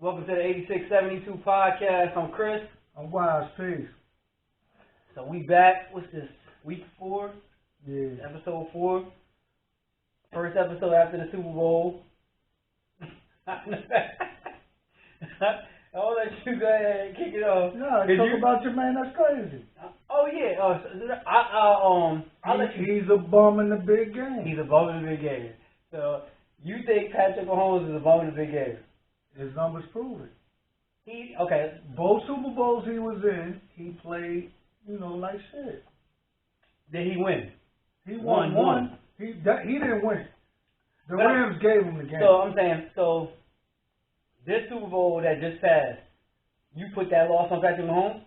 Welcome to the 8672 podcast. I'm Chris. I'm Wise. Peace. So we back. What's this? Week 4? Yeah. Episode 4. First episode after the Super Bowl. I'll let you go ahead and kick it off. No, talk about your man. That's crazy. Oh yeah. I'll let you. He's a bum in the big game. He's a bum in the big game. So you think Patrick Mahomes is a bum in the big game? His numbers prove it. Okay. Both Super Bowls he was in, he played, like shit. Did he win? He won one. He didn't win. The Rams gave him the game. So I'm saying, this Super Bowl that just passed, you put that loss on Patrick Mahomes?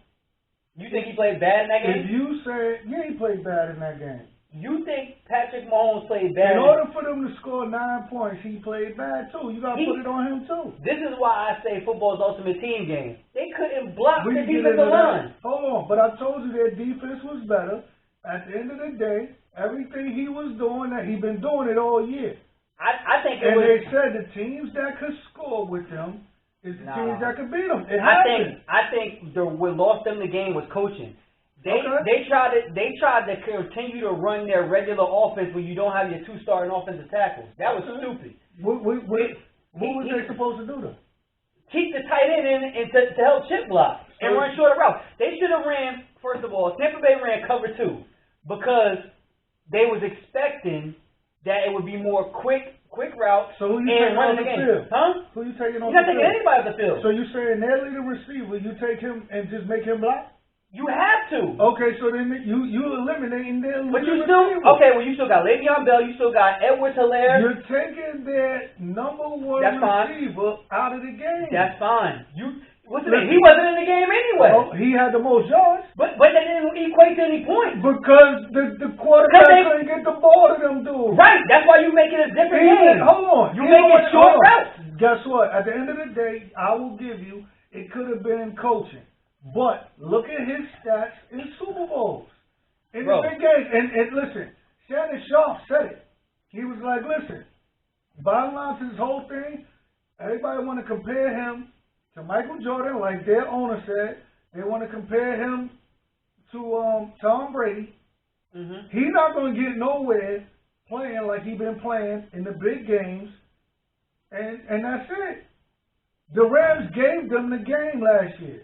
You think he played bad in that game? If you say, he played bad in that game. You think Patrick Mahomes played bad? In order for them to score 9 points, he played bad too. You got to put it on him too. This is why I say football's ultimate team game. They couldn't block the get defensive line. Hold on, but I told you their defense was better. At the end of the day, everything he was doing, he's been doing it all year. I think it was. And they said the teams that could score with him is the teams that could beat them. I think what lost them the game was coaching. They tried to continue to run their regular offense when you don't have your 2 starting offensive tackles. That was stupid. What was they supposed to do though? Keep the tight end in and to help chip block and run shorter routes. They should have ran, first of all, Tampa Bay ran cover 2 because they was expecting that it would be more quick routes so who you taking running on the field. Huh? Who you taking on the field? You're not taking field? anybody off the field. So you saying their leading receiver, you take him and just make him block? You have to. Okay, so then you eliminating their but you still receiver. Okay, well you still got Le'Veon Bell, you still got Edwards-Helaire. You're taking their number 1 receiver out of the game. That's fine. He wasn't in the game anyway. Well, he had the most yards. But that didn't equate to any points. Because the quarterback couldn't get the ball to them dudes. Right, that's why you make it a different game. Hold on. You make it short routes. Guess what? At the end of the day, I will give you, it could have been coaching. But look at his stats in Super Bowls. In the big games. And listen, Shannon Sharpe said it. He was like, listen, bottom line to this whole thing, everybody want to compare him to Michael Jordan, like their owner said. They want to compare him to Tom Brady. Mm-hmm. He's not going to get nowhere playing like he's been playing in the big games. And that's it. The Rams gave them the game last year.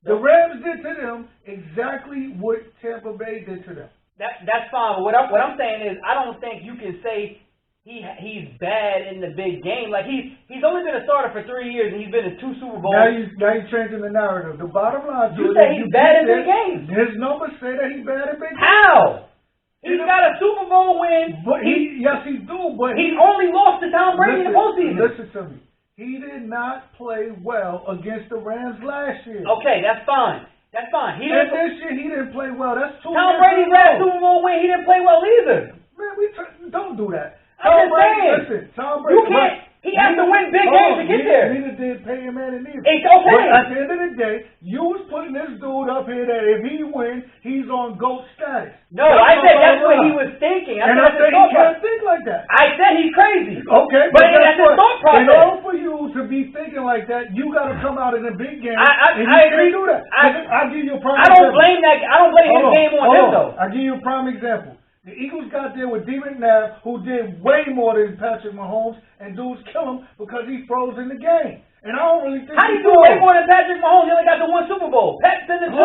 The Rams did to them exactly what Tampa Bay did to them. That's fine. What I'm saying is, I don't think you can say he's bad in the big game. Like he's only been a starter for 3 years and he's been in 2 Super Bowls. Now you're changing the narrative. The bottom line, you say he's bad in big games. His numbers say that he's bad in big games. How? He's got a Super Bowl win. But yes, he do. But he only lost to Tom Brady in the postseason. Listen to me. He did not play well against the Rams last year. Okay, that's fine. That's fine. And this year he didn't play well. That's 2 years. Tom Brady's last Super Bowl win, he didn't play well either. Man, don't do that. I'm just saying. Listen, Tom Brady. You can't. He has to win big games to get there. Neither did Peyton Manning either. It's okay. But at the end of the day, you was putting this dude up here that if he wins, he's on GOAT status. No, I said that's what he was thinking. I said he can't think like that. I said he's crazy. Okay, but that's his thought process. In order for you to be thinking like that, you got to come out in a big game. I agree. Do that. I'll give you a prime example. I don't blame his game on him though. I'll give you a prime example. The Eagles got there with D. McNabb, who did way more than Patrick Mahomes, and dudes kill him because he froze in the game. And I don't really think how do you do way more than Patrick Mahomes? He only got the 1 Super Bowl. Pat's in the 2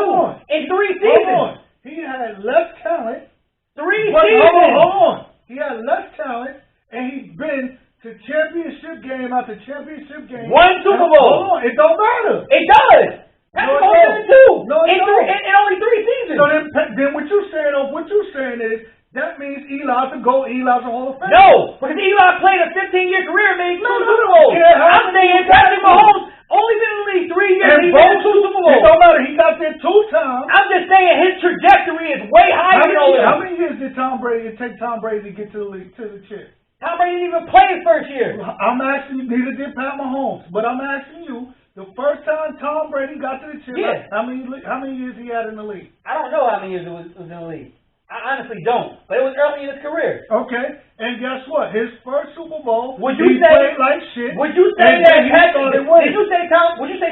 in 3 seasons. Hold on. He had less talent. 3 seasons. Hold on. He had less talent, and he's been to championship game after championship game. 1 Super Bowl. Hold on. It don't matter. It does. Patrick Mahomes in the 2 in only 3 seasons. So then what you're saying is, that means Eli's a GOAT, Eli's a Hall of Fame. No, because Eli played a 15-year career and made 2 Super Bowls. I'm saying Patrick Mahomes only been in the league 3 years and he made 2 Super Bowls. It don't matter. He got there 2 times. I'm just saying his trajectory is way higher than all of them. How many years did it take Tom Brady to get to the chair? Tom Brady didn't even play his first year. I'm asking you, neither did Pat Mahomes. But I'm asking you, the first time Tom Brady got to the chair, how many years he had in the league? I don't know how many years it was in the league. I honestly don't. But it was early in his career. Okay. And guess what? His first Super Bowl, he played like shit. Would you say that Did you say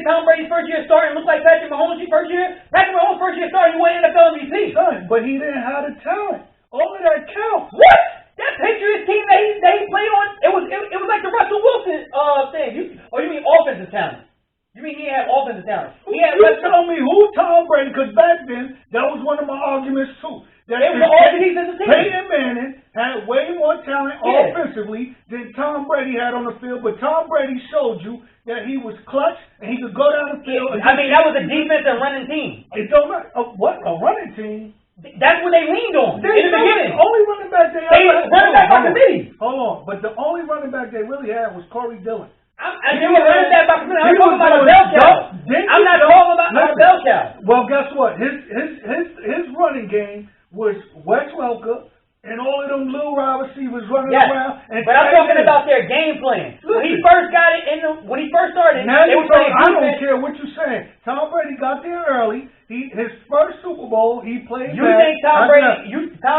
Tom Brady's first year starting looked like Patrick Mahomes' first year? Patrick Mahomes' first year starting, he won NFL MVP. Son, but he didn't have the talent. All of that counts. What? That Patriots team that he played on, it was like the Russell Wilson thing. You mean offensive talent? You mean he had offensive talent? You tell me who Tom Brady, because back then, that was one of my arguments too. That it was all the defensive team. Peyton Manning had way more talent offensively than Tom Brady had on the field, but Tom Brady showed you that he was clutch and he could go down the field. I mean, that was a defense and running team. It don't matter. What? A running team? That's what they leaned on in the beginning. The only running back they running back by committee. Hold on. But the only running back they really had was Corey Dillon. They were running back by committee. I'm talking about a bell cow. I'm not talking about a bell cow. Well, guess what? His running game was Wes Welker and all of them little wide receivers running around. But I'm talking about their game plan. When he first got it when he first started, they were playing defense. I don't care what you're saying. Tom Brady got there early. His first Super Bowl, he played. You think Tom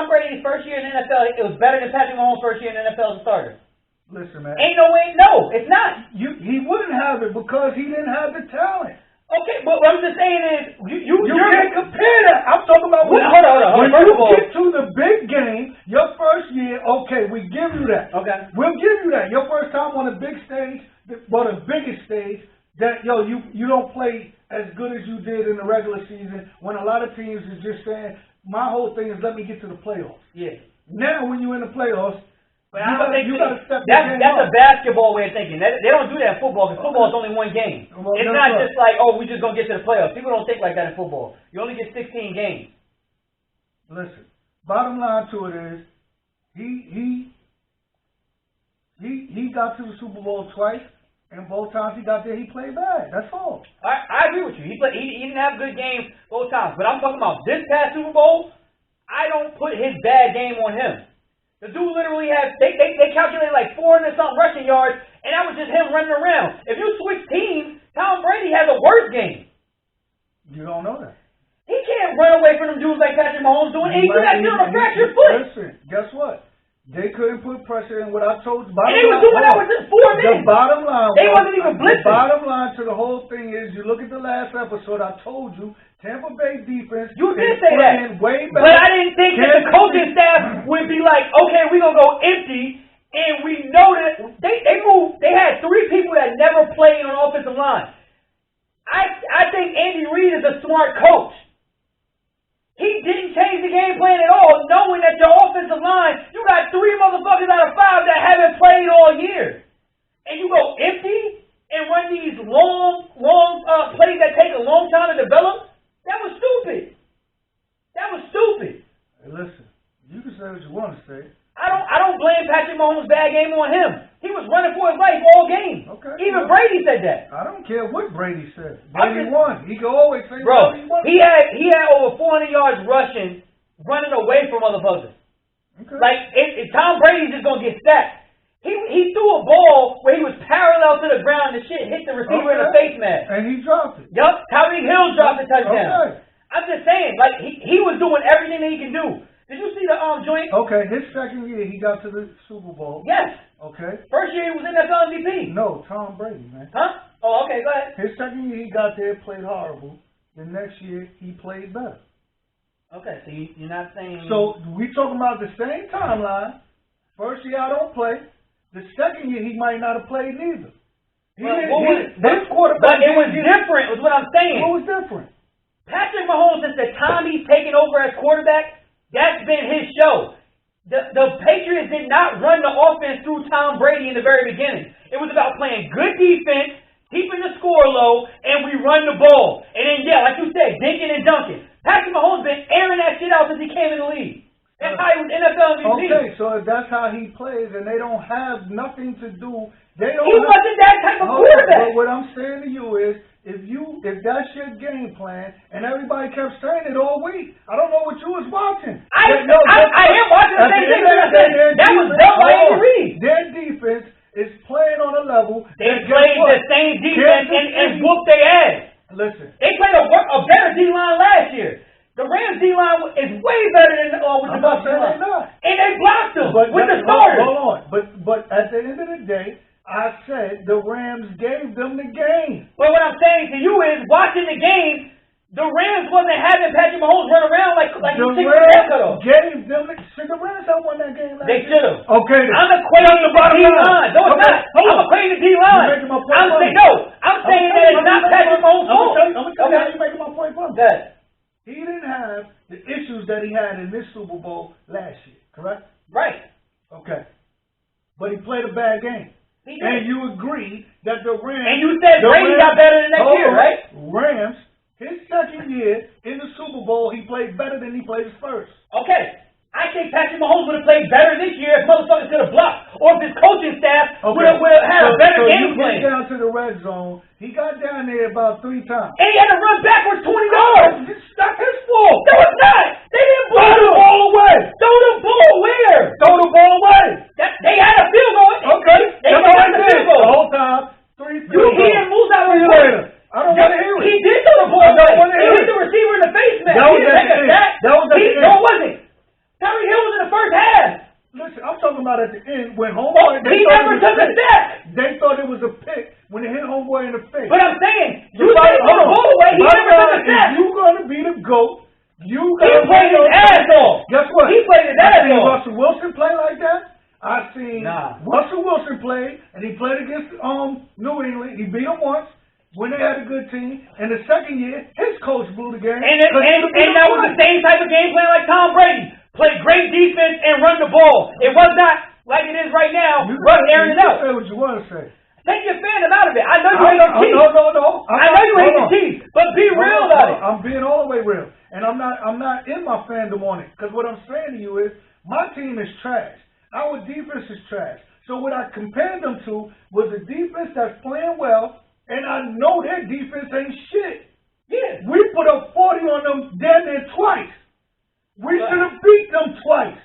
Brady's first year in the NFL, it was better than Patrick Mahomes' first year in the NFL as a starter? Listen, man. Ain't no way. No, it's not. He wouldn't have it because he didn't have the talent. Okay, but what I'm just saying is, you can't compare that. I'm talking about hold on. When you get to the big game, your first year, okay, we give you that. Okay. We'll give you that. Your first time on a big stage, but the biggest stage, that you don't play as good as you did in the regular season when a lot of teams is just saying, my whole thing is let me get to the playoffs. Yeah. Now when you're in the playoffs, but I don't think you got to step that's a basketball way of thinking. They don't do that in football because football is only one game. Well, it's not just like, oh, we just going to get to the playoffs. People don't think like that in football. You only get 16 games. Listen, bottom line to it is, he got to the Super Bowl twice, and both times he got there, he played bad. That's all. I agree with you. He didn't have a good game both times. But I'm talking about this past Super Bowl, I don't put his bad game on him. The dude literally had, they calculated like 400-something rushing yards, and that was just him running around. If you switch teams, Tom Brady has a worse game. You don't know that. He can't run away from them dudes like Patrick Mahomes doing, and he could have a fractured foot. Listen, guess what? They couldn't put pressure in what I told you. And they were doing that with just 4 minutes. The bottom line they wasn't even blitzing. The bottom line to the whole thing is, you look at the last episode, I told you, Tampa Bay defense. You did say that. Way back. But I didn't think that the coaching staff would be like, okay, we're going to go empty, and we know that they moved. They had 3 people that never played on offensive line. I think Andy Reid is a smart coach. He didn't change the game plan at all, knowing that your offensive line, you got 3 motherfuckers out of 5 that haven't played all year. And you go empty and run these long plays that take a long time to develop? That was stupid. Hey, listen, you can say what you want to say. I don't blame Patrick Mahomes' bad game on him. He was running for his life all game. Okay. Even Brady said that. I don't care what Brady said. Brady won. He can always say bro, he won. He had over 400 yards rushing, running away from motherfuckers. Okay. Like, if Tom Brady's just going to get sacked. He threw a ball where he was parallel to the ground and shit hit the receiver in the face mask. And he dropped it. Yup. Tyreek Hill dropped the touchdown. Okay. I'm just saying, like, he was doing everything that he can do. Did you see the joint? Okay, his second year he got to the Super Bowl. Yes. Okay. First year he was NFL MVP. No, Tom Brady, man. Huh? Oh, okay, go ahead. His second year he got there, played horrible. The next year he played better. Okay, so you're not saying... So we talking about the same timeline. First year I don't play. The second year he might not have played neither. This quarterback... But it was different, is what I'm saying. What was different? Patrick Mahomes, since the time he's taken over as quarterback, that's been his show. The Patriots did not run the offense through Tom Brady in the very beginning. It was about playing good defense, keeping the score low, and we run the ball. And then, like you said, dinking and dunking. Patrick Mahomes been airing that shit out since he came in the league. That's how he was NFL MVP. Okay, so if that's how he plays, and they don't have nothing to do. He wasn't that type of quarterback. But what I'm saying to you is, if that's your game plan, and everybody kept saying it all week, I don't know what you was watching. I am watching the same thing that was done by Andy Reid. Their defense is playing on a level. They played the same defense and whooped their ass. Listen. They played a better D-line last year. The Rams D-line is way better than with the Bucs D-line. And they blocked them with the starters. Hold on. But at the end of the day, I said the Rams gave them the game. But what I'm saying to you is, watching the game, the Rams wasn't having Patrick Mahomes run around like you think the Rams gave them. The Rams have won that game last They should have. Okay. I'm equating the D-line. No, it's not. I'm equating the D-line. I'm saying that it's not Patrick Mahomes' fault. I'm going to tell you how you're making my point from. Good. He didn't have the issues that he had in this Super Bowl last year, correct? Right. Okay. But he played a bad game. He did. And you agreed that the Rams... And you said Brady got better the next year, right? Rams, his second year in the Super Bowl, he played better than he played his first. Okay. I think Patrick Mahomes would have played better this year if motherfuckers could have blocked, or if his coaching staff would have had a better game plan. He got down to the red zone. He got down there about 3 times. And he had to run backwards 20 yards. It's not his fault. No, it's not. They didn't blow the ball away. Throw the ball where? Throw the ball away. They had a field goal. Okay. They had a field goal. The whole time. 3 field goals. He didn't move out of the way. I don't want to hear it. He did throw the ball away. I don't want to hear it. He hit the receiver in the face, man. That was he didn't take a sack. That was at the end. No, it wasn't. Tyreek Hill was in the first half. Listen, I'm talking about at the end when He homeboy... never took a sack. They thought it was a pick when they hit homeboy in the face. But I'm saying, you said he threw the ball away. He never took a sack. If you going to be the GOAT, you got He to... played his ass off. Guess what? He played his ass off. Russell Wilson play like that. I seen Russell Wilson play, and he played against New England. He beat them once when they had a good team. And the second year, his coach blew the game. And that was the same type of game plan like Tom Brady. Play great defense and run the ball. It was not like it is right now. Run Aaron out. Say what you want to say. Take your fandom out of it. I know you hate the Chiefs. No. I know you hate the Chiefs, but be real about it. I'm being all the way real, and I'm not in my fandom on it. Because what I'm saying to you is, my team is trash. Our defense is trash. So what I compared them to was a defense that's playing well, and I know their defense ain't shit. Yeah. We put up 40 on them damn near twice. We should have beat them twice.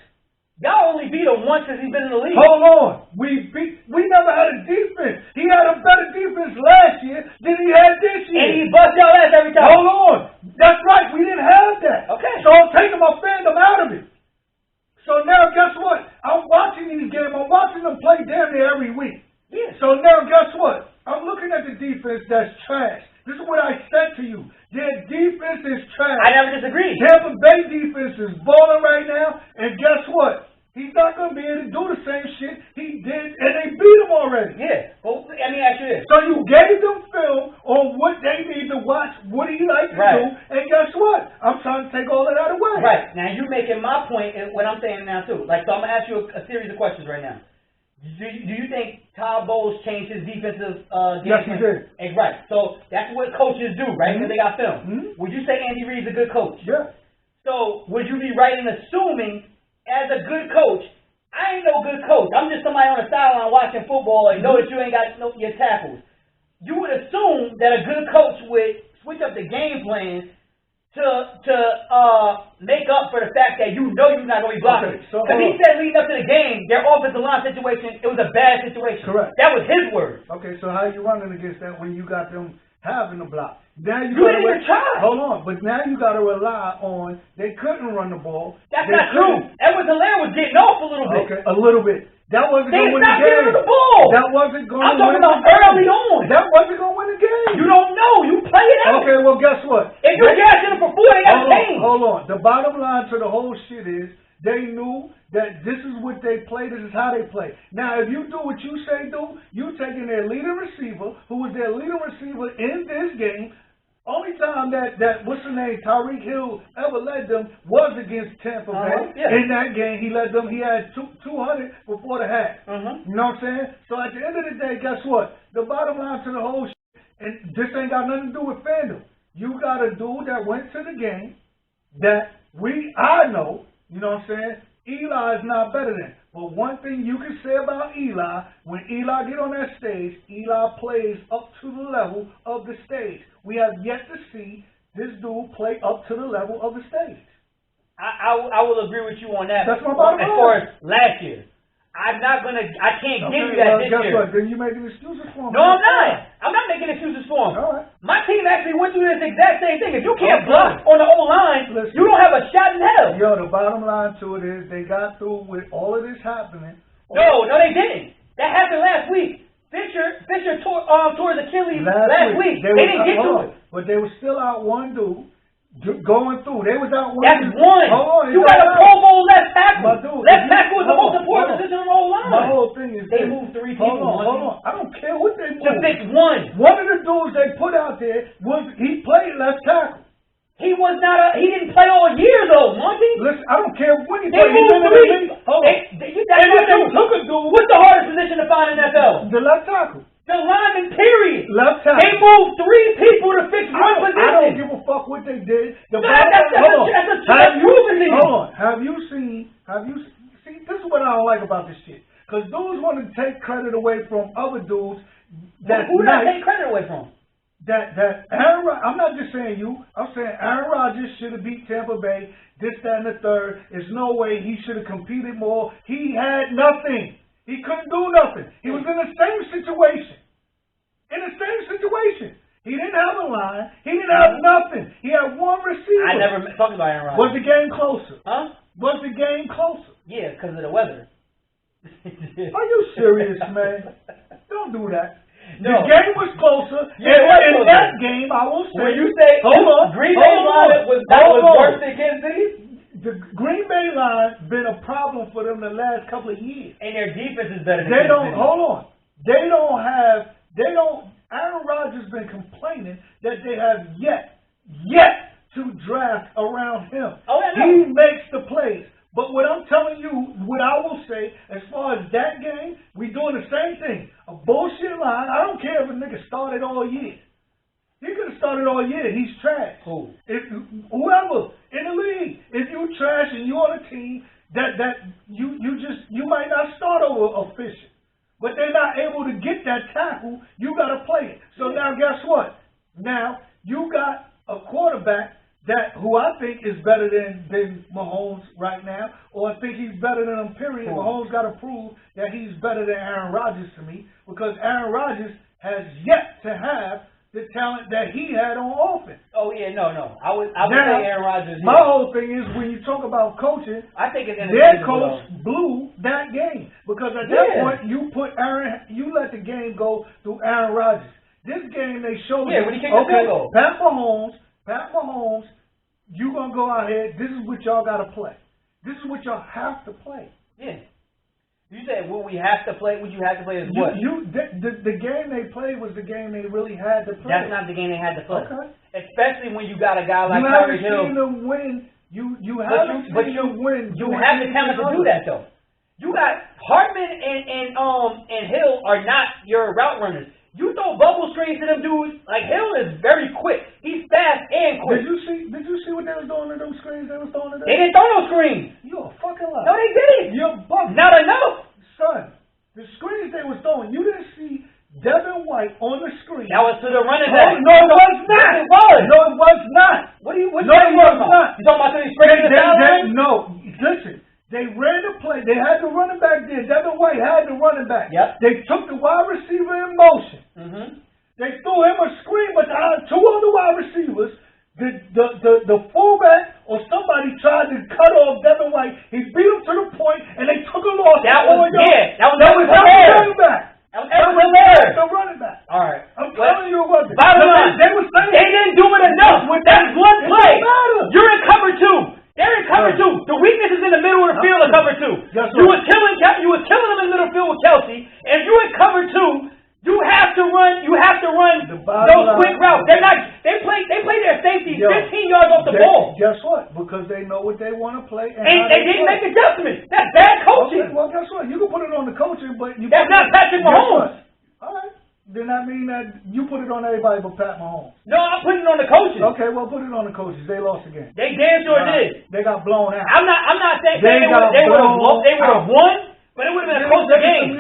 Y'all only beat him once since he's been in the league. Hold on. We never had a defense. He had a better defense last year than he had this year. And he bust y'all ass every time. Hold on. That's right. We didn't have that. Okay. So I'm taking my fandom out of it. So now guess what? I'm watching these games. I'm watching them play damn near every week. Yeah. So now guess what? I'm looking at the defense that's trash. This is what I said to you. Their defense is trash. I never disagreed. Tampa Bay defense is balling right now, and guess what? He's not going to be able to do the same shit he did, and they beat him already. Yeah. Well, let me ask you this. So you gave them film on what they need to watch, what he likes to do, and guess what? I'm trying to take all of that away. Right. Now, you're making my point in what I'm saying now, too. Like, so I'm going to ask you a series of questions right now. Do you think Todd Bowles changed his defensive game? Yes, he did. Right. So that's what coaches do, right? Because they got film. Mm-hmm. Would you say Andy Reid's a good coach? Yeah. So would you be right in assuming, as a good coach, I ain't no good coach. I'm just somebody on the sideline watching football and know that you ain't got your tackles. You would assume that a good coach would switch up the game plan to make up for the fact that you know you're not going to be blocking. Because he said leading up to the game, their offensive line situation, it was a bad situation. Correct. That was his word. Okay, so how are you running against that when you got them having the block? Now you didn't even try. Hold on, but now you got to rely on they couldn't run the ball. That's not true. Edwards-Helaire was getting off a little bit. Okay, a little bit. That wasn't going to win the game. They stopped giving the ball. That wasn't going to win the game. I'm talking about early on. That wasn't going to win the game. You don't know. You play it out. Okay, well, guess what? If you're gassing it for 4, they got to change. Hold on. The bottom line to the whole shit is they knew that this is what they play. This is how they play. Now, if you do what you say do, you taking their leading receiver, who was their leading receiver in this game. Only time that what's the name, Tyreek Hill ever led them was against Tampa Bay. Yeah. In that game, he led them. He had 200 before the half. You know what I'm saying? So at the end of the day, guess what? The bottom line to the whole shit, and this ain't got nothing to do with fandom. You got a dude that went to the game that I know, you know what I'm saying? Eli is not better than. But one thing you can say about Eli, when Eli get on that stage, Eli plays up to the level of the stage. We have yet to see this dude play up to the level of the stage. I will agree with you on that. That's my bottom line. As far as last year. I can't give you that this guess year. What? Then you making excuses for him. No, I'm not. I'm not making excuses for him. All right. My team actually went through this exact same thing. If you can't block on the O-line, you don't have a shot in hell. Yo, the bottom line to it is they got through with all of this happening. No, they didn't. That happened last week. Fisher tore his Achilles last week. They didn't get to it. But they were still out one dude. Going through, they was out one. That's one. You got a Pro Bowl left tackle. Left tackle is the most important position on the whole line. My whole thing is they moved 3 people. Hold on. I don't care what they moved. To fix one. One of the dudes they put out there he played left tackle. He was not he didn't play all year though, Monty. Listen, I don't care when he played. They moved 3. They took a dude. What's the hardest position to find in NFL? The left tackle. The lineman, period. Left tackle. They moved 3 people to fix one position. I don't give a fuck what they did. That's proven to you. Hold on. Have you seen, this is what I don't like about this shit. Because dudes want to take credit away from other dudes. Who did I take credit away from? That Aaron Rodgers, I'm not just saying you, I'm saying Aaron Rodgers should have beat Tampa Bay, this, that, and the third. There's no way he should have competed more. He had nothing. He couldn't do nothing. He was in the same situation. He didn't have a line. He didn't have nothing. He had one receiver. I never talked about Aaron Rodgers. Was the game closer? Huh? Was the game closer? Yeah, because of the weather. Are you serious, man? Don't do that. No. The game was closer. Yeah, in that game, I will say. When you say Green Bay line was worse than Kansas City? The Green Bay line been a problem for them the last couple of years. And their defense is better than They Kansas don't. City. Hold on. Aaron Rodgers been complaining that they have yet to draft around him. Oh, yeah, no. He makes the plays. But what I'm telling you, what I will say, as far as that game, we doing the same thing. A bullshit line. I don't care if a nigga started all year. He could have started all year. He's trash. Who? Whoever in the league. If you trash and you on a team that you might not start over a Fisher. But they're not able to get that tackle, you got to play it. So now guess what? Now you got a quarterback who I think is better than Mahomes right now, or I think he's better than him, period. Cool. Mahomes got to prove that he's better than Aaron Rodgers to me, because Aaron Rodgers has yet to have the talent that he had on offense. Oh yeah, no. I would say Aaron Rodgers. My whole thing is when you talk about coaching, I think their coach blew that game, because at that point you let the game go through Aaron Rodgers. This game they showed when he kicked the field goal. Pat Mahomes, you gonna go out here. This is what y'all gotta play. This is what y'all have to play. Yeah. You said, will we have to play? Would you have to play as what? The game they played was the game they really had to play. That's not the game they had to play. Okay. Especially when you got a guy like Tyreek Hill. You haven't seen them win. You haven't seen them win. You have the talent to do that though. You got Hartman and Hill are not your route runners. You throw bubble screens to them dudes. Like Hill is very quick. He's fast and quick. Did you see what they was doing to them screens they was throwing to them? They didn't throw no screens. You're a fucking liar. No, they didn't. You're bugging. Not enough. Son, the screens they was throwing, you didn't see Devin White on the screen. That was to the running back. No, it was not. Yes, it was. No, it was not. What it was not. You talking about these screens in the sideline? No, listen. They ran the play. They had the running back there. Devin White had the running back. Yep. They took the wide receiver in motion. Mm-hmm. They threw him a screen, but two other wide receivers, the fullback or somebody tried to cut off Devin White. He beat him to the point, and they took a loss. That was the running back. That was the running back. All right. I'm telling you it wasn't. Bottom line, they didn't do it enough. That's one play. You're in cover 2. They're in cover 2. The weakness is in the middle of the field of cover 2. You was killing them in the middle of the field with Kelsey. If you in cover 2, you have to run those quick routes. They play their safety 15 yards off the ball. Guess what? Because they know what they want to play. And they didn't make adjustments. That's bad coaching. Okay, well, guess what? You can put it on the coaching, but that's not Patrick Mahomes. All right. Then that mean that you put it on everybody but Pat Mahomes. No, I'm putting it on the coaches. Okay, well, put it on the coaches. They lost the game. They damn sure did. They got blown out. I'm not saying they would have won, but it would have been a closer game.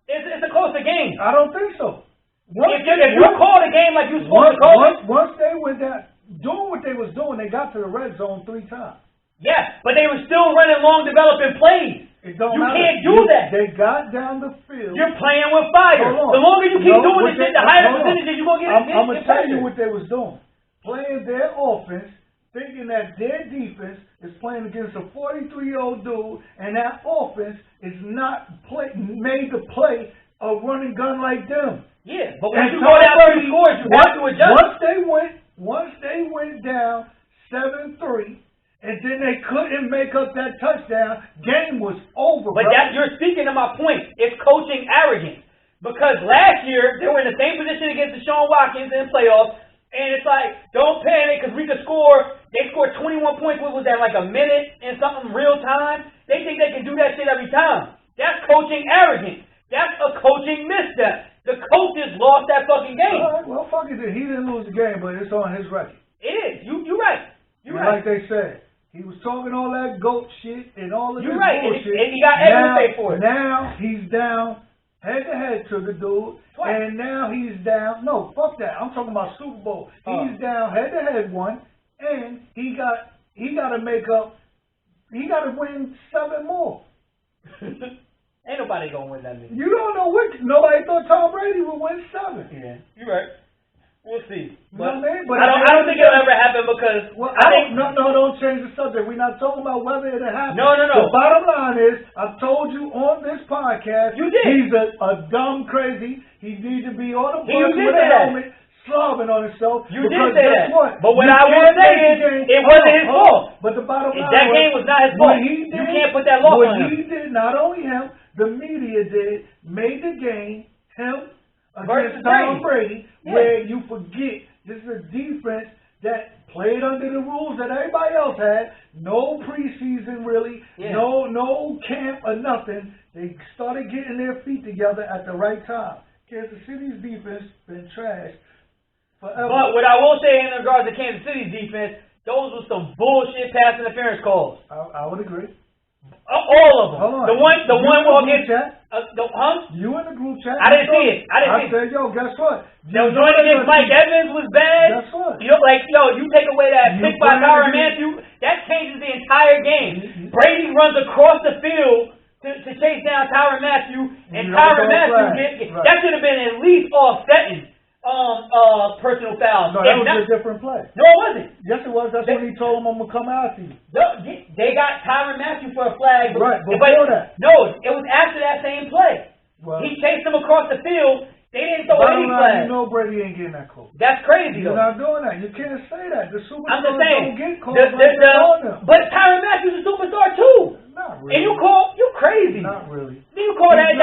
It's a closer game. I don't think so. If you call the game like you supposed to call it. Once they were doing what they was doing, they got to the red zone 3 times. Yeah, but they were still running long developing plays. It don't you matter. Can't do that. They got down the field. You're playing with fire. The longer you keep doing this shit, the higher the percentages you're going to get. I'm going to tell you what they was doing. Playing their offense, thinking that their defense is playing against a 43-year-old dude, and that offense is not made to play a running gun like them. Yeah, but when you go down 2 scores, you have to adjust. Once they went down 7-3, and then they couldn't make up that touchdown, game was over. But you're speaking to my point. It's coaching arrogance. Because last year, they were in the same position against Deshaun Watkins in playoffs, and it's like, don't panic because we could score. They scored 21 points, what was that, like a minute and something real time? They think they can do that shit every time. That's coaching arrogance. That's a coaching misstep. The coaches lost that fucking game. All right, well, fuck it. He didn't lose the game, but it's on his record. It is. You're right. You're right. Like they said, he was talking all that GOAT shit and all of this You're bullshit. right, and he got everything for it. Now he's down head-to-head to the dude, Twice. and now he's down. No, fuck that. I'm talking about Super Bowl. He's down head-to-head one, and he got to make up. He got to win 7 more. Ain't nobody gonna win that many. You don't know which. Nobody thought Tom Brady would win 7. Yeah, you're right. We'll see. But, you know what I mean? But I don't think it'll ever happen because don't change the subject. We're not talking about whether it'll happen. No. The bottom line is, I've told you on this podcast, you did. He's a dumb crazy. He needs to be on a bus with a helmet, slobbing on himself. You did say that. What? But what I will say is, it wasn't his fault. But the bottom line that game was not his fault. You can't put that loss on him. What he did, not only him, the media did, made the game him against Tom Brady, where you forget this is a defense that played under the rules that everybody else had. No preseason really, no camp or nothing. They started getting their feet together at the right time. Kansas City's defense been trashed forever. But what I will say in regards to Kansas City's defense, those were some bullshit pass interference calls. I would agree. All of them. Hold on. The one against you in the group chat. I didn't see it. I said, yo, guess what? The joint against Mike Evans was bad. Guess what? You know, you take away that pick by Tyrann Mathieu, that changes the entire game. Brady runs across the field to chase down Tyrann Mathieu, and Tyrann Mathieu that should have been at least offsetting personal fouls. No, that was a different play. No, it wasn't. Yes, it was. That's when he told him, I'm going to come after you. They got Tyrann Mathieu for a flag. Right, before that. No, it was after that same play. Well, he chased him across the field. They didn't throw any flags. You know Brady ain't getting that call. That's crazy, You're though. not doing that. You can't say that. The superstars I'm just saying, don't get called on them. But Tyrann Mathieu's a superstar, too. Not really. And you crazy. Not really. You call that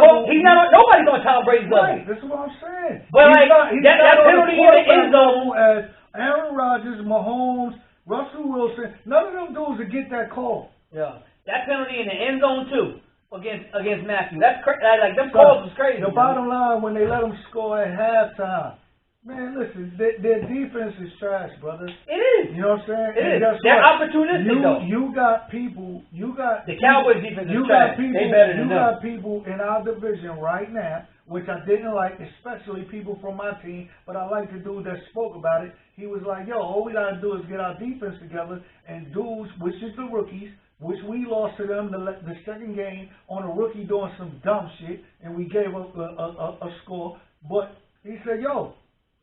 call, he's not on, nobody's on Tom Brady's level. Right, that's what I'm saying. But that penalty in the end zone. As Aaron Rodgers, Mahomes, Russell Wilson, none of them dudes would get that call. Yeah. That penalty in the end zone, too. Against Matthew. That's crazy. Like, them calls was crazy. The bottom line, when they let them score at halftime, man, listen, their defense is trash, brother. It is. You know what I'm saying? It is. They're opportunistic, though. You got people, the Cowboys defense is trash. They better than them. You got people in our division right now, which I didn't like, especially people from my team, but I like the dude that spoke about it. He was like, yo, all we got to do is get our defense together, and dudes, which is the rookies, which we lost to them the second game on a rookie doing some dumb shit, and we gave up a score. But he said, yo,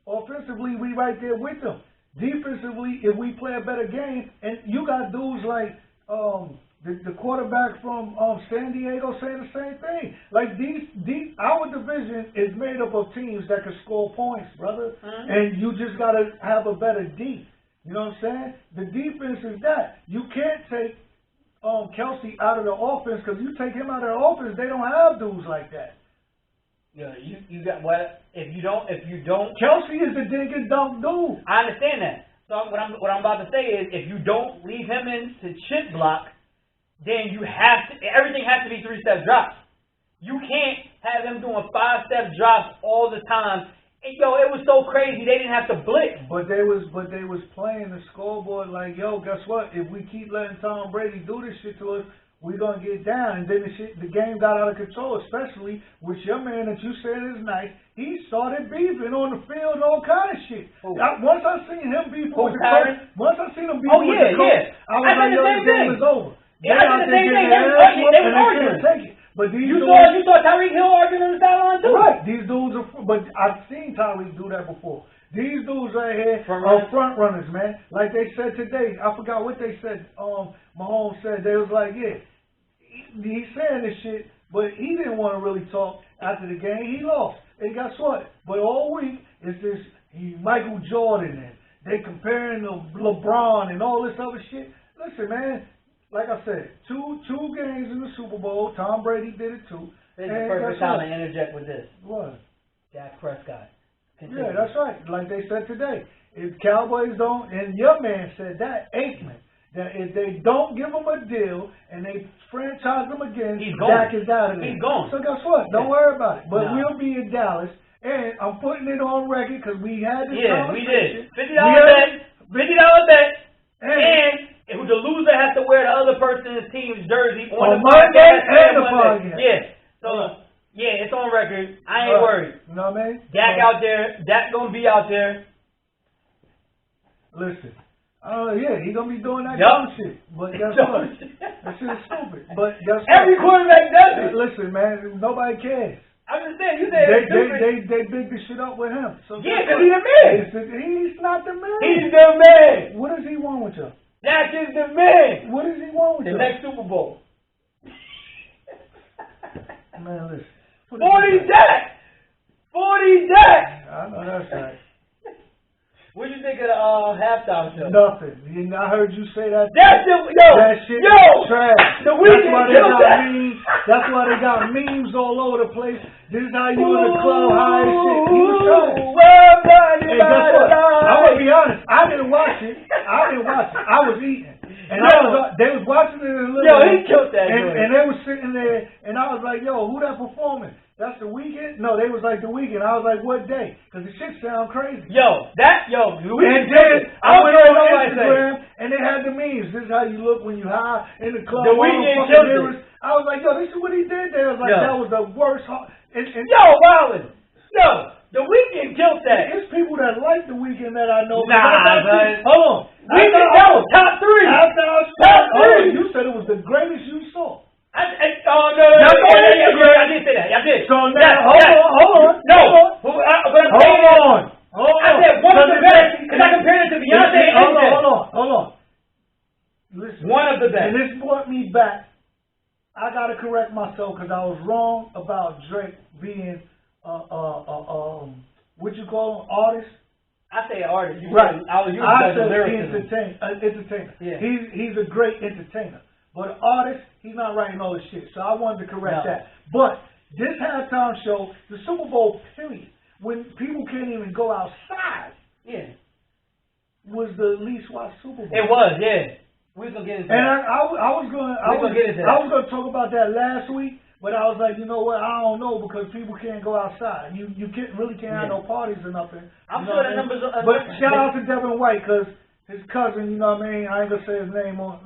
offensively, we right there with them. Defensively, if we play a better game, and you got dudes like the quarterback from San Diego saying the same thing. Like, our division is made up of teams that can score points, brother. Mm-hmm. And you just got to have a better D. You know what I'm saying? The defense is that. You can't take Kelsey out of the offense, because you take him out of the offense, they don't have dudes like that. Yeah, you got what? If you don't, Kelsey is the dig and dunk dude. I understand that. So what I'm about to say is, if you don't leave him in to chip block, then everything has to be 3-step drops. You can't have them doing 5-step drops all the time. Yo, it was so crazy they didn't have to blitz. But they was playing the scoreboard like, yo, guess what? If we keep letting Tom Brady do this shit to us, we're gonna get down. And then the game got out of control, especially with your man that you said is nice. He started beefing on the field, all kind of shit. Once I seen him beefing with the coach, I was like, yo, the game is over. Yeah, I did the same thing. They were arguing. But you saw Tyreek Hill arguing on the sideline too. Right. These dudes but I've seen Tyreek do that before. These dudes right here are front runners, man. Like they said today, I forgot what they said. Mahomes said, they was like, yeah, he's saying this shit, But he didn't want to really talk after the game. He lost. And guess what? But all week is this Michael Jordan and they comparing to LeBron and all this other shit. Listen, man, like I said, two games in the Super Bowl. Tom Brady did it too. This is the perfect time to interject with this. What? Dak Prescott. Continue. Yeah, that's right. Like they said today. If Cowboys don't, and your man said that, Aikman, that if they don't give him a deal and they franchise him again, Dak is out of there. He's gone. So guess what? Don't worry about it. But we'll be in Dallas. And I'm putting it on record because we had this conversation. We did. $50 bet. And the loser has to wear the other person's team's jersey on the Monday and the podcast. Yeah. So, yeah, it's on record. I ain't worried. You know what I mean? Dak out there. Dak gonna be out there. Listen. Yeah, he gonna be doing that dumb shit. But guess what? That shit is stupid. But guess what? Every quarterback does it. Listen, man, nobody cares. I'm just saying, you say it's stupid. They big the shit up with him. So yeah, because he's the man. He's not the man. He's the man. What does he want with you? Dak is the man. What does he want with you? The next Super Bowl. Man, listen. 40 Dak. 40 Dak. I know that's right. What do you think of the halftime show? Nothing. I heard you say that. That shit is trash. The Weeknd killed that. That's why they got memes all over the place. This is how you in the club high and shit. He was trash. Hey, guess what? I'm gonna be honest. I didn't watch it. I was eating. And they was watching it in the living room. He killed that. And they was sitting there, and I was like, yo, who that performing? That's the Weeknd? No, they was like the Weeknd. I was like, what day? Because the shit sound crazy. And then I went on Instagram and they had the memes. This is how you look when you high in the club. The Weeknd killed it. I was like, yo, this is what he did there. I was like, that was the worst. Wildin'. The Weeknd killed that. It's people that like the Weeknd that I know. Hold on. Weeknd, that was top 3. Top 3. You said it was the greatest you saw. No. I did say that. I did. So now, hold on. I said one of the best because I compared it to Beyonce and MJ. Hold on. Listen. One of the best. And this brought me back. I gotta correct myself because I was wrong about Drake being what you call him, artist. I say artist. Right. I said entertainer. Yeah. He's a great entertainer. But an artist, he's not writing all this shit. So I wanted to correct that. But this halftime show, the Super Bowl period, when people can't even go outside, was the least watched Super Bowl. It was, yeah. We was gonna get into that. And I was gonna talk about that last week, but I was like, you know what? I don't know because people can't go outside. You really can't have no parties or nothing. I'm sure the numbers are. But shout out to Devin White because his cousin, you know what I mean? I ain't gonna say his name on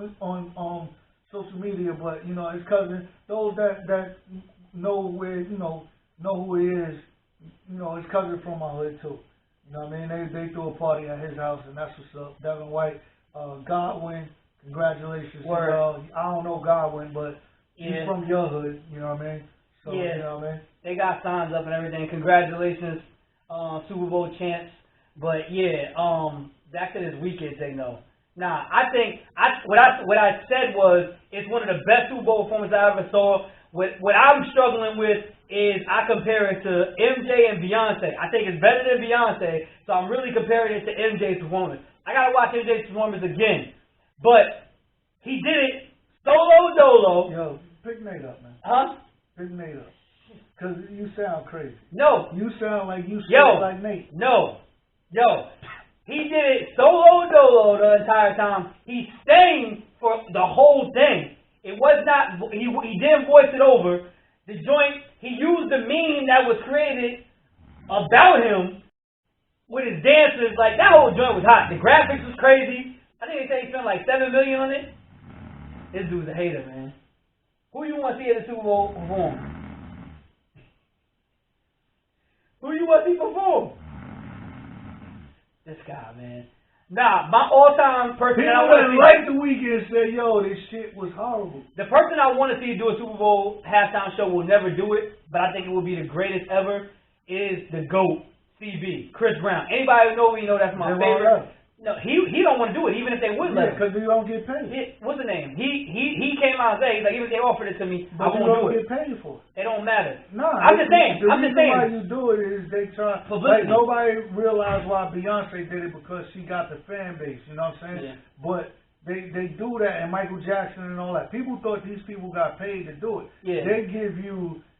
social media, but you know his cousin. Those that know where know who he is. You know his cousin from my hood too. You know what I mean? They threw a party at his house, and that's what's up. Devin White, Godwin, congratulations. Word. I don't know Godwin, but he's from your hood. You know what I mean? So you know what I mean? They got signs up and everything. Congratulations, Super Bowl champs. But back to this Weeknd thing though. Nah, I think what I said was it's one of the best Super Bowl performances I ever saw. What I'm struggling with is I compare it to MJ and Beyonce. I think it's better than Beyonce, so I'm really comparing it to MJ's performance. I gotta watch MJ's performance again, but he did it solo dolo. Yo, pick Nate up, man. Huh? Pick Nate up, cause you sound crazy. No, you sound like you sound like Nate. No, he did it solo dolo the entire time. He sang for the whole thing. It was not, he didn't voice it over. The joint, he used the meme that was created about him with his dancers. Like, that whole joint was hot. The graphics was crazy. I think they say he spent like $7 million on it. This dude's a hater, man. Who you want to see at the Super Bowl perform? Who you want to see perform? This guy, man. Nah, my all-time person that I want to see like the Weeknd said, yo, this shit was horrible. The person I want to see do a Super Bowl halftime show will never do it, but I think it will be the greatest ever, is the GOAT, CB, Chris Brown. Anybody who know me know that's my favorite. No, he don't want to do it, even if they would let him. because you don't get paid. What's the name? He came out and said, he's like, even if they offered it to me, I But you won't don't do it. get paid for it. It don't matter. No, I'm just saying. The reason why you do it is they try. Like Publicity. nobody realized why Beyonce did it because she got the fan base. You know what I'm saying? Yeah. But they do that, and Michael Jackson and all that. People thought these people got paid to do it. Yeah.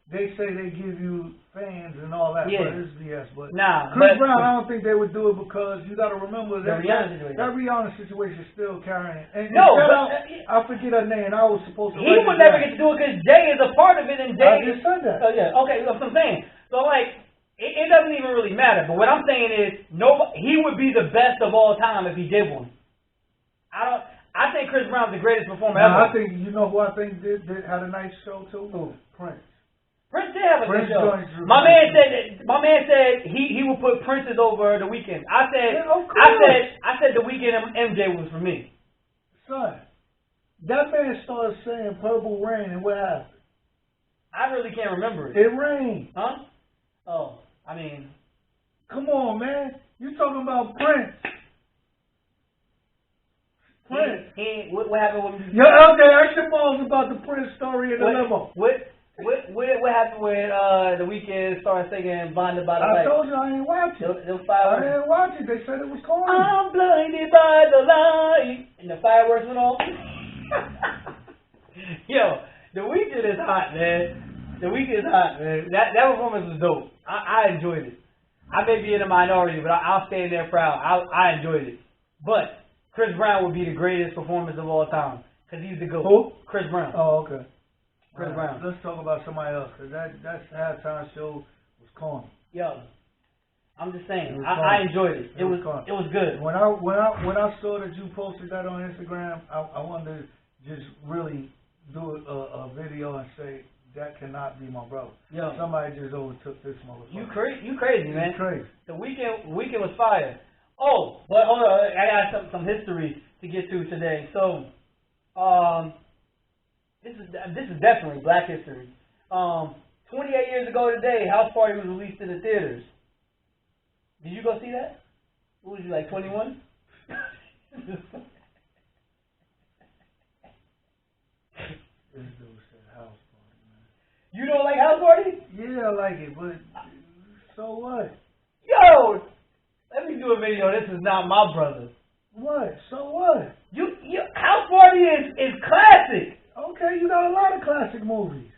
They say they give you fans and all that, Yeah. but it's BS. But Nah, Chris but- Brown, I don't think they would do it because you got to remember that Rihanna situation. that Rihanna situation is still carrying it. And No, shout but- out, I forget her name. I was supposed to. He write would it never down. get to do it because Jay is a part of it, and Jay. I just said that. Oh yeah, okay, that's what I'm saying. So like, it doesn't even really matter. But what I'm saying is, he would be the best of all time if he did one. I think Chris Brown's the greatest performer ever. I think you know who I think did had a nice show too. Who? Prince. Prince did have a good Prince show. joins you. My man said he would put Prince's over The Weeknd. I said Yeah, of course. I said The Weeknd and MJ was for me. Son, that man started saying Purple Rain, and what happened? I really can't remember it. It rained. Huh? Oh, I mean, Come on, man. You talking about Prince? Prince. what happened with Yo, okay, ask your balls about the Prince story in the limo. What happened when The Weeknd started singing "Blinded by the I Light"? told you I ain't watch it. Those I fireworks. didn't watch it. They said it was corny. I'm blinded by the light, and the fireworks went off. Yo, The Weeknd is hot, man. The Weeknd is hot, man. That performance was dope. I enjoyed it. I may be in the minority, but I'll stand there proud. I enjoyed it. But Chris Brown would be the greatest performance of all time because he's the GOAT. Who? Chris Brown. Oh, okay. Chris Brown. Let's talk about somebody else, because that halftime show was corny. Yo, I'm just saying, It was I fun. enjoyed it. It was fun. good. When I saw that you posted that on Instagram, I wanted to just really do a video and say that cannot be my brother. Yo, Somebody just overtook this motherfucker. you crazy, man. He's crazy. The weekend was fire. Oh, but hold on, I got some history to get to today. So, this is definitely Black history. 28 years ago today, House Party was released in the theaters. Did you go see that? What was you, like 21? This dude said House Party, man. You don't like House Party? Yeah, I like it, but so what? Yo, let me do a video. This is not my brother. What? So what? You House Party is classic. Okay, you got a lot of classic movies.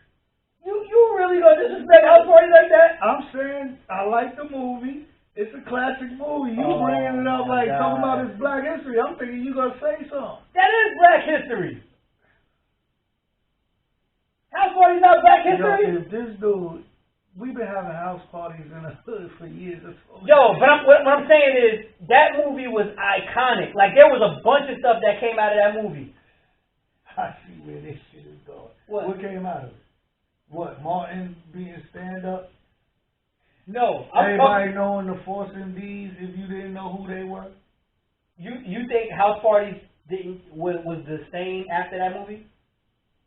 You really gonna disrespect House Party like that? I'm saying I like the movie. It's a classic movie. You Oh, bringing it up my like talking about God. it's Black history. I'm thinking you gonna say something. That is Black history. House Party's not Black history. Yo, if this dude, we've been having house parties in the hood for years. Yo, but what I'm saying is that movie was iconic. Like there was a bunch of stuff that came out of that movie. I see where this shit is going. What? came out of it? What? Martin being stand up? No, I'm Everybody knowing the Force MDs if you didn't know who they were? You think House Party was the same after that movie?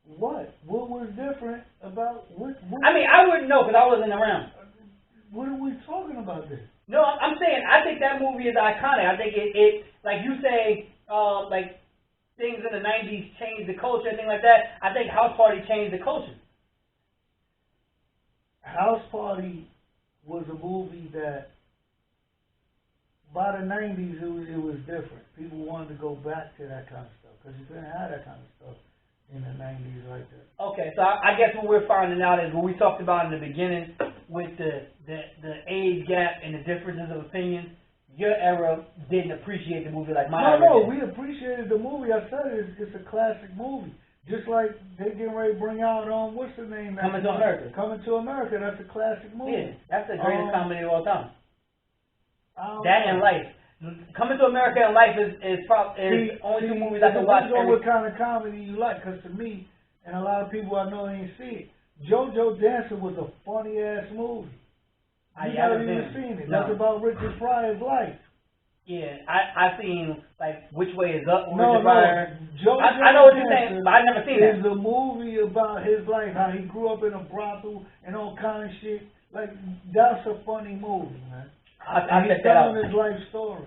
What? What was different about what? I mean, I wouldn't know because I wasn't around. What are we talking about this? No, I'm saying I think that movie is iconic. I think it like you say, like things in the '90s changed the culture and things like that. I think House Party changed the culture. House Party was a movie that by the 90s it was different. People wanted to go back to that kind of stuff because you couldn't have that kind of stuff in the 90s like that. Okay, so I guess what we're finding out is what we talked about in the beginning with the age gap and the differences of opinion. Your era didn't appreciate the movie like my era No, did. we appreciated the movie. I said it's a classic movie. Just like they getting ready to bring out what's the name? Coming to America. Coming to America. That's a classic movie. Yeah, that's the greatest comedy of all time. That know. and Life. Coming to America and Life is only two movies I can watch. Depends on what kind of comedy you like. Because to me, and a lot of people I know ain't see it, JoJo Dancer was a funny ass movie. You never even seen it. No. That's about Richard Pryor's life. Yeah, I seen like Which Way Is Up with No, Richard Pryor. JoJo I know what you're saying, but I never seen It's that. a movie about his life, how he grew up in a brothel and all kind of shit. Like that's a funny movie, man. I He's check that out. telling his life story.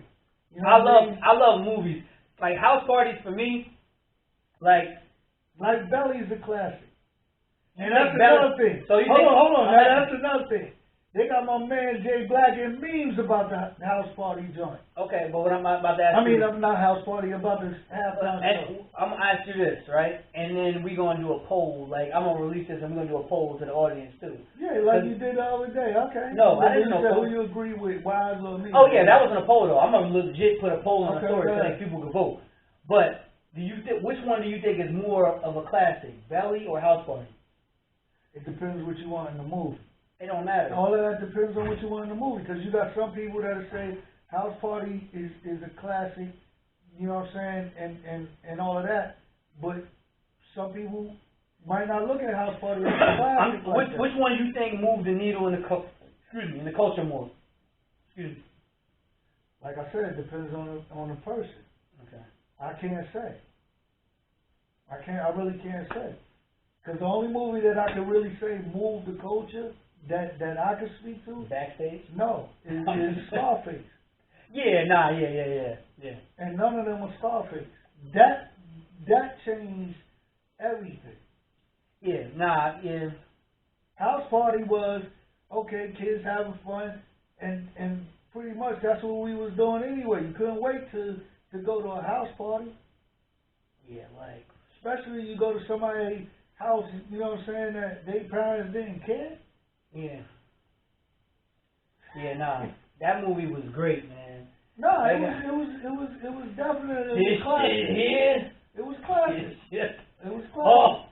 You know I love movies. Like house parties for me, like Belly's a classic. And think that's another thing. So you hold on. Now, that's another thing. They got my man Jay Black in memes about the house party joint. Okay, but what I'm about to ask I'm not house party, about this halftime show. I'm gonna ask you this, right? And then we gonna do a poll. Like I'm gonna release this, and we're gonna do a poll to the audience too. Yeah, like you did the other day. Okay. No, I didn't know. Who you agree with, Wise or me? Oh yeah, that wasn't a poll though. I'm gonna legit put a poll on the story so that people can vote. But which one do you think is more of a classic, Belly or House Party? It depends what you want in the movie. It don't matter. All of that depends on what you want in the movie, because you got some people that say House Party is a classic, you know what I'm saying, and all of that, but some people might not look at House Party as a classic. Which one do you think moved the needle in the culture more? Excuse me. Like I said, it depends on the person. Okay. I can't say. I really can't say, because the only movie that I can really say moved the culture that I could speak to, Backstage? No, is Scarface. Yeah, yeah. And none of them were Scarface. That changed everything. Yeah. House Party was, okay, kids having fun, and pretty much that's what we was doing anyway. You couldn't wait to go to a house party. Yeah, like. Especially you go to somebody's house, you know what I'm saying, that their parents didn't care. Yeah. Yeah, that movie was great, man. No, it was definitely a classic. It was classic. It was classic. Oh.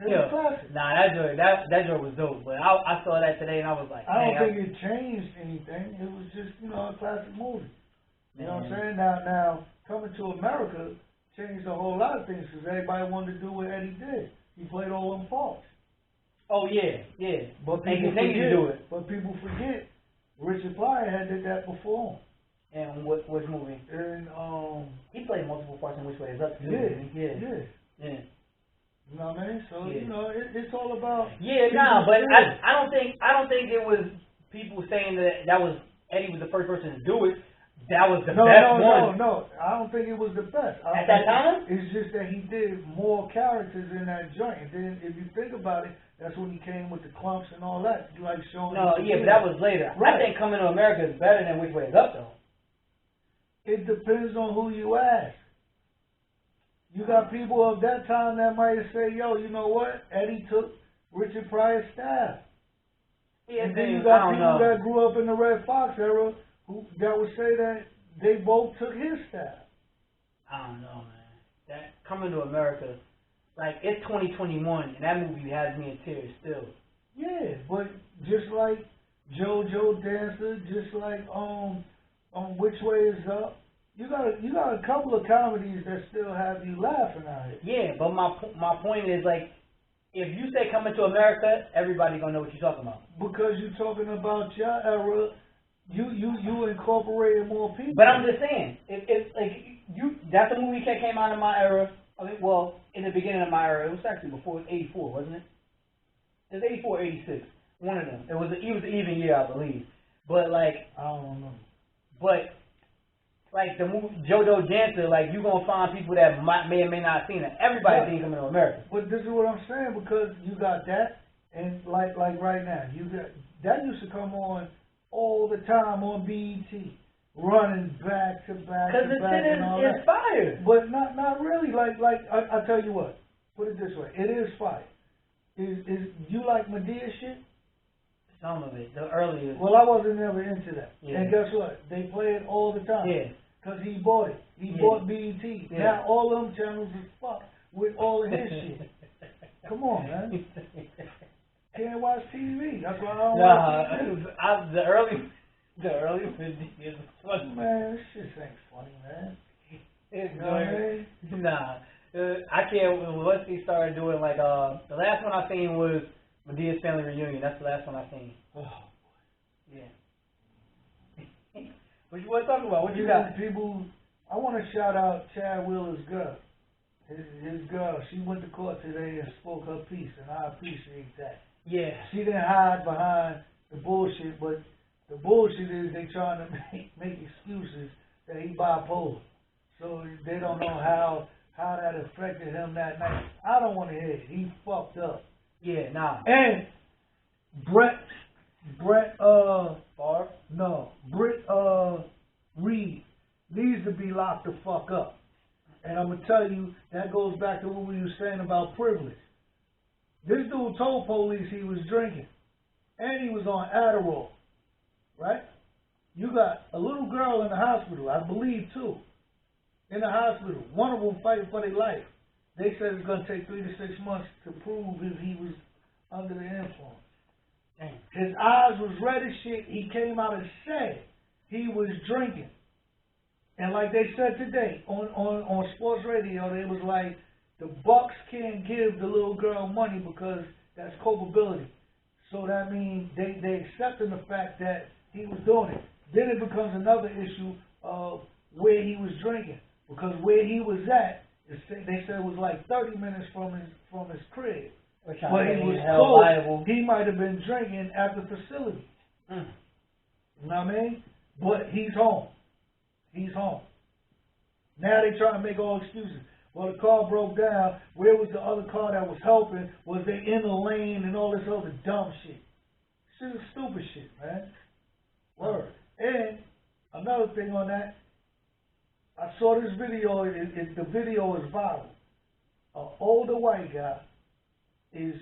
It was classic. That joint was dope. But I saw that today and I was like, I don't think it changed anything. It was just, a classic movie. You know what I'm saying? Now Coming to America changed a whole lot of things, because everybody wanted to do what Eddie did. He played all them parts. Oh yeah. But people forget Richard Pryor had did that before. And which movie? And he played multiple parts in Which Way Is Up too. Yeah. You know what I mean? So it's all about. Yeah, but I don't think it was people saying that was Eddie was the first person to do it. That was the best one. No. I don't think it was the best. At that time? It's just that he did more characters in that joint. And then if you think about it, that's when he came with the clumps and all that. Like showing. No, yeah, but that was later. Right. I think Coming to America is better than Which Way Is Up, though. It depends on who you ask. You got people of that time that might say, yo, you know what? Eddie took Richard Pryor's style. Yeah, and then you got people that grew up in the Red Fox era that would say that they both took his style. I don't know, man. That Coming to America, like, it's 2021, and that movie has me in tears still. Yeah, but just like JoJo Dancer, just like Which Way Is Up, you got a couple of comedies that still have you laughing at it. Yeah, but my point is, like, if you say Coming to America, everybody gonna know what you're talking about. Because you're talking about your era. You incorporated more people. But I'm just saying, if like that's a movie that came out in my era. I mean, well, in the beginning of my era, it was actually before 84, wasn't it? It was 84, 86, one of them. It was an even year, I believe. But like, I don't know. But like the movie JoJo Dancer, like you gonna find people that may or may not have seen it. Everybody's seen Coming to America. But this is what I'm saying, because you got that, and like right now, you got that used to come on all the time on BET, running back to back to back and all that. Because it's fire. But not really. Like I tell you what. Put it this way. It is fire. Is you like Madea shit? Some of it, the earlier. Well, I wasn't never into that. Yeah. And guess what? They play it all the time. Yeah. Because he bought it. He bought BET. Yeah. Now all them channels is fucked with all of his shit. Come on, man. Can't watch TV. That's why I don't watch TV. The early videos was funny. Man, this shit ain't funny, man. It's you know what I mean? Nah. I can't. Once they started doing like the last one I seen was Madea's Family Reunion. That's the last one I seen. Oh. Yeah. What you want to talk about? What you got? People, I want to shout out Chad Wheeler's girl. His girl, she went to court today and spoke her piece, and I appreciate that. Yeah. She didn't hide behind the bullshit, but The bullshit is they trying to make excuses that he bipolar. So they don't know how that affected him that night. I don't want to hear it. He fucked up. Yeah, nah. And Britt Reed needs to be locked the fuck up. And I'm gonna tell you, that goes back to what we were saying about privilege. This dude told police he was drinking, and he was on Adderall, right? You got a little girl in the hospital, I believe two, in the hospital. One of them fighting for their life. They said it's gonna take 3 to 6 months to prove if he was under the influence. Damn. His eyes was red as shit. He came out and said he was drinking. And like they said today on sports radio, they was like, the Bucks can't give the little girl money because that's culpability. So that means they accepting the fact that he was doing it. Then it becomes another issue of where he was drinking, because where he was at, they said it was like 30 minutes from his crib. But he was close. He might have been drinking at the facility. You know what I mean? But he's home. He's home. Now they trying to make all excuses. Well, the car broke down. Where was the other car that was helping? Was they in the lane and all this other dumb shit? Shit is stupid shit, man. Word. And another thing on that, I saw this video. The video is viral. An older white guy is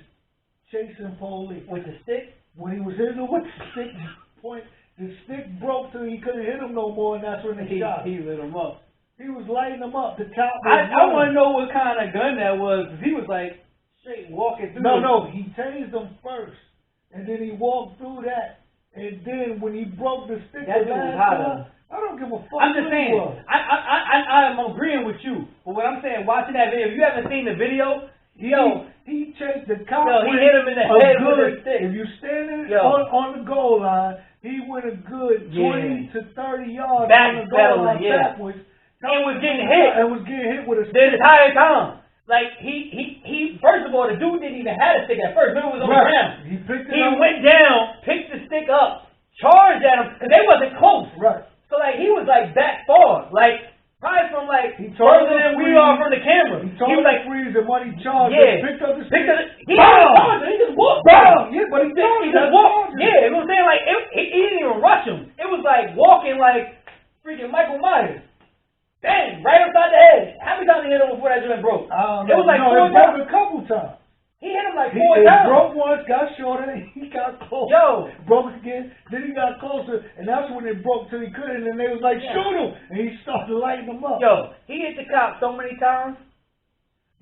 chasing police with the stick. When he was hitting him with the stick, the stick broke till he couldn't hit him no more, and that's when they shot him. He lit him up. He was lighting him up. The cop. I want to know what kind of gun that was, because he was like straight walking through. No, he tased him first, and then he walked through that, and then when he broke the stick, that dude was hot. I don't give a fuck. I'm just saying. I'm agreeing with you, but what I'm saying, watching that video, if you haven't seen the video, he chased the cop. He hit him in the head with a stick. If you standing on the goal line, he went a good 20 to 30 yards on the goal line backwards. And was getting hit. And was getting hit with a stick. The entire time. Like, he first of all, the dude didn't even have a stick at first. It was on the ground. He picked it up. He went down, picked the stick up, charged at him, because they wasn't close. Right. So, like, he was, like, back far. Like, probably from, like, further than we are from the camera. He was like, freeze and when he charged, picked up the stick. He just walked. Yeah, but he just walked. Yeah, you know what I'm saying? Like, he didn't even rush him. It was like walking like freaking Michael Myers. Bang, right upside the head. How many times he hit him before that joint broke? It was like 4 times. A couple times. He hit him like 4 times. He broke once, got shorter, he got closer. Broke again, then he got closer, and that's when it broke till he couldn't, and they was like, shoot him! And he started lighting him up. He hit the cop so many times.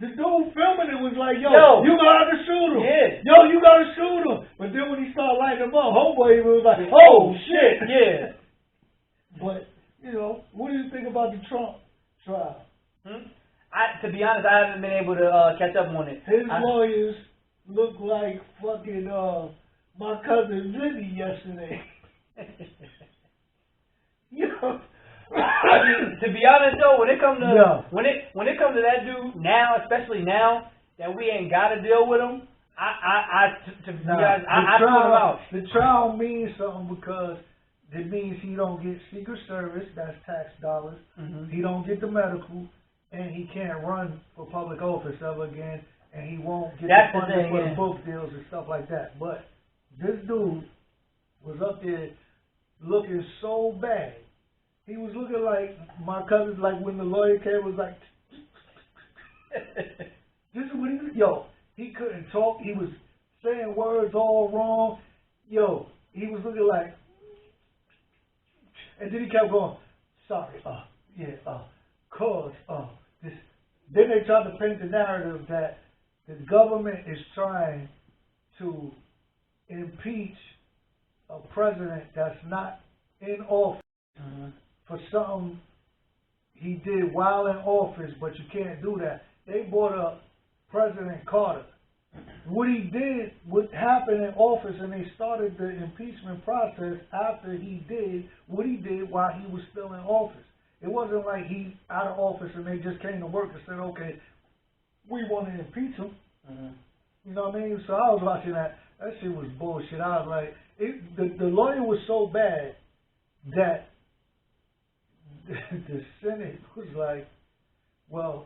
The dude filming it was like, you gotta shoot him. Yeah. You gotta shoot him. But then when he started lighting him up, homeboy was like, oh shit. Yeah. But, what do you think about the Trump trial? To be honest, I haven't been able to catch up on it. His lawyers look like fucking my cousin Vinny yesterday. I mean, to be honest though, when it comes to when it comes to that dude now, especially now that we ain't got to deal with him, I throw him out. The trial means something because it means he don't get Secret Service, that's tax dollars. He don't get the medical, and he can't run for public office ever again, and he won't get the funding for the book deals and stuff like that. But this dude was up there looking so bad. He was looking like my cousin, like when the lawyer came, was like, this is what he was, he couldn't talk. He was saying words all wrong. He was looking like, and then he kept going, sorry, this. Then they tried to paint the narrative that the government is trying to impeach a president that's not in office for something he did while in office, but you can't do that. They brought up President Carter. What he did, what happened in office, and they started the impeachment process after he did what he did while he was still in office. It wasn't like he out of office and they just came to work and said, okay, we want to impeach him. You know what I mean? So I was watching that. That shit was bullshit. I was like, The lawyer was so bad that the Senate was like, well,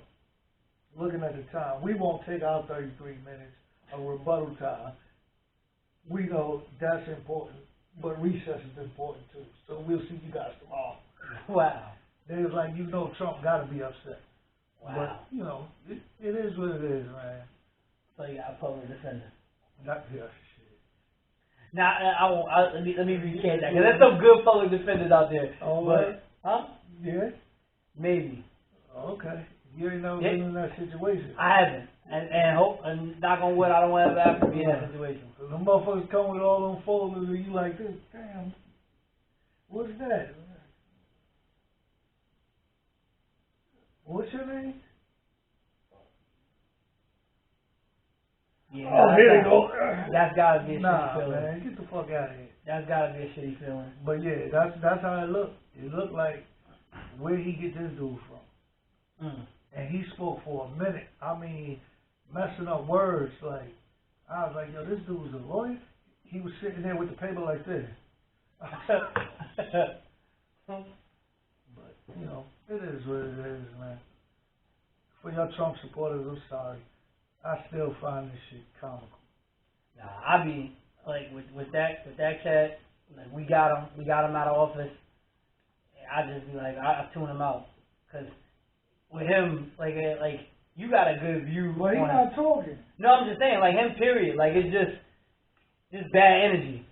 looking at the time, we won't take our 33 minutes of rebuttal time. We know that's important, but recess is important too. So we'll see you guys tomorrow. Wow. They was like, Trump got to be upset. Wow. But, it is what it is, man. So you got a public defender. Not yeah, shit. Now, I won't, let me recant that, because there's some good public defenders out there. Oh, but, huh? Yeah? Maybe. Okay. You ain't never been in that situation. I haven't. And knock on wood, I don't ever have to be in that situation. The motherfuckers come with all them folders and you like this, damn, what's that? What's your name? Yeah, oh, here they go. That's gotta be a shitty feeling. Nah, man, get the fuck out of here. That's gotta be a shitty feeling. But yeah, that's how it looked. It looked like where he get this dude from. And he spoke for a minute. I mean, messing up words. Like, I was like, yo, this dude's a lawyer? He was sitting there with the paper like this. But, it is what it is, man. For your Trump supporters, I'm sorry. I still find this shit comical. Nah, I be, like, with that cat, like, we got him out of office. I just be like, I tune him out. Because with him, like, you got a good view. But he's not talking. No, I'm just saying, like, him, period. Like, it's just bad energy.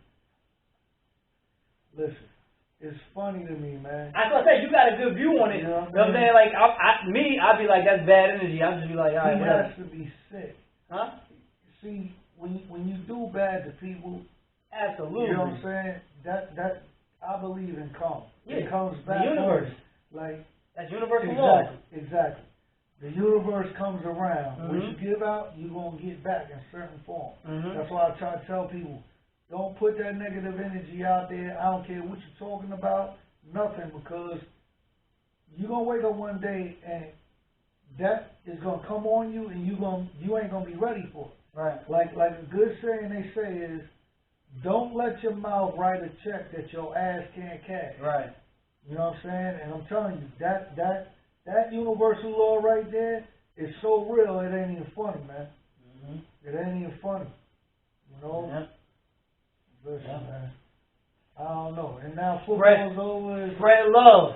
Listen, it's funny to me, man. That's what I said, you got a good view on it. You know what I'm saying? Like, I'd be like, that's bad energy. I'd just be like, all right, whatever. He has to be sick. Huh? See, when you do bad to people, absolutely. You know what I'm saying? That I believe in karma. Yeah. It comes back. The universe. Like, that's universal law. Exactly. The universe comes around. Mm-hmm. What you give out, you're going to get back in certain form. Mm-hmm. That's why I try to tell people, don't put that negative energy out there. I don't care what you're talking about, nothing, because you're going to wake up one day and that is going to come on you and you ain't going to be ready for it. Right. Like a good saying they say is, don't let your mouth write a check that your ass can't cash. Right. You know what I'm saying? And I'm telling you, that universal law right there is so real, it ain't even funny, man. Mm-hmm. It ain't even funny. You know? Yeah. Listen, Yeah. man. I don't know. And now football's over. Spread love.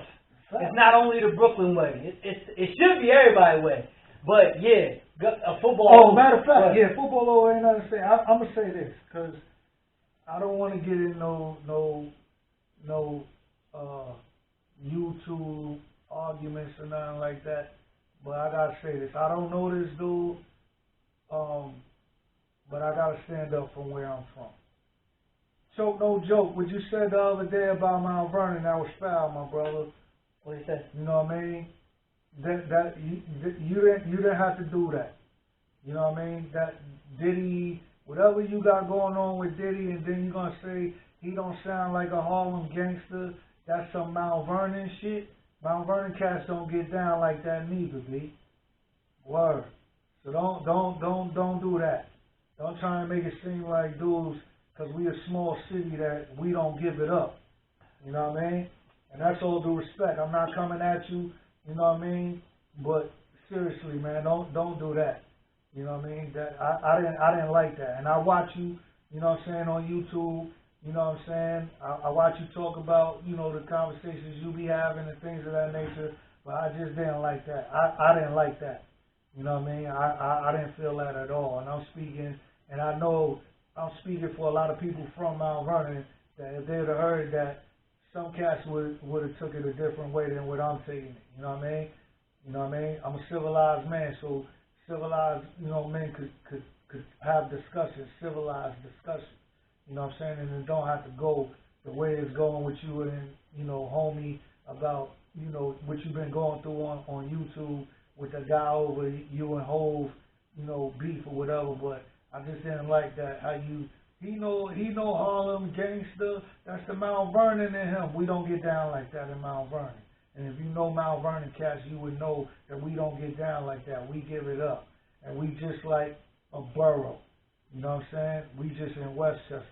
It's not only the Brooklyn way. It should be everybody's way. But, yeah, a football. Oh, matter of fact, yeah, football over ain't nothing to say. I'm going to say this, because I don't want to get in no YouTube arguments or nothing like that. But I got to say this. I don't know this dude, but I got to stand up from where I'm from. So, no joke, what you said the other day about Mount Vernon, that was foul, my brother. What did you say? You know what I mean? You didn't have to do that. You know what I mean? That Diddy, whatever you got going on with Diddy, and then you're gonna say he don't sound like a Harlem gangster. That's some Mount Vernon shit. Mount Vernon cats don't get down like that neither, B. Word. So don't do that. Don't try and make it seem like dudes, because we a small city, that we don't give it up. You know what I mean? And that's all due respect. I'm not coming at you, you know what I mean? But seriously, man, don't do that. You know what I mean? That I didn't like that. And I watch you, you know what I'm saying, on YouTube, you know what I'm saying? I watch you talk about, you know, the conversations you be having and things of that nature, but I just didn't like that. I didn't like that. You know what I mean? I didn't feel that at all. And I'm speaking, and I know I'm speaking for a lot of people from Mount Vernon, that if they'd have heard that, some cats would have took it a different way than what I'm taking it. You know what I mean? You know what I mean? I'm a civilized man, so civilized, you know, men could have discussions, civilized discussions. You know what I'm saying? And it don't have to go the way it's going with you and, you know, homie, about, you know, what you've been going through on YouTube with the guy over you and Hove, you know, beef or whatever. But I just didn't like that, how you, he know Harlem gangster. That's the Mount Vernon in him. We don't get down like that in Mount Vernon. And if you know Mount Vernon cats, you would know that we don't get down like that. We give it up. And we just like a borough. You know what I'm saying? We just in Westchester.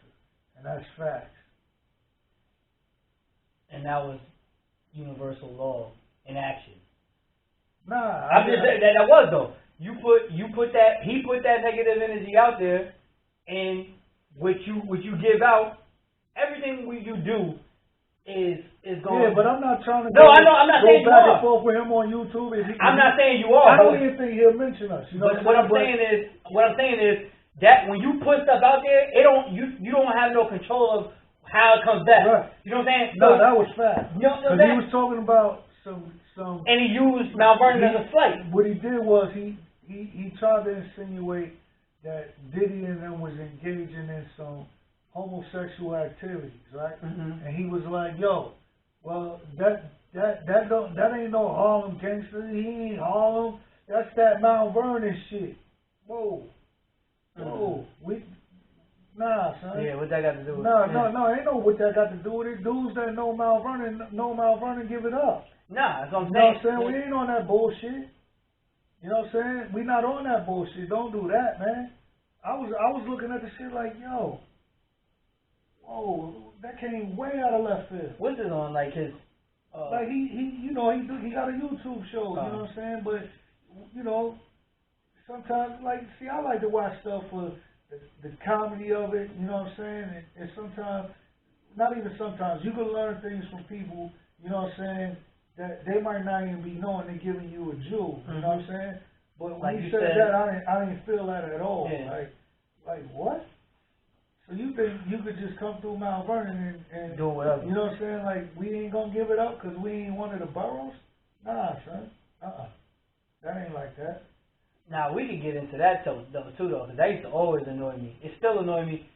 And that's facts. And that was universal law in action. Nah, I'm just saying that was though. He put that negative energy out there, and what you give out, everything you do is going. Yeah, but I'm not trying to. No, I know. I'm not saying you back are. and forth with him on YouTube. I'm not saying you are. I don't even think he'll mention us. You know but what I'm saying is that when you put stuff out there, you don't have no control of how it comes back. Right. You know what I'm saying? No, So, that was fast. You know what I'm Because saying? he was talking about some. And he used Mount Vernon as a slight. What he did was he tried to insinuate that Diddy and them was engaging in some homosexual activities, right? Mm-hmm. And he was like, "Yo, well, that ain't no Harlem gangster. He ain't Harlem. That's that Mount Vernon shit." Whoa, nah, son. Yeah, what that got to do with No, it? ain't no what that got to do with it. Dudes that know Mount Vernon, give it up. Nah, that's what I'm You know what I'm saying. saying? We ain't on that bullshit. You know what I'm saying? We not on that bullshit. Don't do that, man. I was looking at the shit like, yo, whoa, that came way out of left field. What's this on? Like his. Like he got a YouTube show. You know what I'm saying? But you know, sometimes see, I like to watch stuff for the comedy of it. You know what I'm saying? And sometimes, not even sometimes, you can learn things from people. You know what I'm saying? That they might not even be knowing they're giving you a jewel. You know what I'm saying? But when like you said that, I didn't feel that at all. Yeah. Like what? So you think you could just come through Mount Vernon and do whatever? You know what I'm saying? Like we ain't gonna give it up because we ain't one of the boroughs? Nah, son. That ain't like that. Now we could get into that too, though, because that used to always annoy me. It still annoys me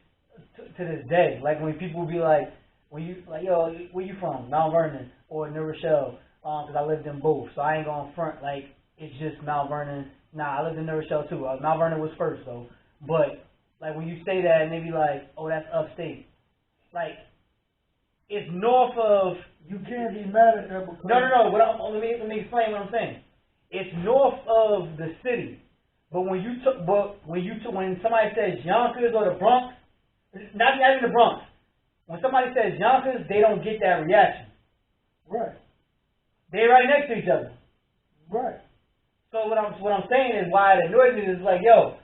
to this day. Like when people be like, yo, where you from? Mount Vernon or New Rochelle? Because I lived in both, so I ain't going front. Like it's just Mount Vernon. Nah, I lived in New Rochelle too. Mount Vernon was first though. But like when you say that and they be like, oh, that's upstate. Like it's north of. You can't be mad at that because. No. Let me explain what I'm saying. It's north of the city. But when somebody says Yonkers or the Bronx, not even the Bronx. When somebody says Yonkers, they don't get that reaction. Right. They're right next to each other. Right. So what I'm saying is why it annoys me is like, yo,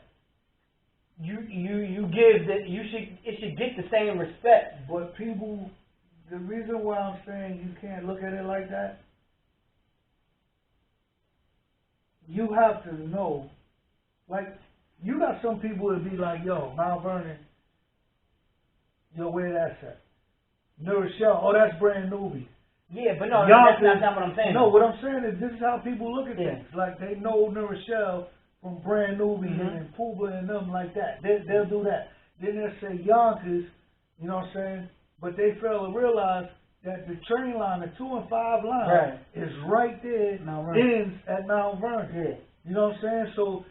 it should get the same respect. But people, the reason why I'm saying you can't look at it like that, you have to know. Like, you got some people that be like, yo, Mount Vernon, yo, where that's at? New Rochelle, oh, that's brand newbie. Yeah, but no, that's not what I'm saying. No, what I'm saying is this is how people look at things. Yeah. Like, they know New Rochelle from brand newbie and Puba and them like that. They'll do that. Then they'll say Yonkers, you know what I'm saying? But they fail to realize that the train line, the 2 and 5 line, is right there, ends at Mount Vernon. Yeah. You know what I'm saying? So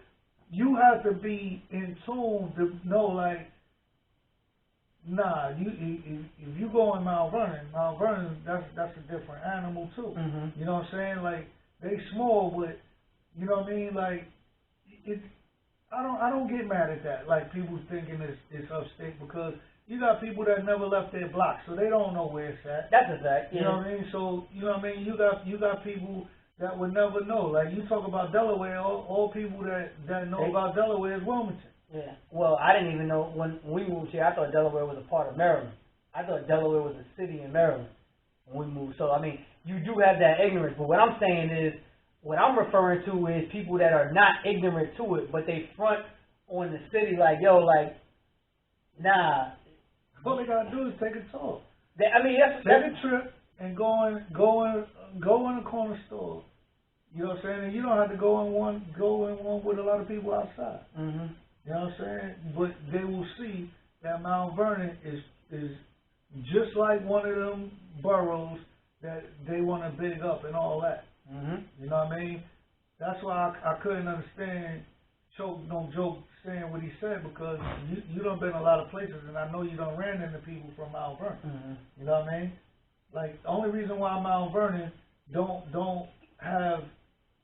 you have to be in tune to know, like, nah, if you go in Mount Vernon, that's a different animal too. Mm-hmm. You know what I'm saying? Like, they small, but you know what I mean? Like, I don't get mad at that. Like, people thinking it's upstate because you got people that never left their block, so they don't know where it's at. That's a fact. Yeah. You know what I mean? So you know what I mean? You got people that would never know. Like, you talk about Delaware, all people that know about Delaware is Wilmington. Yeah. Well, I didn't even know when we moved here. I thought Delaware was a part of Maryland. I thought Delaware was a city in Maryland when we moved. So I mean, you do have that ignorance. But what I'm saying is, what I'm referring to is people that are not ignorant to it, but they front on the city like, yo, like, nah. All they gotta do is take a tour. Take a trip and go in a corner store. You know what I'm saying? And you don't have to go in one with a lot of people outside. Mm-hmm. You know what I'm saying? But they will see that Mount Vernon is just like one of them boroughs that they want to big up and all that. Mm-hmm. You know what I mean? That's why I couldn't understand no joke saying what he said, because you done been a lot of places, and I know you done ran into people from Mount Vernon. Mm-hmm. You know what I mean? Like, the only reason why Mount Vernon don't have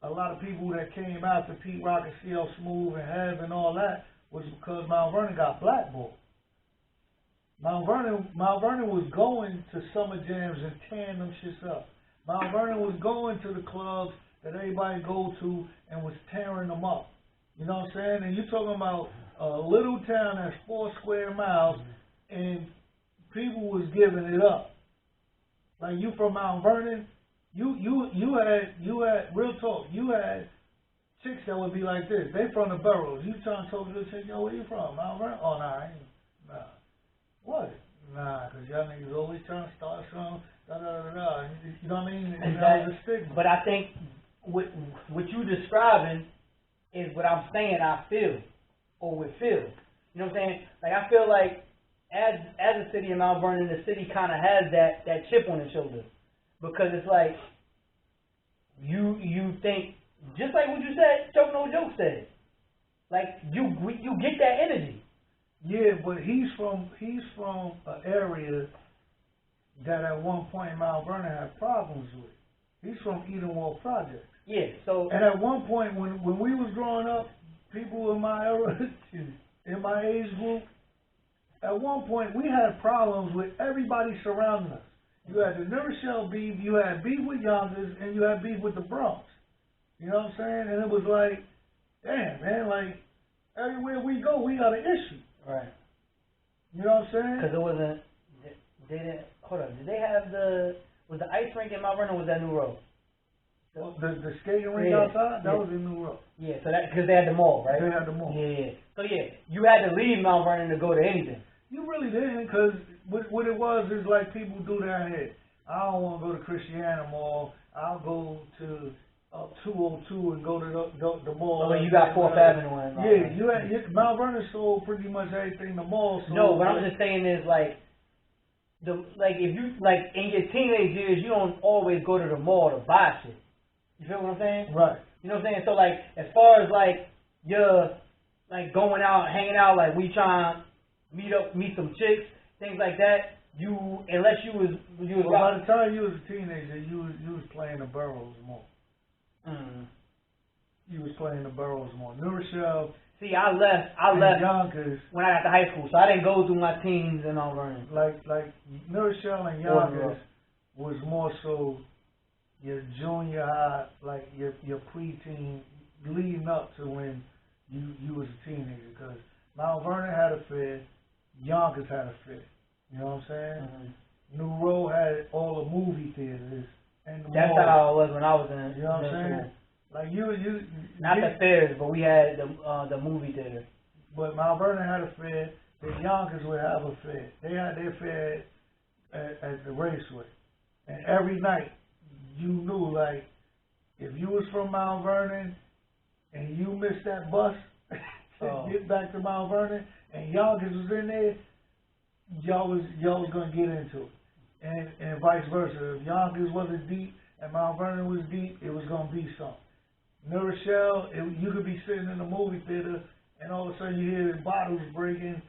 a lot of people that came after Pete Rock and CL Smooth and Hev and all that was because Mount Vernon got blackballed. Mount Vernon was going to summer jams and tearing them shits up. Mount Vernon was going to the clubs that everybody go to and was tearing them up. You know what I'm saying? And you're talking about a little town that's 4 square miles, and people was giving it up. Like, you from Mount Vernon, you had real talk. You had chicks that would be like this. They from the boroughs. You trying to talk to a chick, yo, where you from? Mount Vernon? Oh, nah, I ain't. Nah. What? Nah, because y'all niggas always trying to start something. Da-da-da-da. You know what I mean? And that was a stigma. But I think what you describing is what I'm saying I feel, or would feel. You know what I'm saying? Like, I feel like as a city in Mount Vernon, the city kind of has that chip on its shoulder. Because it's like, you think, just like what you said, Choke No Joke said. Like, you get that energy. Yeah, but he's from an area that at one point Mount Vernon had problems with. He's from Edenwald Project. Yeah, so... And at one point, when we was growing up, people in my era, in my age group, at one point we had problems with everybody surrounding us. You had the New Rochelle beef, you had beef with Yonkers, and you had beef with the Bronx. You know what I'm saying? And it was like, damn, man, like, everywhere we go, we got an issue. Right. You know what I'm saying? Because it wasn't, they didn't, hold on, did they have was the ice rink in Mount Vernon, or was that New Road? The skating rink outside, that was in New Road. Yeah, so that, because they had the mall, right? They had the mall. Yeah. So yeah, you had to leave Mount Vernon to go to anything. You really didn't, because what it was is like people do down here. I don't want to go to Christiana Mall. I'll go to 202 and go to the mall. Oh, you got 4th Avenue in. Yeah, Mount Vernon sold pretty much everything the mall sold. No, what I'm just saying is like, if you, like, in your teenage years, you don't always go to the mall to buy shit. You feel what I'm saying? Right. You know what I'm saying? So, like, as far as, like, you're, like, going out, hanging out, like, we trying to meet some chicks, things like that, unless you was by the time you was a teenager, you was playing the boroughs more. You was playing the boroughs more. New Rochelle. See, I left Yonkers when I got to high school, so I didn't go through my teens and Mount Vernon. Like New Rochelle and Yonkers was more so your junior high, like your preteen, leading up to when you was a teenager. Because Mount Vernon had a fair, Yonkers had a fair. You know what I'm saying? New Road had all the movie theaters and the That's malls. how it was when I was in. You know what I'm saying? School. Like you not the fairs, but we had the movie theater. But Mount Vernon had a fair. The Yonkers would have a fair. They had their fair at the raceway, and every night you knew, like, if you was from Mount Vernon and you missed that bus to get back to Mount Vernon, and Yonkers was in there, y'all was gonna get into it, and vice versa. If Yonkers wasn't deep and Mount Vernon was deep, it was gonna be something. New Rochelle, you could be sitting in the movie theater and all of a sudden you hear bottles breaking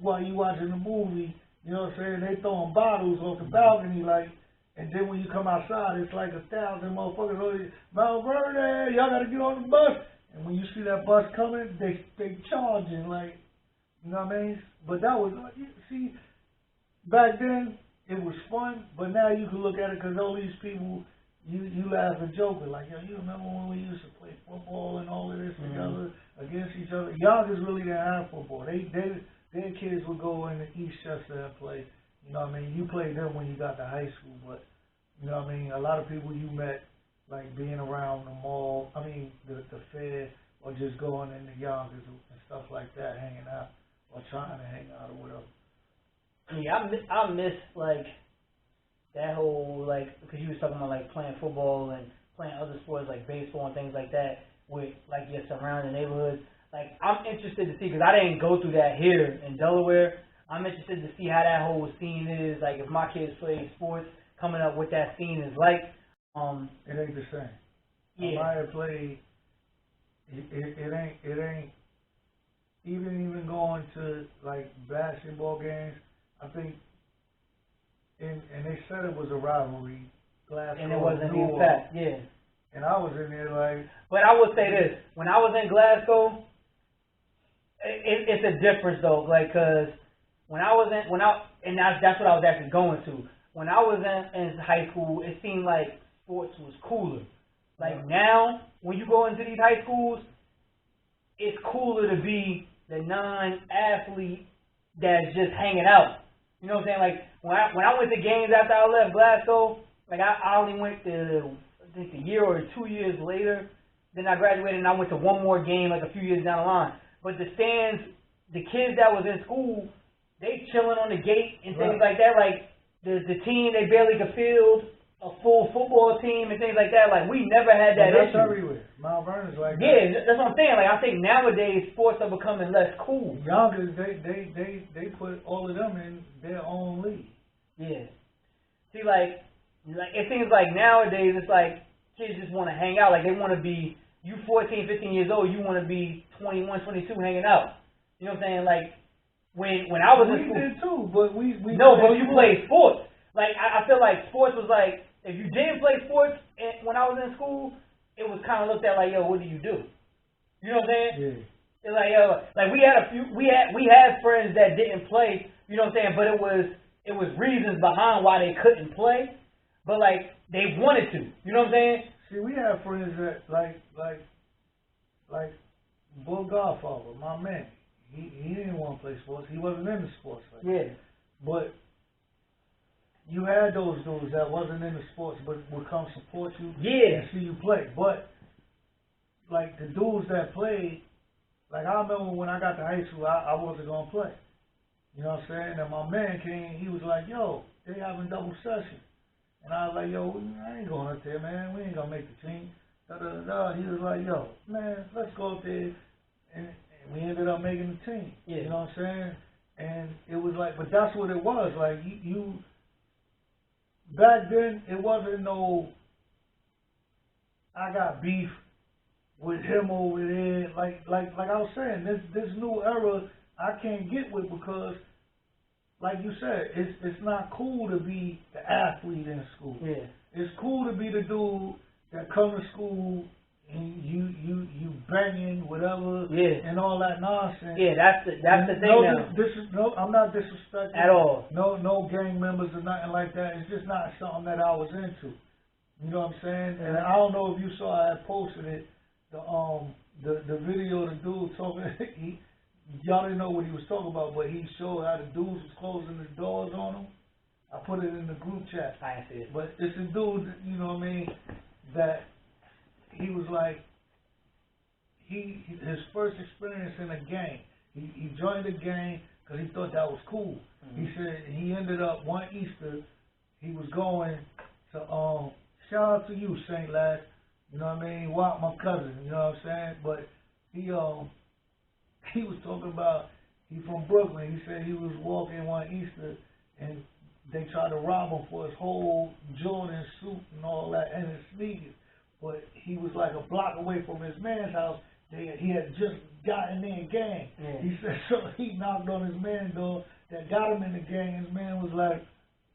while you watching the movie. You know what I'm saying? They throwing bottles off the balcony, like, and then when you come outside, it's like 1,000 motherfuckers. Oh, Mount Vernon, y'all gotta get on the bus. And when you see that bus coming, they charging, like, you know what I mean? But that was, see, back then it was fun, but now you can look at it because all these people. You laugh and joke, like, yo, you remember when we used to play football and all of this together against each other? Yonkers really didn't have football. Their kids would go into East Chester and play. You know what I mean? You played them when you got to high school, but, you know what I mean? A lot of people you met, like, being around the mall, the fair, or just going into Yonkers and stuff like that, hanging out, or trying to hang out or whatever. Yeah, I miss, like, that whole, like, because you was talking about, like, playing football and playing other sports like baseball and things like that with, like, your surrounding neighborhoods. Like, I'm interested to see, because I didn't go through that here in Delaware. I'm interested to see how that whole scene is, like, if my kids play sports, coming up what that scene is like. It ain't the same. Yeah. Maya played, it ain't, even going to, like, basketball games, I think, and they said it was a rivalry. Glasgow, and it wasn't even fact, yeah. And I was in there like... But I would say this. When I was in Glasgow, it's a difference, though. Like, because and that's what I was actually going to. When I was in high school, it seemed like sports was cooler. Like now, when you go into these high schools, it's cooler to be the non-athlete that's just hanging out. You know what I'm saying? Like when I went to games after I left Glasgow, like I only went to I think a year or 2 years later. Then I graduated and I went to one more game like a few years down the line. But the stands, the kids that was in school, they chilling on the gate and things like that. Like the team, they barely could field a full football team and things like that. Like we never had that issue. That's everywhere. Mount Vernon's like that. Yeah, that's what I'm saying. Like I think nowadays sports are becoming less cool. Youngers, they put all of them in their own league. Yeah. See, like it seems like nowadays it's like kids just want to hang out. Like they want to be, you 14, 15 years old, you want to be 21, 22 hanging out. You know what I'm saying? Like when I was in school. We did too, but we no, but you played sports. Like I feel like sports was like, if you didn't play sports when I was in school, it was kind of looked at like, yo, what do you do? You know what I'm saying? Yeah. It's like, yo, like we had friends that didn't play. You know what I'm saying? But it was reasons behind why they couldn't play. But like they wanted to. You know what I'm saying? See, we have friends that like Bull Godfather, my man. He didn't want to play sports. He wasn't into sports. Like yeah. But you had those dudes that wasn't into sports but would come support you and see you play. But like the dudes that played, like I remember when I got to high school, I wasn't gonna play. You know what I'm saying? And my man came, he was like, yo, they having double session. And I was like, yo, I ain't going up there, man. We ain't gonna make the team. Da, da, da, da. He was like, yo, man, let's go up there. And we ended up making the team. Yeah. You know what I'm saying? And it was like, but that's what it was. Like, you back then, it wasn't no, I got beef with him over there. Like I was saying, this new era, I can't get with because, like you said, it's not cool to be the athlete in school. Yeah. It's cool to be the dude that come to school and you banging whatever and all that nonsense. Yeah, that's the thing now. I'm not disrespecting at all. No gang members or nothing like that. It's just not something that I was into. You know what I'm saying? And I don't know if you saw, I had posted it, the video of the dude talking. Y'all didn't know what he was talking about, but he showed how the dudes was closing the doors on him. I put it in the group chat. I see it. But it's a dude, you know what I mean, that he was like, his first experience in a gang. He joined a gang because he thought that was cool. Mm-hmm. He said he ended up one Easter, he was going to, shout out to you, St. Lad, you know what I mean, Walt, my cousin, you know what I'm saying, but he was talking about, he from Brooklyn, he said he was walking one Easter and they tried to rob him for his whole Jordan suit and all that and his sneakers. But he was like a block away from his man's house. He had just gotten in gang. Yeah. He said so he knocked on his man's door that got him in the gang. His man was like,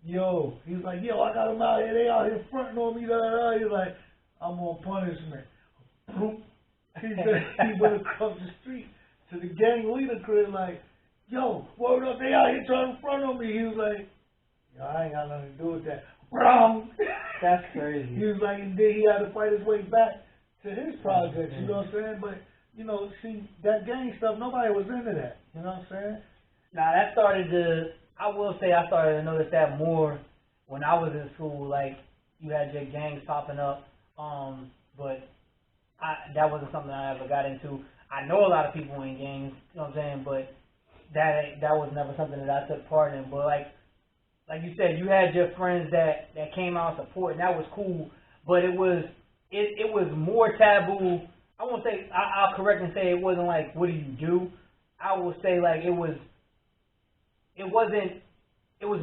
yo, he was like, yo, I got him out here. They out here fronting on me. Da, da, da. He was like, I'm on punishment. He said he went across the street to the gang leader crib like, yo, word up, they out here trying to front on me. He was like, yo, I ain't got nothing to do with that. Wrong. That's crazy. He was like, and then he had to fight his way back to his projects, you know what I'm saying? But, you know, see, that gang stuff, nobody was into that, you know what I'm saying? Now, that started to, I will say I started to notice that more when I was in school. Like, you had your gangs popping up, but that wasn't something I ever got into. I know a lot of people in gangs, you know what I'm saying, but that was never something that I took part in. But, like you said, you had your friends that came out support, and that was cool, but it was more taboo. I won't say, I'll correct and say it wasn't like, what do you do? I will say like it was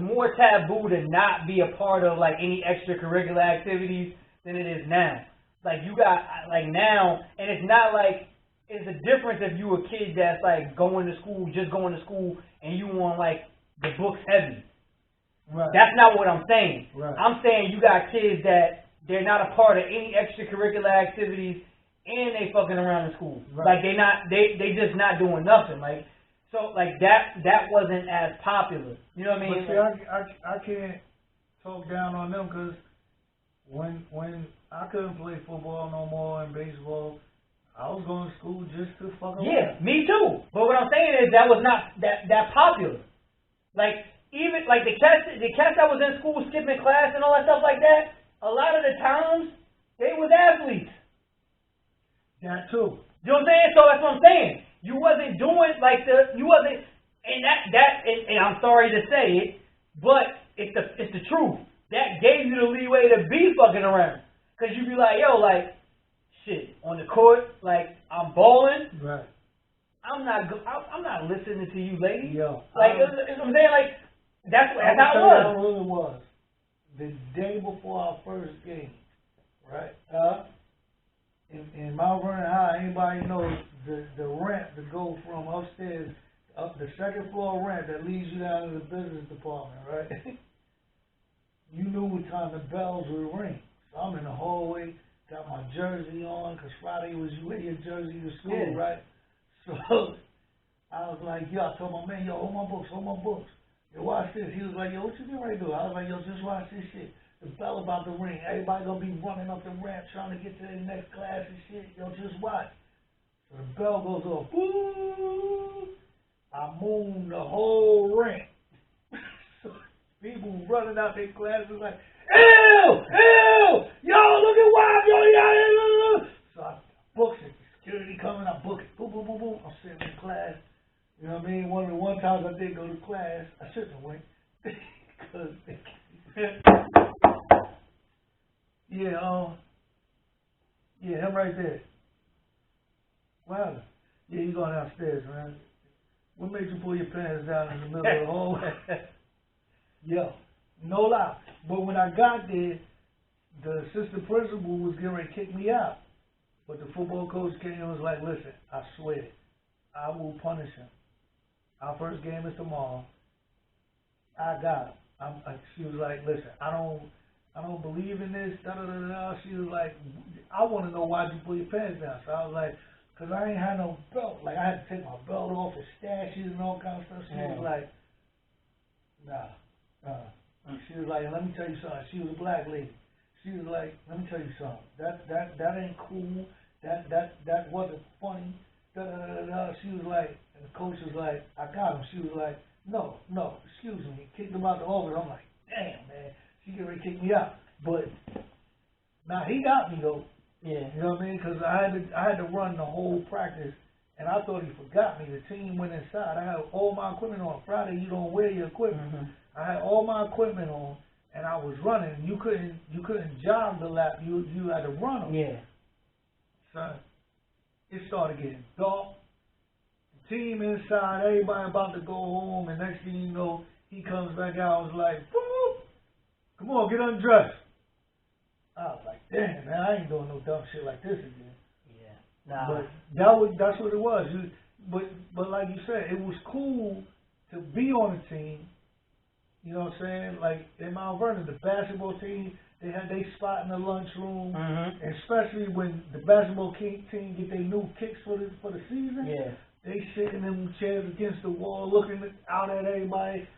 more taboo to not be a part of like any extracurricular activities than it is now. Like you got, like now, and it's not like, it's a difference if you a kid that's like going to school, just going to school, and you want like the books heavy. Right. That's not what I'm saying. Right. I'm saying you got kids that they're not a part of any extracurricular activities and they fucking around in school. Right. Like they just not doing nothing. Like, So like that wasn't as popular. You know what I mean? But see, I can't talk down on them because when I couldn't play football no more and baseball, I was going to school just to fuck around. Yeah, me too. But what I'm saying is that was not that popular. Like even like the cats that was in school skipping class and all that stuff like that. A lot of the times they was athletes. That too. You know what I'm saying? So that's what I'm saying. You wasn't doing like you wasn't, and and I'm sorry to say it, but it's the truth. That gave you the leeway to be fucking around, cause you be like, yo, like. Shit, on the court, like I'm balling. Right. I'm not listening to you, lady. Yo, like I'm saying, like that's how it was. How it really was. The day before our first game, right? In Mount Vernon High, anybody knows the ramp to go from upstairs up the second floor ramp that leads you down to the business department, right? You knew what time the bells would ring. So I'm in the hallway. Got my jersey on, because Friday was you wear your jersey to school, right? So I was like, yo, I told my man, yo, hold my books. Yo, watch this. He was like, yo, what you getting ready to do? I was like, yo, just watch this shit. The bell about to ring. Everybody gonna be running up the ramp trying to get to their next class and shit. Yo, just watch. So the bell goes off. Woo! I mooned the whole ramp. So people running out their classes like, ew! Yo, look at Wild, yo, yeah. So I booked it. Security coming, I book it. Boom, boom, boom, boom. I'm sitting in class. You know what I mean? One of the one times I did go to class, I shouldn't have went. Cause him right there. Wow. Yeah, you going downstairs, man. What made you pull your pants down in the middle of the hallway? Yo, no lie. But when I got there, the assistant principal was getting ready to kick me out. But the football coach came and was like, listen, I swear, I will punish him. Our first game is tomorrow. I got him. She was like, listen, I don't believe in this, da-da-da-da. She was like, I want to know why'd you pull your pants down. So I was like, because I ain't had no belt. Like, I had to take my belt off and stashes and all kinds of stuff. She was like, nah. She was like, let me tell you something. She was a black lady. She was like, let me tell you something. That ain't cool. That wasn't funny. Da-da-da-da. She was like, and the coach was like, I got him. She was like, no, excuse me. Kicked him out the office. I'm like, damn, man. She getting ready to kick me out. But now he got me though. Yeah. You know what I mean? Because I had to run the whole practice, and I thought he forgot me. The team went inside. I had all my equipment on. Friday, you don't wear your equipment. Mm-hmm. I had all my equipment on, and I was running. You couldn't jog the lap. You had to run them. Yeah. Son, it started getting dark. The team inside, everybody about to go home, and next thing you know, he comes back out and was like, "Woo! Come on, get undressed." I was like, damn, man, I ain't doing no dumb shit like this again. Yeah. Nah. But that's what it was. But like you said, it was cool to be on a team. You know what I'm saying? Like in Mount Vernon, the basketball team, they had their spot in the lunchroom, and especially when the basketball team get their new kicks for the season. Yeah. They sit in them chairs against the wall, looking out at everybody.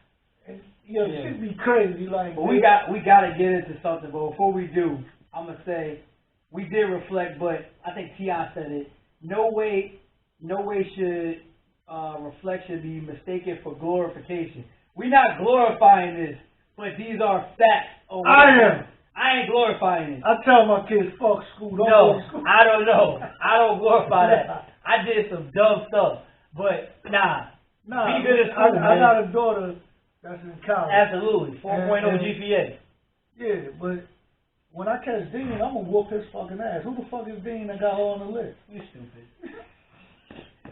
And, shit be crazy. Like, but we got to get into something. But before we do, I'm gonna say we did reflect, but I think Tion said it. No way should reflection be mistaken for glorification. We're not glorifying this, but these are facts. I ain't glorifying it. I tell my kids, fuck school. No, I don't know. I don't glorify that. I did some dumb stuff, but nah. Be good at school, I got a daughter that's in college. Absolutely, 4.0 GPA. Yeah, but when I catch Dean, I'm gonna whoop his fucking ass. Who the fuck is Dean that got her on the list? You stupid.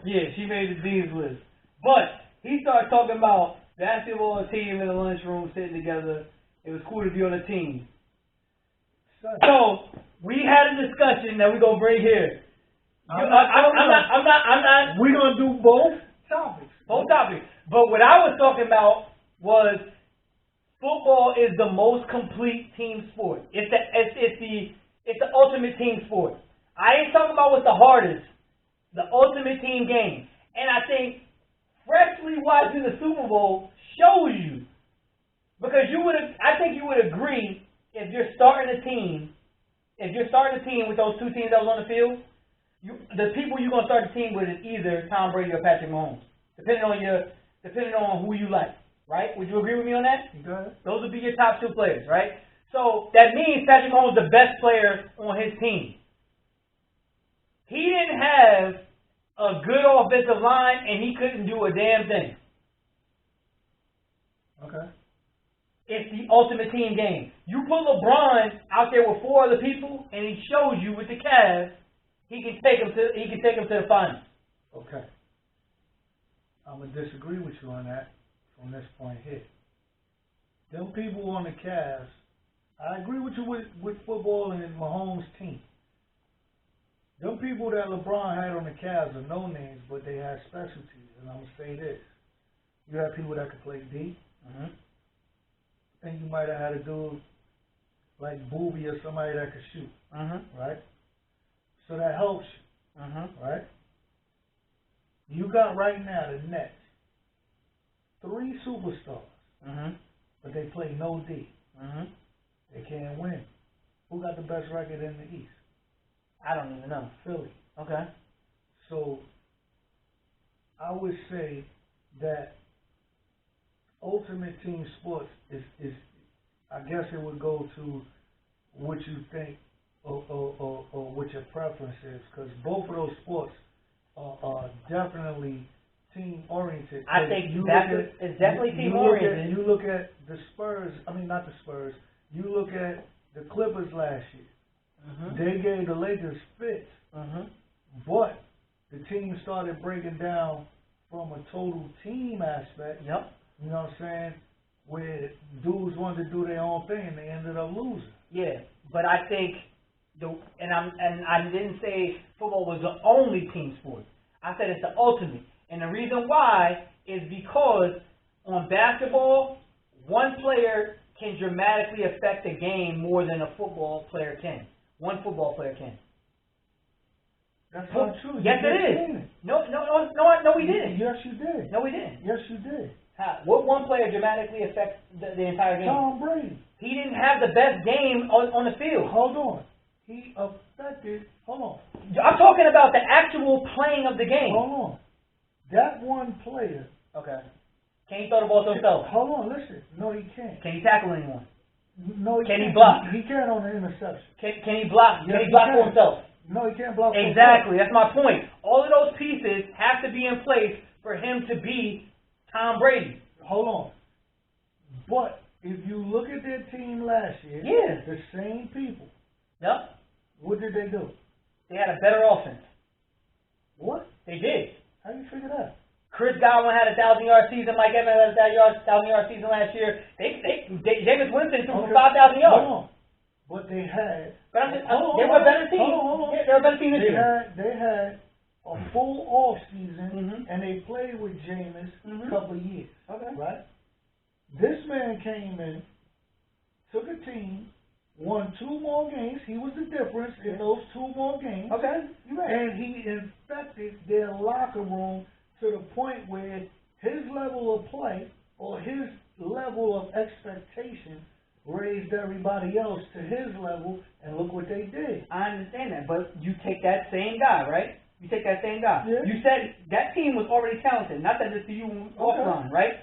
Yeah, she made the Dean's list, but he started talking about basketball team in the lunchroom sitting together. It was cool to be on a team. So we had a discussion that we're gonna bring here. I'm not. We're gonna do both topics. Both topics. But what I was talking about was football is the most complete team sport. It's the ultimate team sport. I ain't talking about what's the hardest. The ultimate team game. And I think freshly watching the Super Bowl shows you. Because I think you would agree if you're starting a team with those two teams that was on the field, the people you're gonna start the team with is either Tom Brady or Patrick Mahomes, depending on who you like, right? Would you agree with me on that? Okay. Those would be your top two players, right? So that means Patrick Mahomes is the best player on his team. He didn't have a good offensive line, and he couldn't do a damn thing. Okay. It's the ultimate team game. You put LeBron out there with four other people, and he shows you with the Cavs, he can take them to the finals. Okay. I'm gonna disagree with you on that from this point here. Them people on the Cavs, I agree with you with football and Mahomes' team. Them people that LeBron had on the Cavs are no names, but they had specialties. And I'm gonna say this: you have people that could play deep. Mm-hmm. And you might have had a dude like Booby or somebody that could shoot, right? So that helps you, right? You got right now the Nets, 3 superstars, but they play no D. They can't win. Who got the best record in the East? I don't even know. Philly. Okay. So I would say that ultimate team sports is I guess it would go to what you think or what your preference is, because both of those sports are definitely team oriented. I think it's definitely team oriented. You look at the Spurs. I mean, not the Spurs. You look at the Clippers last year. They gave the Lakers fits, but the team started breaking down from a total team aspect. Yep. You know what I'm saying? Where dudes wanted to do their own thing and they ended up losing. Yeah, but I think I didn't say football was the only team sport. I said it's the ultimate. And the reason why is because on basketball, one player can dramatically affect the game more than a football player can. One football player can. That's not true. Yes, it is. No, we didn't. Yes, you did. No, we didn't. Yes, you did. How? What one player dramatically affects the entire game? Tom Brady. He didn't have the best game on the field. Hold on. He affected. Hold on. I'm talking about the actual playing of the game. Hold on. That one player. Okay. Can he throw the ball to himself? Hold on. Listen. No, he can't. Can he tackle anyone? No, he can't. Can he block? He can't on the interception. Can he block? Yes, can he block for himself? No, he can't block for himself. Exactly. That's my point. All of those pieces have to be in place for him to be Tom Brady. Hold on. But if you look at their team last year, the same people. Yep. What did they do? They had a better offense. What? They did. How do you figure that? Chris Godwin had a 1,000-yard season. Mike Evans had a 1,000-yard season last year. Jameis Winston threw for 5,000 yards. Hold on. But they had. But they were a better team. Hold on. Yeah, they were a better team this year. They had a full off season, and they played with Jameis a couple of years. Okay. Right? This man came in, took a team, won 2 more games. He was the difference in those 2 more games. Okay. And he infected their locker room to the point where his level of play or his level of expectation raised everybody else to his level, and look what they did. I understand that, but you take that same guy, right? You take that same guy. Yeah. You said that team was already talented. Not that it's to you offline, right?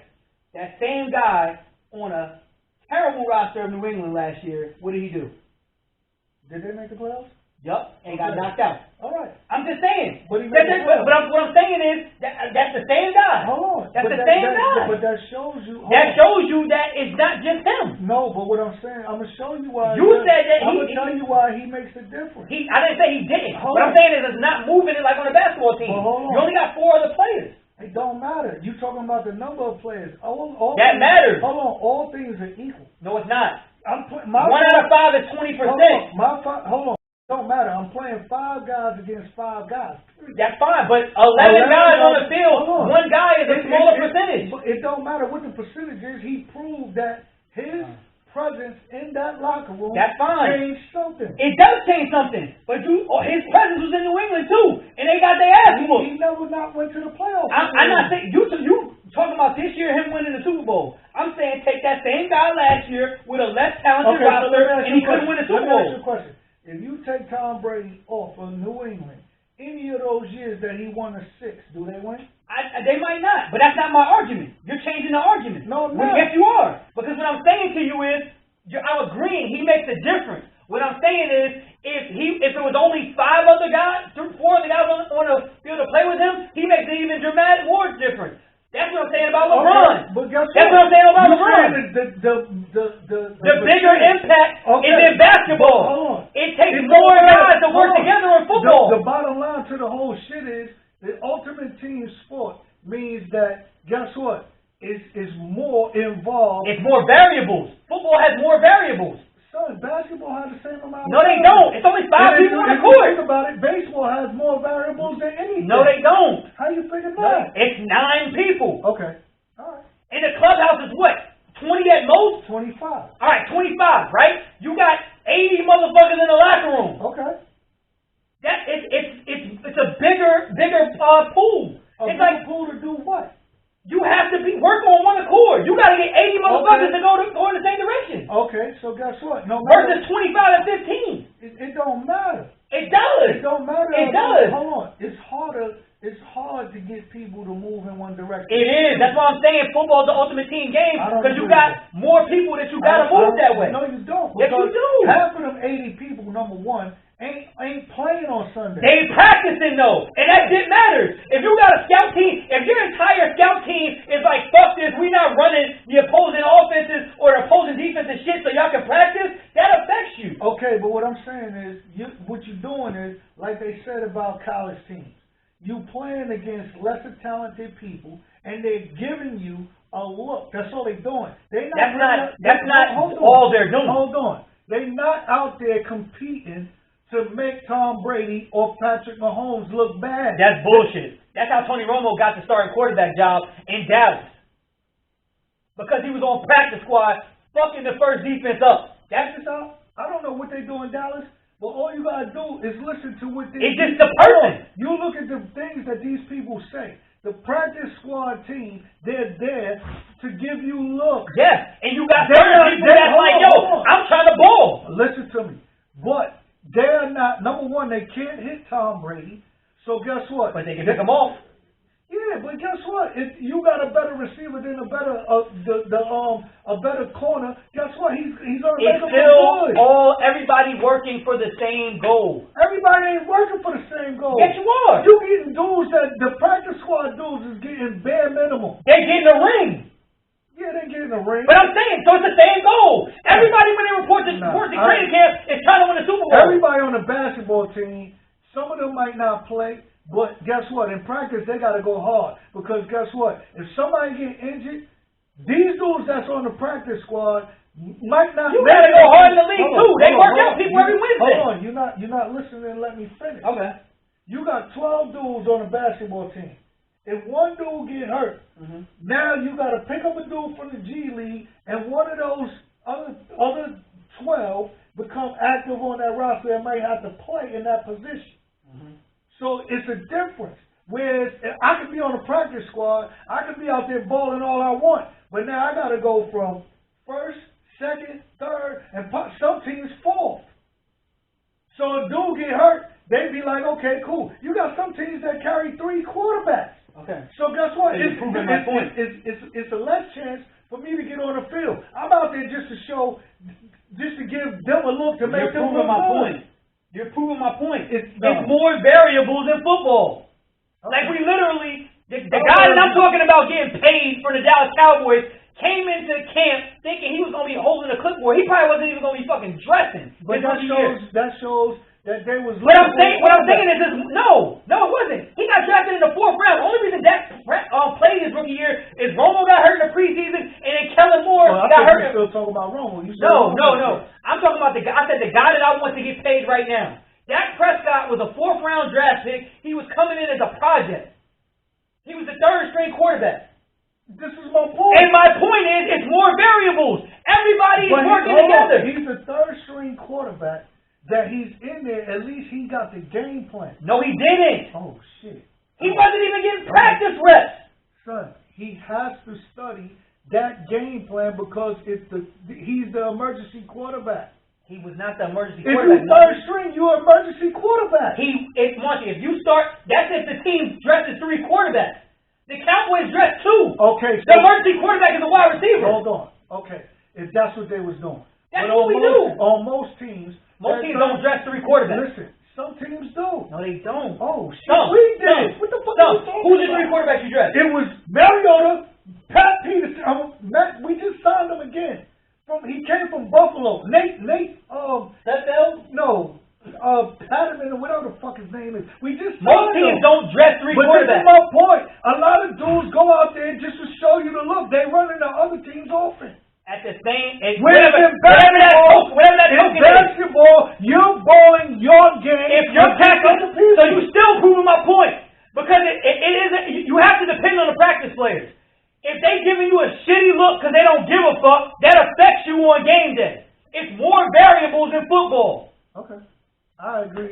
That same guy on a terrible roster of New England last year, what did he do? Did they make the playoffs? Yup, and got knocked out. All right. I'm just saying. But what I'm saying is that's the same guy. Hold on. That's the same guy. But that shows you. That shows you that it's not just him. No, but what I'm saying, I'm gonna show you why. You said that I'm gonna tell you why he makes a difference. I didn't say he didn't. What I'm saying is it's not moving it like on a basketball team. You only got 4 other players. It don't matter. You talking about the number of players. All that matters. Hold on. All things are equal. No, it's not. 1 out of 5 is 20%. Hold on. Don't matter. I'm playing 5 guys against 5 guys. That's fine, but 11 guys on the field, 1 guy is a smaller percentage. It don't matter what the percentage is. He proved that his presence in that locker room changed something. It does change something, but his presence was in New England too, and they got their ass whooped. He never not went to the playoffs. I'm not saying you Brady off of New England, any of those years that he won a 6, do they win? They might not, but that's not my argument. You're changing the argument. No, I'm Well, not. yes, you are. Because what I'm saying to you is, I'm agreeing he makes a difference. What I'm saying is, if it was only 4 other guys on the field to play with him, he makes an even dramatic more difference. That's what I'm saying about LeBron. Okay, but guess That's what I'm saying about You're LeBron. saying The bigger impact is in basketball. Hold on. It takes It more don't matter. guys to work Hold on. together in football. The bottom line to the whole shit is the ultimate team sport means that, guess what? It's more involved. It's more variables. Football has more variables. Son, basketball has the same amount. No, they don't. It's only 5 people on the If you court. think about it, baseball has more variables than anything. No, they don't. How you figure No, that? it's 9 people. Okay. All right. And the clubhouse is what? 20 at most? 25. All right, 25, right? You got 80 motherfuckers in the locker room. Okay. It's a bigger pool. It's like pool to do what? you have to work on one accord. You got to get 80 motherfuckers to go in the same direction. Okay, so guess what? No Versus matter, 25 and 15. it don't matter. It does. It don't matter. It does. Hold on. It's hard to get people to move in one direction. It is. That's why I'm saying football is the ultimate team game I don't because you agree got with more people that you got to move that way. No, you don't. Yes, you because do. Half of them 80 people, number one, ain't playing on Sunday. They practicing though, and that shit matters. If you got a scout team, if your entire scout team is like, fuck this, we not running the opposing offenses or the opposing defensive shit so y'all can practice, that affects you. Okay, but what I'm saying is, what you're doing is, like they said about college teams, you playing against lesser talented people, and they're giving you a look. That's all they're doing. That's not all they're doing. Hold on. They're not out there competing to make Tom Brady or Patrick Mahomes look bad. That's bullshit. That's how Tony Romo got the starting quarterback job in Dallas. Because he was on practice squad fucking the first defense up. That's just how, I don't know what they do in Dallas, but all you gotta do is listen to what they It's just the person. You look at the things that these people say. The practice squad team, they're there to give you looks. Yes, and you got certain people that's like, yo, I'm trying to ball. Listen to me. But they're not, number one, they can't hit Tom Brady. So guess what? But they can pick him off. Yeah, but guess what? If you got a better receiver than a better corner, guess what? He's gonna make It's him still good. everybody working for the same goal. Everybody ain't working for the same goal. Yes, you are. You getting dudes that the practice squad dudes is getting bare minimum. They get in the ring. Yeah, they getting a ring. But I'm saying, so it's the same goal. Everybody, when they report to training camp, is trying to win a Super Bowl. Everybody on the basketball team, some of them might not play, but guess what? In practice, they got to go hard. Because guess what? If somebody get injured, these dudes that's on the practice squad might not. You got to go hard in the league, too. They work out people every Wednesday. Hold on. You're not listening. Let me finish. Okay. You got 12 dudes on the basketball team. If one dude get hurt, now you got to pick up a dude from the G League, and one of those other 12 become active on that roster and might have to play in that position. So it's a difference. Whereas I could be on a practice squad, I could be out there balling all I want, but now I got to go from first, second, third, and some teams fourth. So if dude get hurt, they be like, okay, cool. You got some teams that carry 3 quarterbacks. Okay. So guess what? It's proving my point. It's a less chance for me to get on the field. I'm out there just to give them a look to make them look good. You're proving my point. It's more variables in football. Okay. Like we literally, the guy that I'm talking about getting paid for the Dallas Cowboys came into camp thinking he was going to be holding a clipboard. He probably wasn't even going to be fucking dressing. But that shows that they was. What I'm saying is no, it wasn't. He got drafted in the 4th round. The only reason Dak played his rookie year is Romo got hurt in the preseason, and then Kellen Moore got hurt. You're still talking about Romo. No. I'm talking about the guy. I said the guy that I want to get paid right now. Dak Prescott was a 4th round draft pick. He was coming in as a project. He was the 3rd string quarterback. This is my point. And my point is, it's more variables. Everybody is working together. He's the 3rd string quarterback. That he's in there, at least he got the game plan. No, he didn't. Oh, shit. He wasn't even getting practice reps. Son, he has to study that game plan because he's the emergency quarterback. He was not the emergency If quarterback. you third string, you're an emergency quarterback. Monty, if you start, that's if the team dresses 3 quarterbacks. The Cowboys dress 2. Okay. The emergency quarterback is a wide receiver. Hold on. Okay. If that's what they was doing. That's what we do. On most teams. Most teams don't dress 3 quarterbacks. Listen, some teams do. No, they don't. Oh, shit. We did. What the fuck are you talking Who's the about? 3 quarterbacks you dress? It was Mariota, Pat Peterson. We just signed him again. He came from Buffalo. Nate, Sudfeld? no, Patterson or whatever the fuck his name is. We just Most teams don't dress 3 But quarterbacks. this is my point. A lot of dudes go out there just to show you the look. They running the other team's offense. At the same, Whatever that token is. Basketball, you're balling your game. If you're practicing, so you still proving my point. Because it isn't, you have to depend on the practice players. If they giving you a shitty look because they don't give a fuck, that affects you on game day. It's more variables in football. Okay. I agree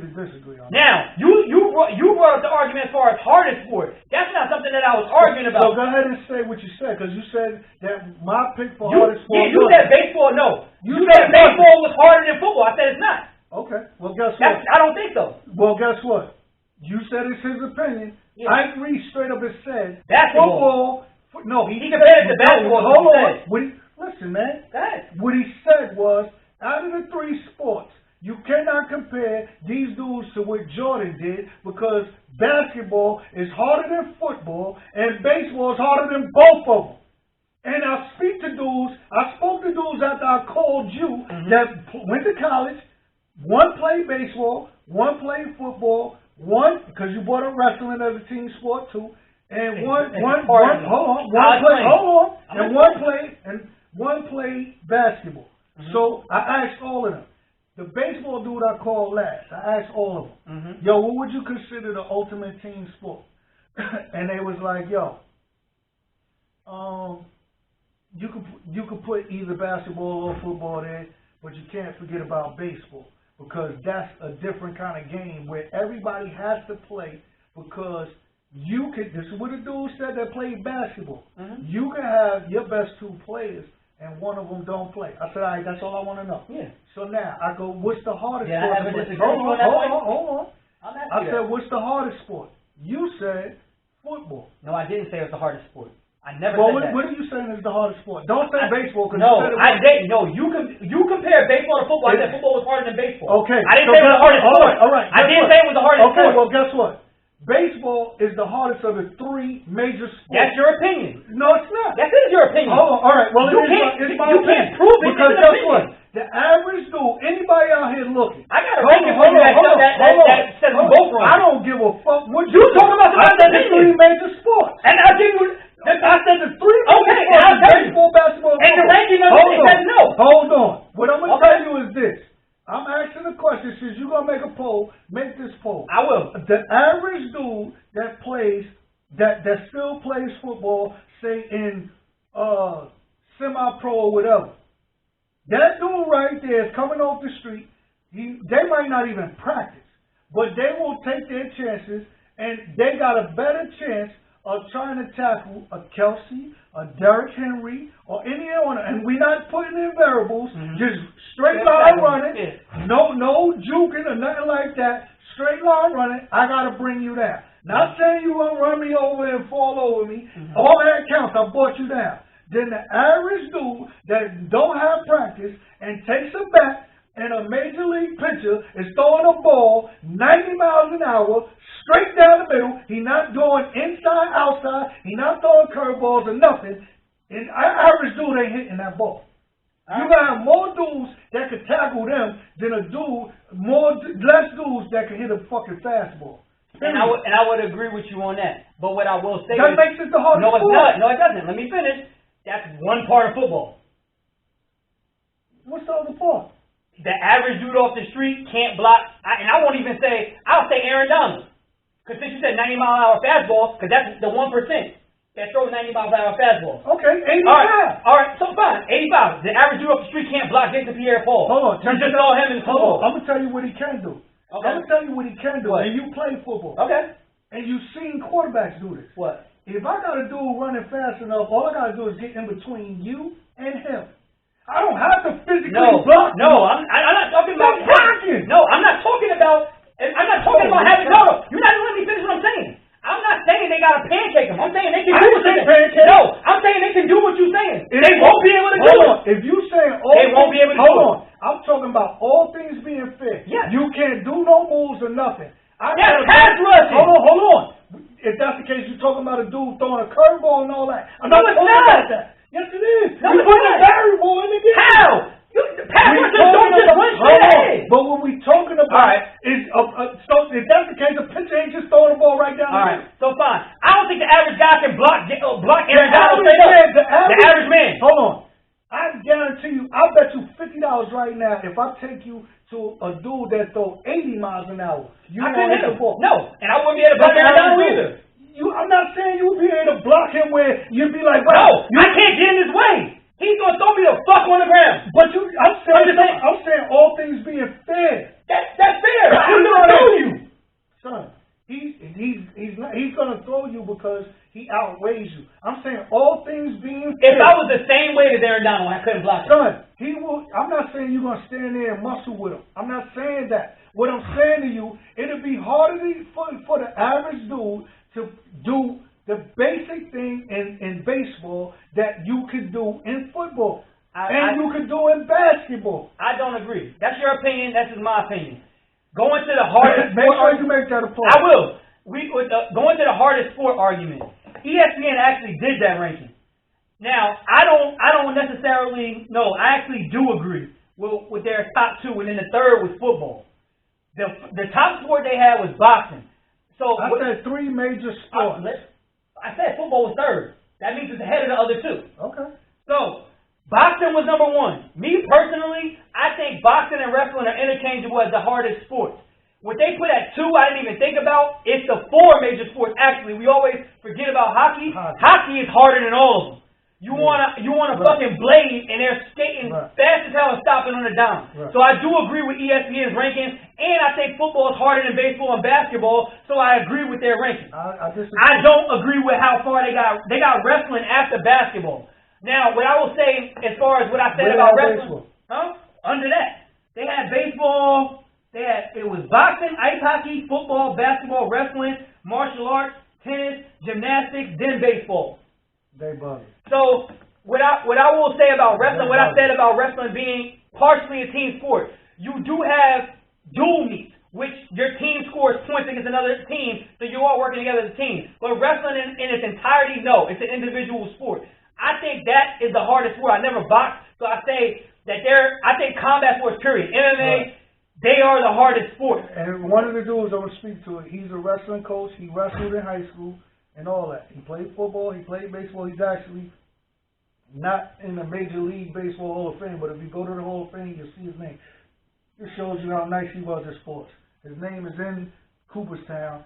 to disagree on that. Now, you brought up the argument as far as hardest sport. That's not something that I was arguing about. So go ahead and say what you said, because you said that my pick for hardest sport. Yeah, you said baseball, no. You said baseball was harder than football. I said it's not. Okay. Well, guess what? I don't think so. Well, guess what? You said it's his opinion. Yeah. I agree straight up and said basketball. Football. No, he compared it to basketball. Hold on. Listen, man. Go ahead. What he said was, out of the 3 sports, you cannot compare these dudes to what Jordan did, because basketball is harder than football and baseball is harder than both of them. And I spoke to dudes after I called you that went to college. One played baseball, one played football, one, because you brought up wrestling as a team sport too, and one played basketball. So I asked all of them. The baseball dude I called last, I asked all of them, yo, what would you consider the ultimate team sport? And they was like, yo, you could put either basketball or football there, but you can't forget about baseball, because that's a different kind of game where everybody has to play, because this is what the dude said that played basketball. You can have your best 2 players and one of them don't play. I said, all right, that's all I want to know. Yeah. So now, I go, what's the hardest sport? Hold on. I said, what's the hardest sport? You said football. No, I didn't say it was the hardest sport. I never said that. What are you saying is the hardest sport? Don't say baseball. No, I didn't. No, you compare baseball to football. I said football was harder than baseball. Okay. I didn't say it was the hardest sport. All right. I didn't say it was the hardest sport. Okay, well, guess what? Baseball is the hardest of the 3 major sports. That's your opinion. No, it's not. That is your opinion. Hold on. All right. Well, you can't prove it. Because guess what? The average dude, anybody out here looking. I got a ranking for you that says we both wrong. I don't give a fuck what you talking about. I said the 3 major sports. And I'll give you. I said the 3 major sports. Baseball, basketball, and the ranking of it says no. Hold on. What I'm going to tell you is this. I'm asking the question, since you're going to make a poll, make this poll. I will. The average dude that plays, that still plays football, say in semi-pro or whatever, that dude right there is coming off the street. They might not even practice, but they will take their chances, and they got a better chance of trying to tackle a Kelsey, a Derrick Henry, or any other, and we're not putting in variables, just straight line running, no juking or nothing like that, straight line running, I gotta bring you down. Not saying you gonna run me over and fall over me, all that counts, I brought you down. Then the average dude that don't have practice and takes a bat and a major league pitcher is throwing a ball 90 miles an hour, straight down the middle. He's not going inside, outside. He's not throwing curveballs or nothing. And average dude ain't hitting that ball. You got more dudes that could tackle them than less dudes that can hit a fucking fastball. And I would agree with you on that. But what I will say that makes it the hardest sport. No, it's not. No, it doesn't. Let me finish. That's one part of football. What's the other part? The average dude off the street can't block. And I won't even say, I'll say Aaron Donald. Because since you said 90-mile-an-hour fastball, because that's the 1% that throws 90-mile-an-hour fastball. Okay, 85. All right, so fine, 85. The average dude off the street can't block Jason Pierre-Paul. Hold on. You just saw him in the Super Bowl. I'm going to tell you what he can do. Okay. I'm going to tell you what he can do. What? And you play football. Okay. And you've seen quarterbacks do this. What? If I got a dude running fast enough, all I got to do is get in between you and him. I don't have to physically block you. No, I'm not talking about blocking. No, I'm not talking about having no. You're not letting me finish what I'm saying. I'm not saying they gotta pancake them. I'm saying they can do what you're saying. No, I'm saying they can do what you're saying. They won't be able to do it. If you saying they won't be able to do it. Hold on. I'm talking about all things being fair. Yes. You can't do no moves or nothing. Pass rushing. Hold on. If that's the case, you're talking about a dude throwing a curveball and all that. I'm not talking about that. Yes, it is. No, you're putting a variable in the game. How? Pass rushers don't just run straight ahead. But what we talking about is, so if that's the case, the pitcher ain't just throwing the ball right down the field. So fine. I don't think the average guy can block Aaron Donald straight up. The average man. Hold on. I guarantee you, I bet you $50 right now if I take you to a dude that throws 80 miles an hour. I couldn't hit the ball. No, and I wouldn't be able to block Aaron Donald either. I'm not saying you would be able to block him where you'd be like, wow. No, I can't get in his way. He's gonna throw me the fuck on the ground. But I'm saying all things being fair. That's fair. I'm gonna throw you, son. He's gonna throw you because he outweighs you. I'm saying all things being fair. If I was the same weight as Aaron Donald, I couldn't block him. Son, he will. I'm not saying you're gonna stand there and muscle with him. I'm not saying that. What I'm saying to you, it'll be harder for the average dude to do the basic thing in baseball that you could do in football. You could do in basketball. I don't agree. That's your opinion. That's just my opinion. Going to the hardest make sure you make that a point. I will. Going to the hardest sport argument. ESPN actually did that ranking. Now, I don't necessarily know. I actually do agree with their top two, and then the third was football. The top sport they had was boxing. So I said three major sports. I said football was third. That means it's ahead of the other two. Okay. So, boxing was number one. Me personally, I think boxing and wrestling are interchangeable as the hardest sports. What they put at two, I didn't even think about. It's the four major sports. Actually, we always forget about hockey. Hockey is harder than all of them. You wanna fucking blade, and they're skating fast as hell and stopping on the dime. So I do agree with ESPN's ranking, and I think football is harder than baseball and basketball. So I agree with their ranking. I don't agree with how far they got wrestling after basketball. Now, what I will say as far as what I said about wrestling, under that they had baseball. It was boxing, ice hockey, football, basketball, wrestling, martial arts, tennis, gymnastics, then baseball. They bug. So what I will say about wrestling, what I said about wrestling being partially a team sport, you do have dual meets, which your team scores points against another team, so you're all working together as a team. But wrestling in its entirety, no, it's an individual sport. I think that is the hardest sport. I never boxed, so I say that I think combat sports, period, MMA, they are the hardest sport. And one of the dudes I'm going to speak to, he's a wrestling coach. He wrestled in high school and all that. He played football. He played baseball. He's actually not in the Major League Baseball Hall of Fame, but if you go to the Hall of Fame, you'll see his name. It shows you how nice he was at sports. His name is in Cooperstown.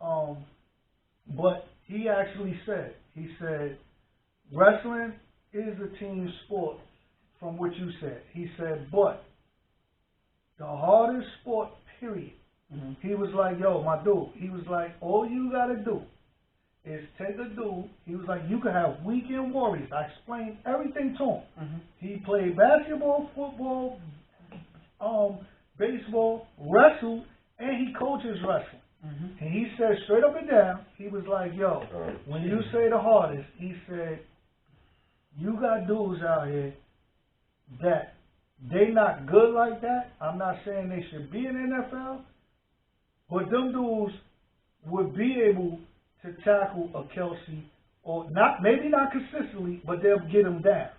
But he actually said, wrestling is a team sport from what you said. He said, but the hardest sport, period. Mm-hmm. He was like, yo, my dude, he was like, all you got to do is take a dude. He was like, you can have weekend warriors. I explained everything to him. Mm-hmm. He played basketball, football, baseball, wrestled, and he coaches wrestling. Mm-hmm. And he said straight up and down, he was like, yo, when you say the hardest, he said, you got dudes out here that they not good like that. I'm not saying they should be in the NFL, but them dudes would be able to tackle a Kelsey, or not, maybe not consistently, but they'll get him down.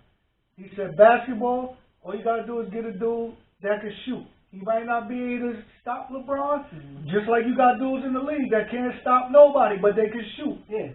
He said basketball, all you got to do is get a dude that can shoot. He might not be able to stop LeBron, just like you got dudes in the league that can't stop nobody, but they can shoot. Yeah.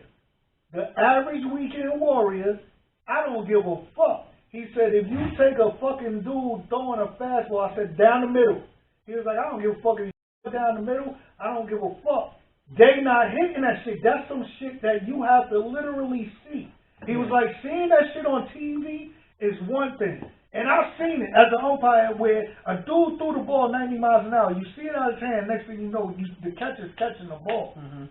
The average weekend warrior, I don't give a fuck. He said, if you take a fucking dude throwing a fastball, I said, down the middle. He was like, I don't give a fuck if you down the middle. I don't give a fuck. They not hitting that shit. That's some shit that you have to literally see. He was like, seeing that shit on TV is one thing. And I've seen it as an umpire where a dude threw the ball 90 miles an hour. You see it out of his hand, next thing you know, the catcher's catching the ball. Mm-hmm.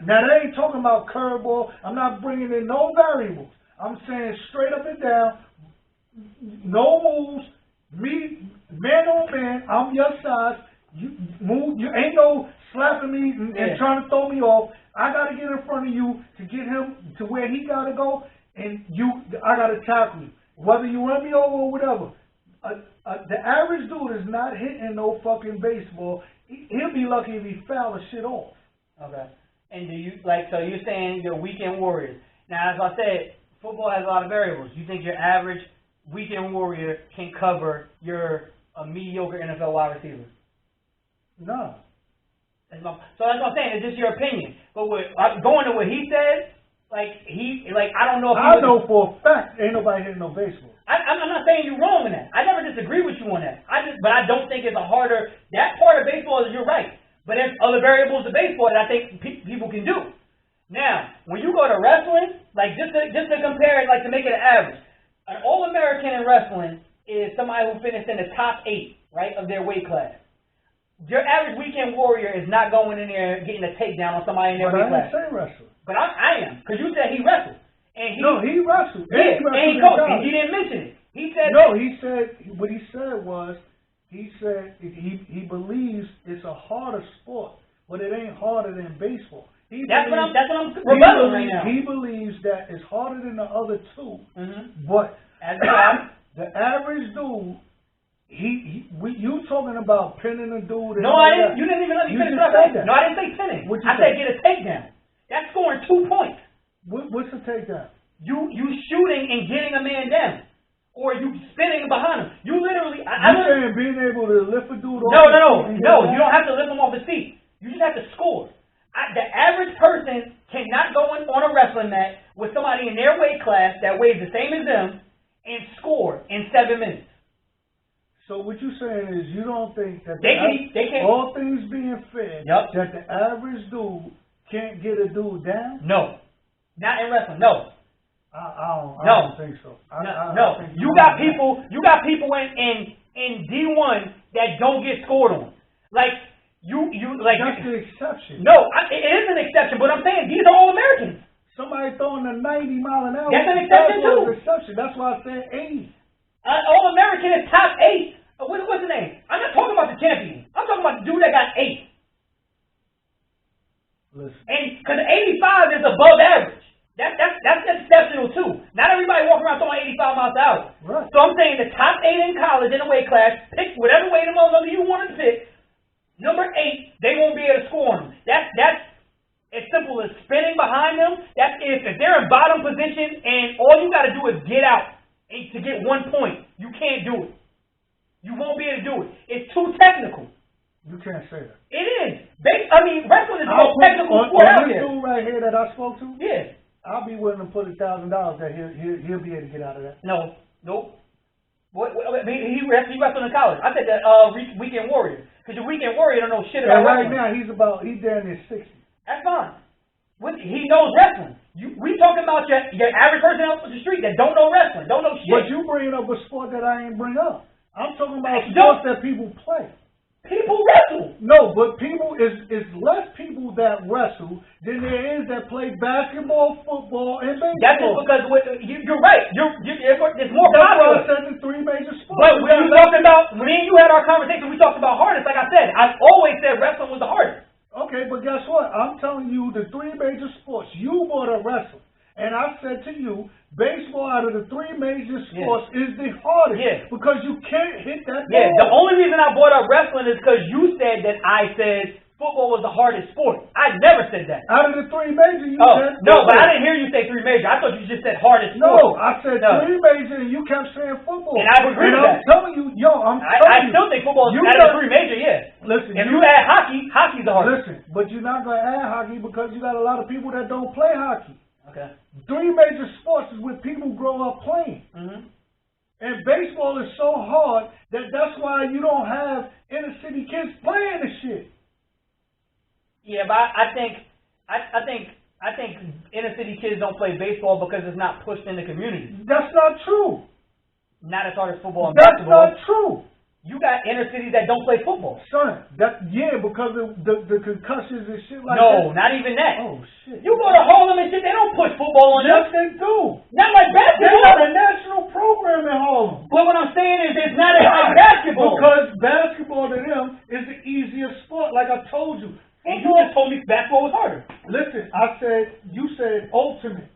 Now, they ain't talking about curveball. I'm not bringing in no variables. I'm saying straight up and down, no moves, me, man on man, I'm your size, you move, you ain't no slapping me and trying to throw me off. I gotta get in front of you to get him to where he gotta go, and I gotta tackle you. Whether you run me over or whatever. The average dude is not hitting no fucking baseball. He'll be lucky if he foul the shit off. Okay. And do you, so you're saying you're weekend warriors. Now, as I said, football has a lot of variables. You think your average weekend warrior can cover a mediocre NFL wide receiver? No. So that's what I'm saying. It's just your opinion. But going to what he said, I don't know if I know for a fact ain't nobody hitting no baseball. I'm not saying you're wrong in that. I never disagree with you on that. But I don't think it's that part of baseball is you're right. But there's other variables of baseball that I think people can do. Now, when you go to wrestling, just to compare it, to make it an average, an All-American in wrestling is somebody who finished in the top 8, right, of their weight class. Your average weekend warrior is not going in there getting a takedown on somebody in their weight class. I didn't say wrestle. But I am, because you said he wrestled. And he wrestled. Yeah, and he coached. And he didn't mention it. He said what he said was, he said he believes it's a harder sport, but it ain't harder than baseball. That's what I'm rebutting right now. He believes that it's harder than the other two, but the average dude, you talking about pinning a dude? No, I didn't. You didn't even let me finish what I said. No, I didn't say pinning. I said get a takedown. That's scoring 2 points. What's the takedown? You shooting and getting a man down. Or you spinning behind him. You literally... You're saying being able to lift a dude off No, you don't have to lift him off his feet. You just have to score. The average person cannot go on a wrestling mat with somebody in their weight class that weighs the same as them and score in 7 minutes. So what you're saying is you don't think that they can, all things being fair, that the average dude can't get a dude down? No. Not in wrestling, no. I don't think so. No. You got people in D1 that don't get scored on. That's the exception. No, it is an exception, but I'm saying these are all Americans. Somebody throwing a 90 mile an hour. That's an exception too. That's why I said 80. All American is top 8. What's the name? I'm not talking about the champion. I'm talking about the dude that got 8. Listen. And because 85 is above average. That's exceptional too. Not everybody walking around throwing 85 miles an hour. Right. So I'm saying the top 8 in college in a weight class, pick whatever weight motherfucker you want to pick. Number 8, they won't be able to score on them. That's as simple as spinning behind them. That's if they're in bottom position and all you got to do is get out to get 1 point. You can't do it. You won't be able to do it. It's too technical. You can't say that. It is. Wrestling is the most technical sport out there. This dude right here that I spoke to? Yeah. I'll be willing to put $1,000 that he'll be able to get out of that. No. He wrestled in college. I said that weekend warrior. Because your weekend warrior don't know shit about right wrestling. now he's down near 60. That's fine. He knows wrestling. We talking about your average person out the street that don't know wrestling, don't know shit. But you bringing up a sport that I ain't bring up. I'm talking about sports that people play. People wrestle. No, but is less people that wrestle than there is that play basketball, football, and baseball. That's just because you're right. It's more popular. That's why I said the 3 major sports. But when you talked about, when you had our conversation, we talked about hardest. Like I said, I always said wrestling was the hardest. Okay, but guess what? I'm telling you the 3 major sports. You brought up wrestling. And I said to you, baseball out of the 3 major sports is the hardest because you can't hit that ball. Yeah, the only reason I brought up wrestling is because you said that I said football was the hardest sport. I never said that. Out of the 3 major, you said no, but I didn't hear you say 3 major. I thought you just said hardest sport. No, I said 3 major and you kept saying football. And I agree with that. I'm telling you, I still think football is out of the 3 major, Listen, if you add hockey, hockey's the hardest. Listen, but you're not going to add hockey because you got a lot of people that don't play hockey. Okay. 3 major sports is where people grow up playing. Mm-hmm. And baseball is so hard that's why you don't have inner city kids playing the shit. Yeah, but I think inner city kids don't play baseball because it's not pushed in the community. That's not true. Not as hard as football and basketball. basketball. That's not true. You got inner cities that don't play football. Son, because of the concussions and shit like that. No, not even that. Oh, shit. You go to Harlem and shit, they don't push football on Yes, them. they do. Not like They basketball. got a national program in Harlem. But what I'm saying is it's not like basketball. Because basketball to them is the easiest sport, like I told you. And you just told me basketball was harder. Listen, you said ultimate.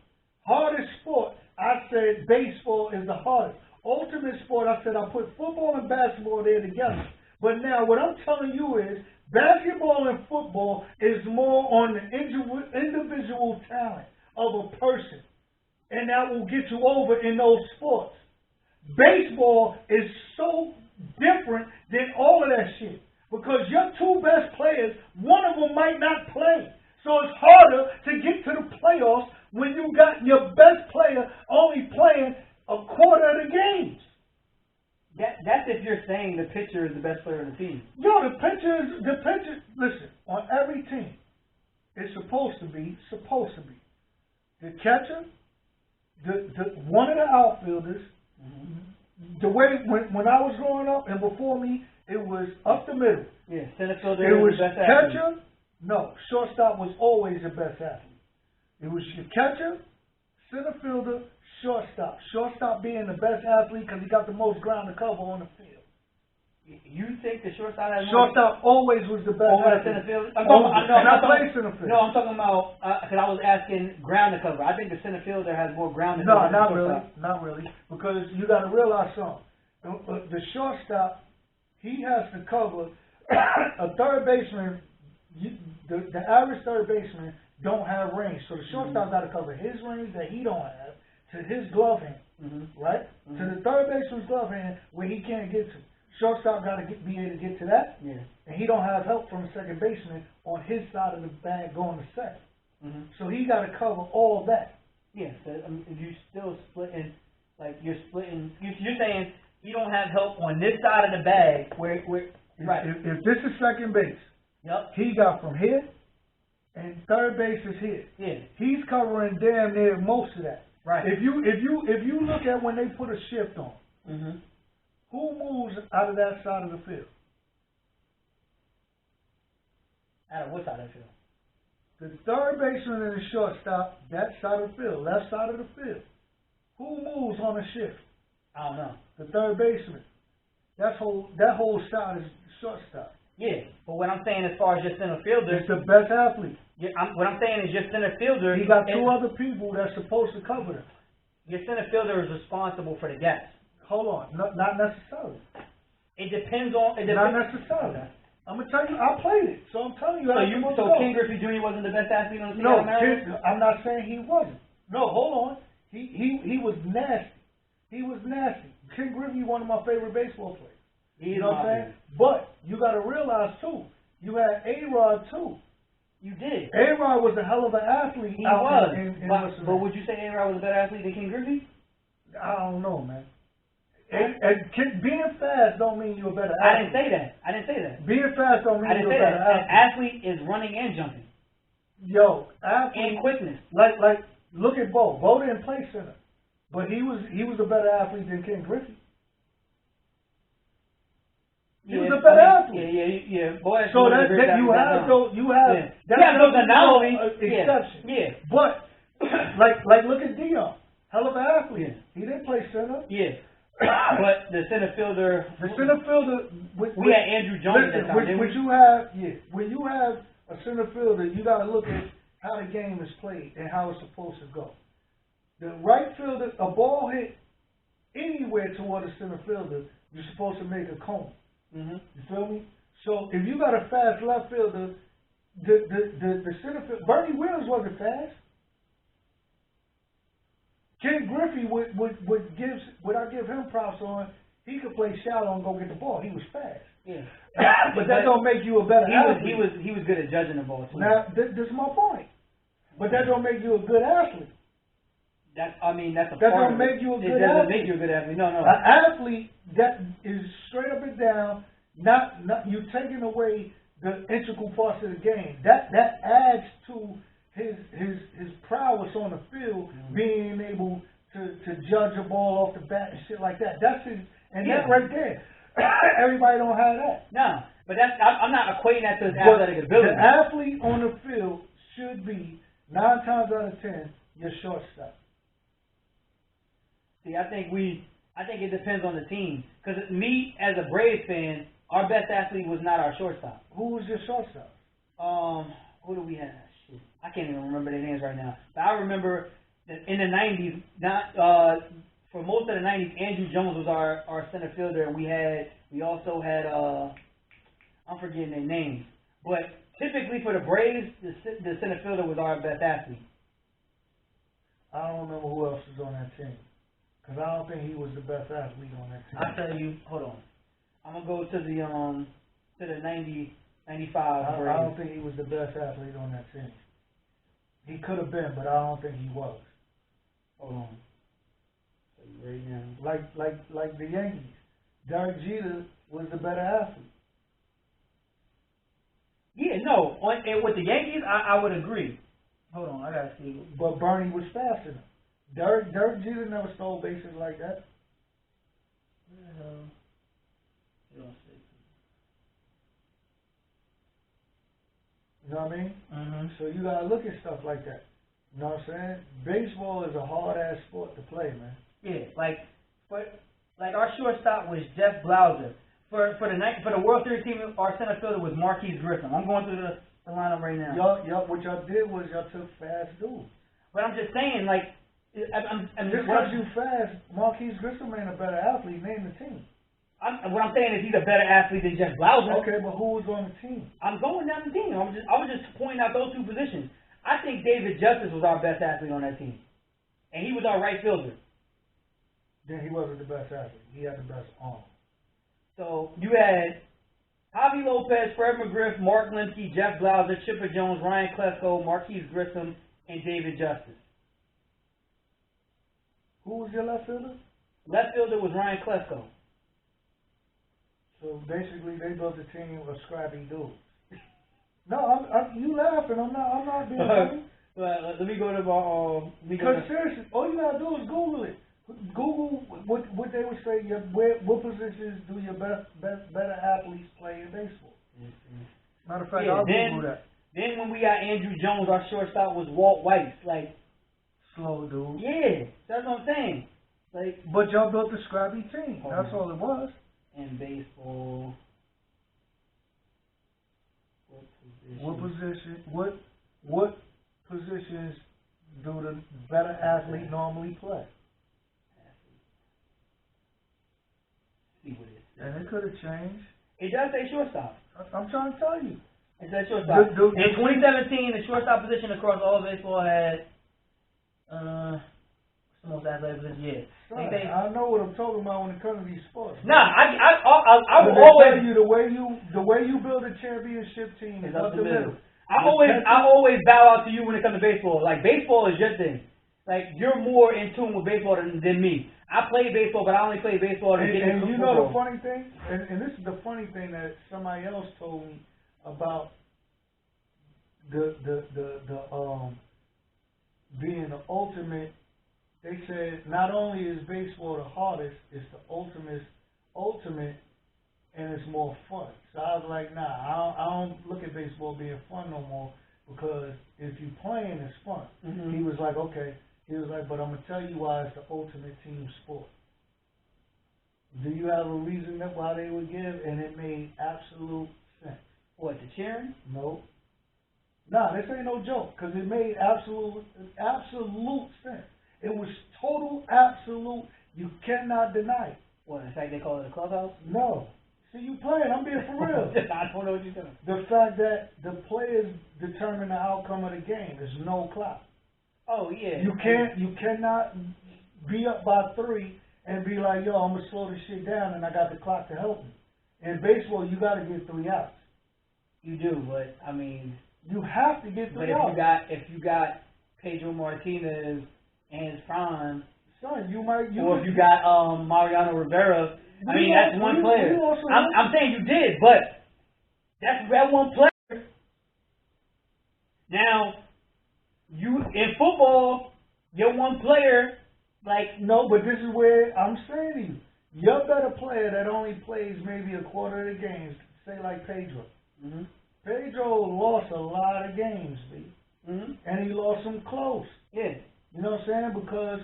Hardest sport. I said baseball is the hardest. Ultimate sport, I said I put football and basketball there together. But now what I'm telling you is basketball and football is more on the individual talent of a person. And that will get you over in those sports. Baseball is so different than all of that shit. Because your two best players, one of them might not play. So it's harder to get to the playoffs when you got your best player only playing a quarter of the games. That's if you're saying the pitcher is the best player on the team. Yo, the pitcher, listen, on every team, it's supposed to be, the catcher, the one of the outfielders, the way, when I was growing up and before me, it was up the middle. Yeah, center fielder It was the best catcher, athlete. no, shortstop was always the best athlete. It was your catcher, center fielder, shortstop. Shortstop being the best athlete because he got the most ground to cover on the field. You think the shortstop has Shortstop always was the best over the athlete. center field? And I played center field. No, I'm talking about, because I was asking ground to cover. I think the center fielder has more ground to No, cover. not really. Because you got to realize something. The shortstop, he has to cover a third baseman. The average third baseman don't have range, so the shortstop got to cover his range that he don't have to his glove hand, right? To the third baseman's glove hand where he can't get to. Shortstop got to be able to get to that, and he don't have help from the second baseman on his side of the bag going to second. So he got to cover all that. Yeah, so you still splitting, like you're splitting. You're saying you don't have help on this side of the bag where right. If this is second base, he got from here, and third base is here. Yeah, he's covering damn near most of that. Right. If you look at when they put a shift on, who moves out of that side of the field? Out of what side of the field? The third baseman and the shortstop, that side of the field, left side of the field. Who moves on a shift? I don't know. The third baseman. That whole side is shortstop. Yeah, but what I'm saying as far as your center fielder, it's the best athlete. What I'm saying is your center fielder. He got two other people that's supposed to cover him. Your center fielder is responsible for the gaps. Hold on, not necessarily. It depends on. Not necessarily. Okay. I'm gonna tell you, I played it, so I'm telling you. So Ken Griffey Jr. wasn't the best athlete on the team? No, I'm not saying he wasn't. No, hold on. He was nasty. He was nasty. Ken Griffey, one of my favorite baseball players. You know what I'm saying? But you got to realize too, you had A-Rod too. You did. A-Rod was a hell of an athlete. He was. But would you say A-Rod was a better athlete than Ken Griffey? I don't know, man. And being fast don't mean you're a better athlete. I didn't say that. Being fast don't mean you're a better athlete. An athlete is running and jumping. Yo, athlete and quickness. Like look at Bo. Bo didn't play center, but he was a better athlete than Ken Griffey. He was a better athlete. Yeah. Boy, so that you have those anomaly exceptions. Yeah. But like look at Dion. Hell of an athlete. Yeah. He didn't play center. Yeah. But the center fielder. We had Andrew Jones at that time. When you have a center fielder, you got to look at how the game is played and how it's supposed to go. The right fielder, a ball hit anywhere toward the center fielder, you're supposed to make a cone. You feel me? So if you got a fast left fielder, the center fielder, Bernie Williams wasn't fast. Ken Griffey would I give him props on? He could play shallow and go get the ball. He was fast. Yeah. but that don't make you a better athlete. He was good at judging the ball too. Now this is my point. But that don't make you a good athlete. That's a that part don't of make it. you a good It doesn't athlete. make you a good athlete. No. An athlete that is straight up and down. Not you taking away the integral parts of the game. That adds to his prowess on the field, being able to judge a ball off the bat and shit like that. That's his, and that right there. Everybody don't have that. No, but I'm not equating that to his athletic ability. The athlete on the field should be 9 times out of 10 your shortstop. See, I think it depends on the team. Because me, as a Braves fan, our best athlete was not our shortstop. Who was your shortstop? Who do we have? Shit, I can't even remember their names right now. But I remember that in the 90s, for most of the 90s, Andrew Jones was our center fielder, and we also had I'm forgetting their names. But typically for the Braves, the center fielder was our best athlete. I don't remember who else was on that team. Because I don't think he was the best athlete on that team. I'll tell you, hold on. I'm going to go to the 90, 95 Braves. I don't think he was the best athlete on that team. He could have been, but I don't think he was. Hold on. I'll tell you right now. Like the Yankees. Derek Jeter was the better athlete. Yeah, no. With the Yankees, I would agree. Hold on, I got to see. But Bernie was faster than him. Derek Jeter never stole bases like that. What the hell? You don't say. You know what I mean? Mm-hmm. So you gotta look at stuff like that. You know what I'm saying? Baseball is a hard ass sport to play, man. Yeah, like our shortstop was Jeff Blauser. For the World Series team, our center fielder was Marquise Grissom. I'm going through the lineup right now. What y'all did was y'all took fast dudes. But I'm just saying, like, I'm just because you fast, Marquise Grissom ain't a better athlete. Name the team. What I'm saying is he's a better athlete than Jeff Blauser. Okay, but who was on the team? I'm going down the team. I was just pointing out those two positions. I think David Justice was our best athlete on that team, and he was our right fielder. Then he wasn't the best athlete. He had the best arm. So you had Javi Lopez, Fred McGriff, Mark Lemke, Jeff Blauser, Chipper Jones, Ryan Klesko, Marquise Grissom, and David Justice. Who was your left fielder? Left fielder was Ryan Klesko. So basically, they built a team of scrappy dudes. No, you laughing? I'm not being funny. Let me go to my. Because seriously, all you gotta do is Google it. Google what they would say. What positions do your better athletes play in baseball? Mm-hmm. Matter of fact, I'll Google that. Then when we got Andrew Jones, our shortstop was Walt Weiss. Like, slow dude. Yeah, that's what I'm saying. Like, but y'all built a scrappy team. That's all it was. In baseball, what positions do the better athlete normally play? See what it is. And it could have changed. It does say shortstop. I'm trying to tell you. It says shortstop. In 2017, the shortstop position across all baseball had the most athletic position. Yeah. Son, I know what I'm talking about when it comes to these sports. Nah, I will always tell you the way you build a championship team is up the middle. I always bow out to you when it comes to baseball. Like, baseball is your thing. Like, you're more in tune with baseball than me. I play baseball, but I only play baseball to get into football. And you know the funny thing, and this is the funny thing that somebody else told me about the being the ultimate. They said not only is baseball the hardest, it's the ultimate, and it's more fun. So I was like, nah, I don't look at baseball being fun no more, because if you playing, it's fun. Mm-hmm. He was like, okay. He was like, but I'm going to tell you why it's the ultimate team sport. Do you have a reason why they would give? And it made absolute sense. What, the cheering? No. Nah, this ain't no joke, because it made absolute sense. It was total, absolute. You cannot deny it. What, in fact they call it a clubhouse? No. See, you playing. I'm being for real. I don't know what you're doing. The fact that the players determine the outcome of the game. There's no clock. Oh, yeah. You cannot be up by 3 and be like, yo, I'm going to slow this shit down and I got the clock to help me. In baseball, you got to get 3 outs. You do, but, I mean... You have to get 3 outs. But if you got Pedro Martinez and his prime... Son, you might... Or if you got Mariano Rivera... I mean, that's one player. I'm saying you did, but that's that one player. Now, you in football, you're one player. Like, no, but this is where I'm saying to you. your better player that only plays maybe a quarter of the games, say like Pedro. Mm-hmm. Pedro lost a lot of games, B. Mm-hmm. And he lost them close. Yeah. You know what I'm saying? Because,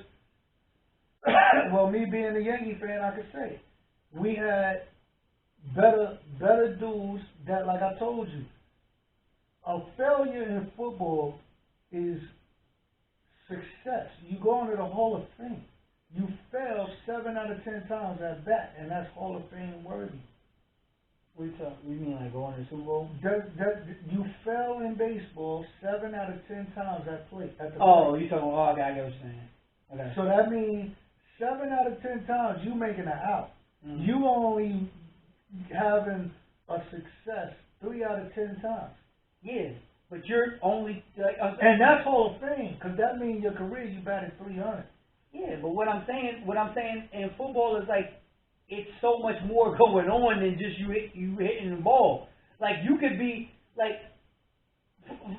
well, me being a Yankee fan, I could say, we had better dudes that, like I told you, a failure in football is success. You go into the Hall of Fame. You fail 7 out of 10 times at bat, and that's Hall of Fame worthy. What you mean, like going to the Super Bowl? You fail in baseball 7 out of 10 times at plate. At the Oh, plate. you talking? Oh, I get what you're saying. Okay. So that means 7 out of 10 times you making an out. Mm-hmm. You only having a success 3 out of 10 times. Yeah, but you're only And that's Hall of Fame, because that means your career you batted 300. Yeah, but what I'm saying in football is like it's so much more going on than just you hitting the ball. Like you could be like,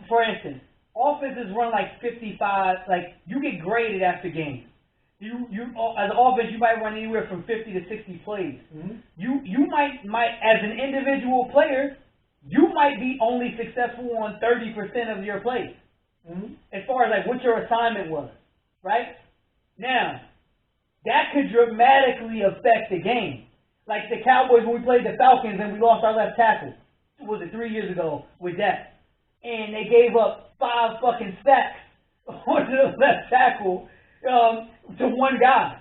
for instance, offenses run like 55. Like you get graded after games. You as an offense you might run anywhere from 50 to 60 plays. Mm-hmm. You might as an individual player, you might be only successful on 30% of your plays. Mm-hmm. As far as like what your assignment was, right? Now, that could dramatically affect the game. Like the Cowboys when we played the Falcons and we lost our left tackle. Was it 3 years ago with that? And they gave up 5 fucking sacks on the left tackle to one guy.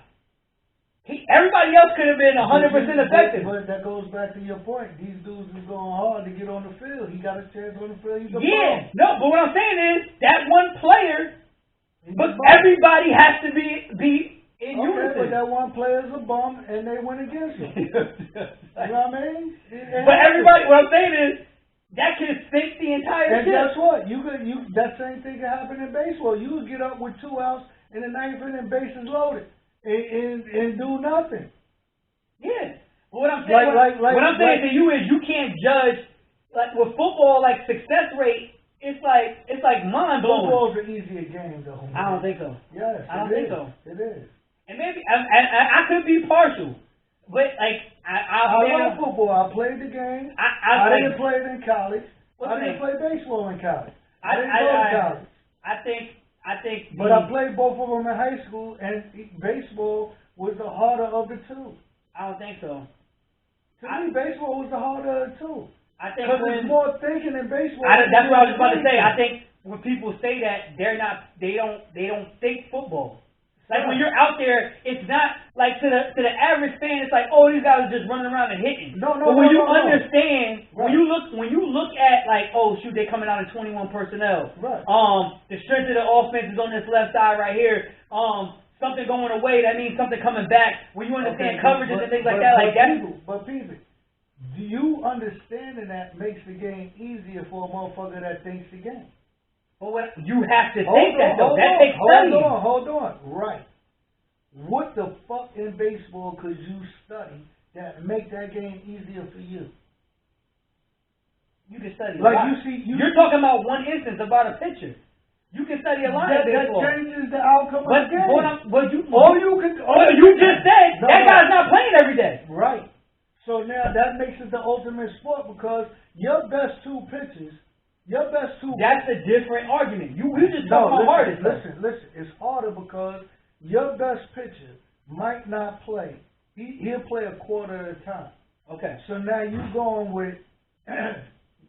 Everybody else could have been 100% effective. But that goes back to your point. These dudes is going hard to get on the field. He got a chance on the field. He's a Yeah, bum. no, but what I'm saying is that one player. But everybody has to be in unison. But that one player's a bum, and they went against him. You know what I mean? But everybody, what I'm saying is, that can sink the entire and ship. guess what? That same thing can happen in baseball. You could get up with 2 outs in the 9th inning, bases loaded, and do nothing. Yeah. But what I'm saying, what I'm saying to you is, you can't judge like with football, like success rate. It's like mind blowing. Football's an easier game, though. I don't think so. Yes, I don't think so. It is. And maybe I could be partial, but like I love football. I played the game. I didn't play it in college. I didn't play baseball in college. I didn't go to college. I think. But I played both of them in high school, and baseball was the harder of the two. I don't think so. To me, baseball was the harder of the two. I think because there's more thinking in baseball. That's what I was about to say. I think when people say that, they don't think football. Like when you're out there, it's not like to the average fan. It's like, oh, these guys are just running around and hitting. No. But when you understand, right. when you look at like, oh shoot, they're coming out in 21 personnel. Right. The strength of the offense is on this left side right here. Something going away, that means something coming back. When you understand coverages and things like that, like that. But people, do you understanding that makes the game easier for a motherfucker that thinks the game? But what you have to think that though. That takes studying. Hold on. Right. What the fuck in baseball could you study that make that game easier for you? You can study like a lot. You're talking about one instance about a pitcher. You can study a lot of baseball. That changes the outcome of the game. You just said that guy's not playing every day. Right. So now that makes it the ultimate sport because your best 2 pitches, That's a different argument. We just talk about hardest. Listen. It's harder because your best pitcher might not play. He'll play a quarter at a time. Okay. So now you're going with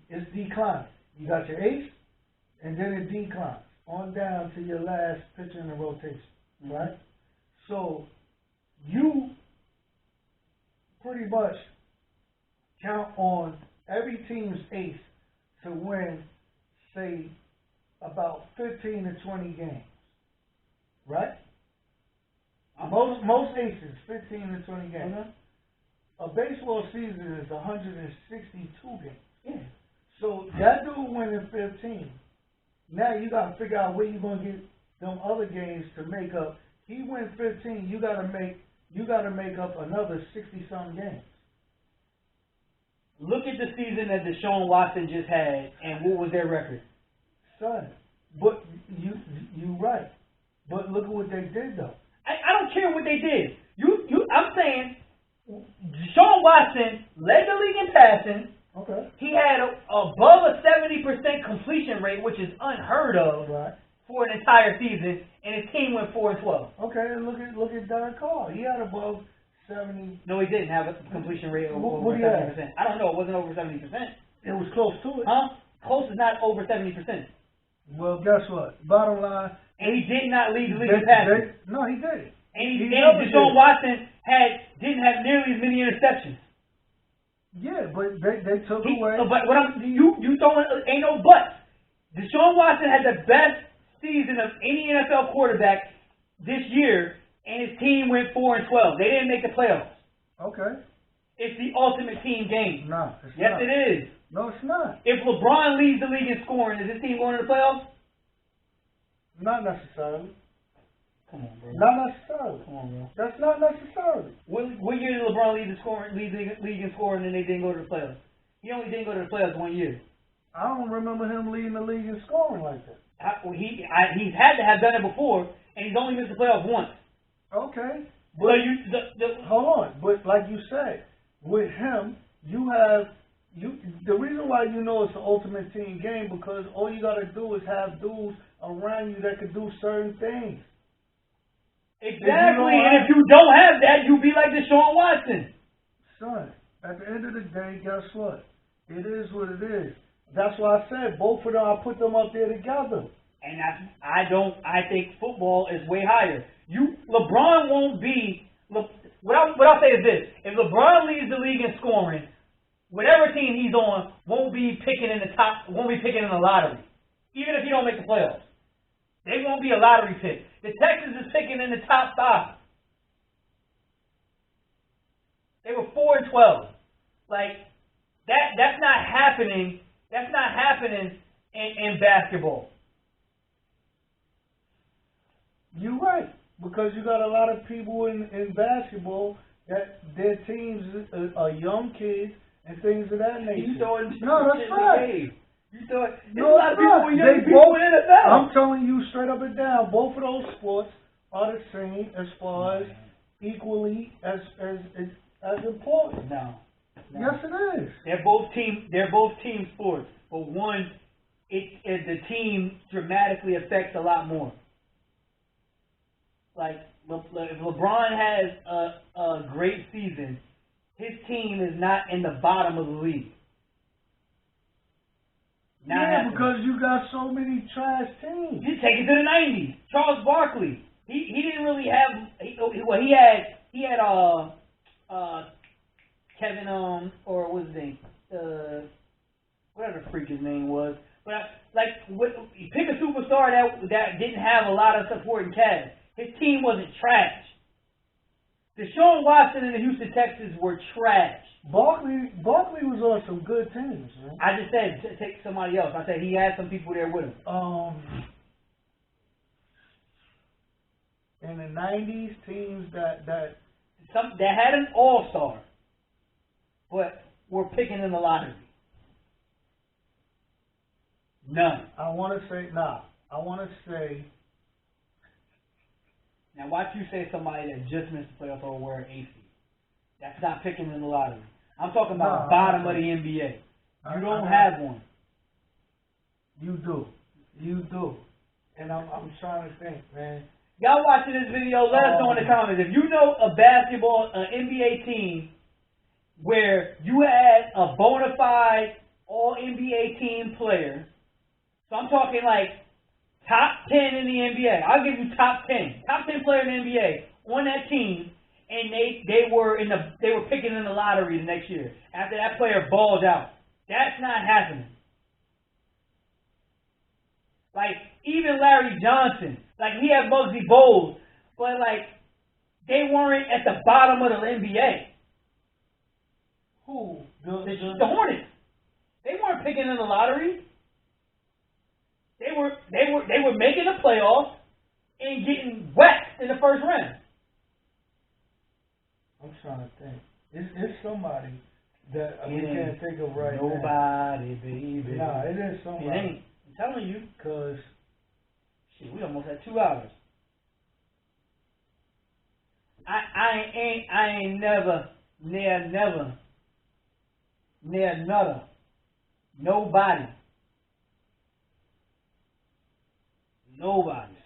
it's declining. You got your ace, and then it declines on down to your last pitcher in the rotation, right? So you pretty much count on every team's ace to win, say, about 15 to 20 games, right? Most aces, 15 to 20 games. A baseball season is 162 games. Yeah. So that dude winning 15. Now you got to figure out where you're gonna get them other games to make up. He wins 15. You got to make up another 60-something games. Look at the season that Deshaun Watson just had, and what was their record? Son, but you right. But look at what they did though. I don't care what they did. I'm saying Deshaun Watson led the league in passing. Okay. He had above a 70% completion rate, which is unheard of Right. for an entire season, and his team went 4-12. Okay, and look at Derek Carr. He had above 70. No, he didn't have a completion rate of over What do you have? 70%. I don't know. It wasn't over 70%. It was close to it. Huh? Close is not over 70%. Well, guess what? Bottom line. And he did not lead the league in passing. No, he did. And never Deshaun did. Watson didn't have nearly as many interceptions. Yeah, but they took away. But what you throwing ain't no buts. Deshaun Watson had the best season of any NFL quarterback this year, and his team went 4-12. They didn't make the playoffs. Okay. It's the ultimate team game. No, it's yes, not. it is. No, it's not. If LeBron leads the league in scoring, is his team going to the playoffs? Not necessarily. Come on, bro. Not necessarily. Come on, bro. That's not necessarily. What year did LeBron lead the league in scoring, and they didn't go to the playoffs? He only didn't go to the playoffs 1 year. I don't remember him leading the league in scoring like that. He's had to have done it before, and he's only missed the playoffs once. Okay. But Hold on. But like you said, with him, the reason why you know it's the ultimate team game because all you gotta do is have dudes around you that can do certain things. Exactly, and if you don't have that, you be like Deshaun Watson. Son, at the end of the day, guess what? It is what it is. That's why I said both of them. I put them up there together. And I think football is way higher. LeBron won't be. What I'll say is this: if LeBron leads the league in scoring, whatever team he's on won't be picking in the lottery, even if he don't make the playoffs. They won't be a lottery pick. The Texans is picking in the top 5. They were 4-12. Like that's not happening. That's not happening in basketball. You're right, because you got a lot of people in basketball that their teams are young kids and things of that nature. No, that's right. There's a lot of people with young people in the NFL. I'm telling you straight up and down, both of those sports are the same as far as equally as important. No. Yes, it is. They're both team sports, but one, the team dramatically affects a lot more. Like if LeBron has a great season, his team is not in the bottom of the league. Because you got so many trash teams. You take it to the 90s. Charles Barkley. He didn't really have. He had Kevin or what's his name? Whatever the freak his name was. But pick a superstar that didn't have a lot of supporting cast. His team wasn't trash. Deshaun Watson and the Houston Texans were trash. Barkley was on some good teams, man. I just said take somebody else. I said he had some people there with him. In the 90s, teams that had an all-star, but were picking in the lottery. None. I want to say. Now watch you say somebody that just missed the playoffs or wear an AC. That's not picking in the lottery. I'm talking about bottom of the NBA. You don't have one. You do. And I'm trying to think, man. Y'all watching this video, let us know in the comments. If you know a basketball, an NBA team where you had a bona fide all-NBA team player, so I'm talking like top 10 in the NBA. I'll give you top 10. Top 10 player in the NBA on that team. And they were picking in the lottery the next year after that player balled out. That's not happening. Like even Larry Johnson, like he had Muggsy Bogues, but like they weren't at the bottom of the NBA. Who? The Hornets. They weren't picking in the lottery. They were making the playoffs and getting waxed in the first round. I'm trying to think. It's somebody that we can't think of right now. Nobody, baby. Nah, it is somebody. It ain't. I'm telling you. Because, shit, we almost had 2 hours. I ain't never Near another. Nobody.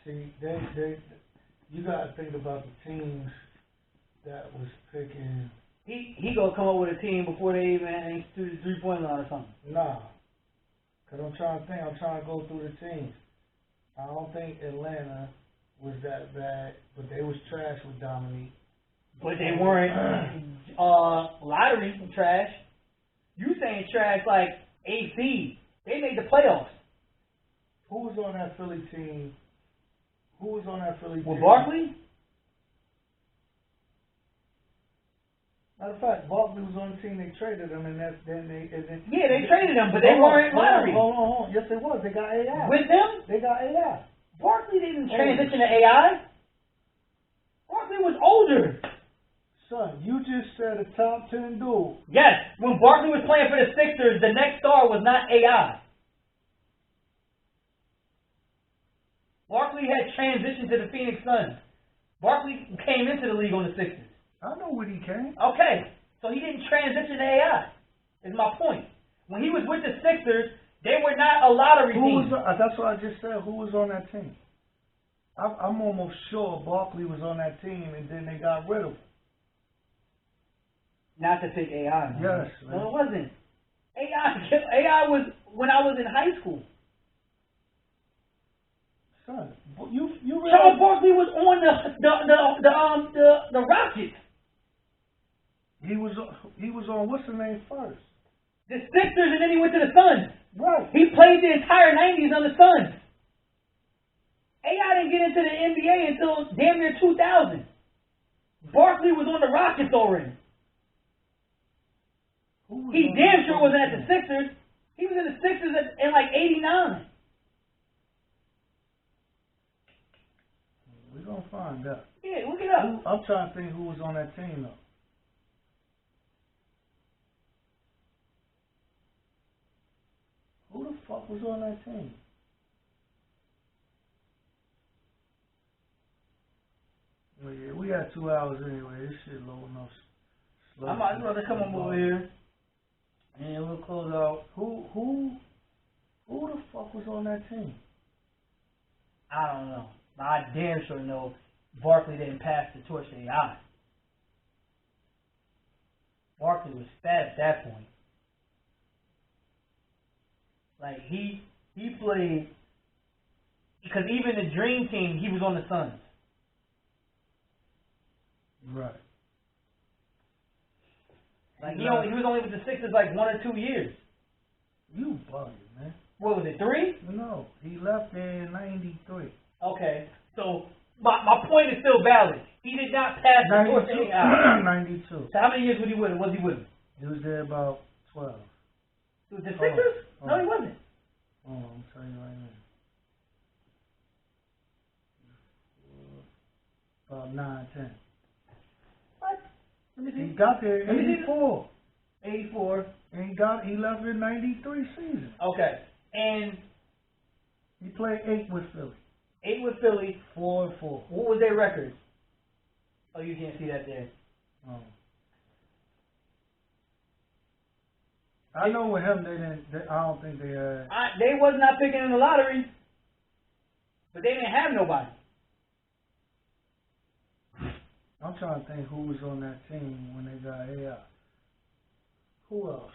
See, you gotta think about the teams that was picking. He gonna come up with a team before they even instituted the 3-point line or something. Nah, cause I'm trying to go through the teams. I don't think Atlanta was that bad, but they was trash with Dominique. But they weren't lottery trash. You saying trash like AC? They made the playoffs. Who was on that Philly team? With Barkley? Matter of fact, Barkley was on the team. They traded him, and they traded him, but they weren't lottery. Hold on. Yes, they was. They got AI. With them? They got AI. Barkley didn't transition to AI. Barkley was older. Son, you just said a top 10 dude. Yes, when Barkley was playing for the Sixers, the next star was not AI. Barkley had transitioned to the Phoenix Suns. Barkley came into the league on the Sixers. I know when he came. Okay, so he didn't transition to AI, is my point. When he was with the Sixers, they were not a lottery team. That's what I just said. Who was on that team? I'm almost sure Barkley was on that team, and then they got rid of him. Not to pick AI, man. Yes, man. No, it wasn't. AI was when I was in high school. Son, you Charles Barkley was on the Rockets. He was on what's the name first? The Sixers, and then he went to the Suns. Right. He played the entire 90s on the Suns. AI didn't get into the NBA until damn near 2000. Barkley was on the Rockets already. He damn sure wasn't at the Sixers. He was in the Sixers in like 89. We're going to find out. Yeah, look it up. I'm trying to think who was on that team, though. Who the fuck was on that team? Well, yeah, we got 2 hours anyway. This shit loading up. I'm about to come over here and we'll close out. Who the fuck was on that team? I don't know. I damn sure know Barkley didn't pass the torch to AI. Barkley was fat at that point. Like he played, because even the Dream Team, he was on the Suns. Right. Like he was only with the Sixers like 1 or 2 years. You bugging, man. What was it, 3? No, he left there in '93. Okay, so my point is still valid. He did not pass the torch to AI. 92. So how many years was he with him? He was there about 12. The Sixers? No, he wasn't. Oh, I'm telling you right now. About 9, 10. What? Let me see. He got there in 84. 84. And he left in '93 season. Okay. And he played 8 with Philly. 8 with Philly. 4-4. What was their record? Oh, you can't see that there. Oh. I know with him, I don't think they had. They was not picking in the lottery, but they didn't have nobody. I'm trying to think who was on that team when they got AI. Who else?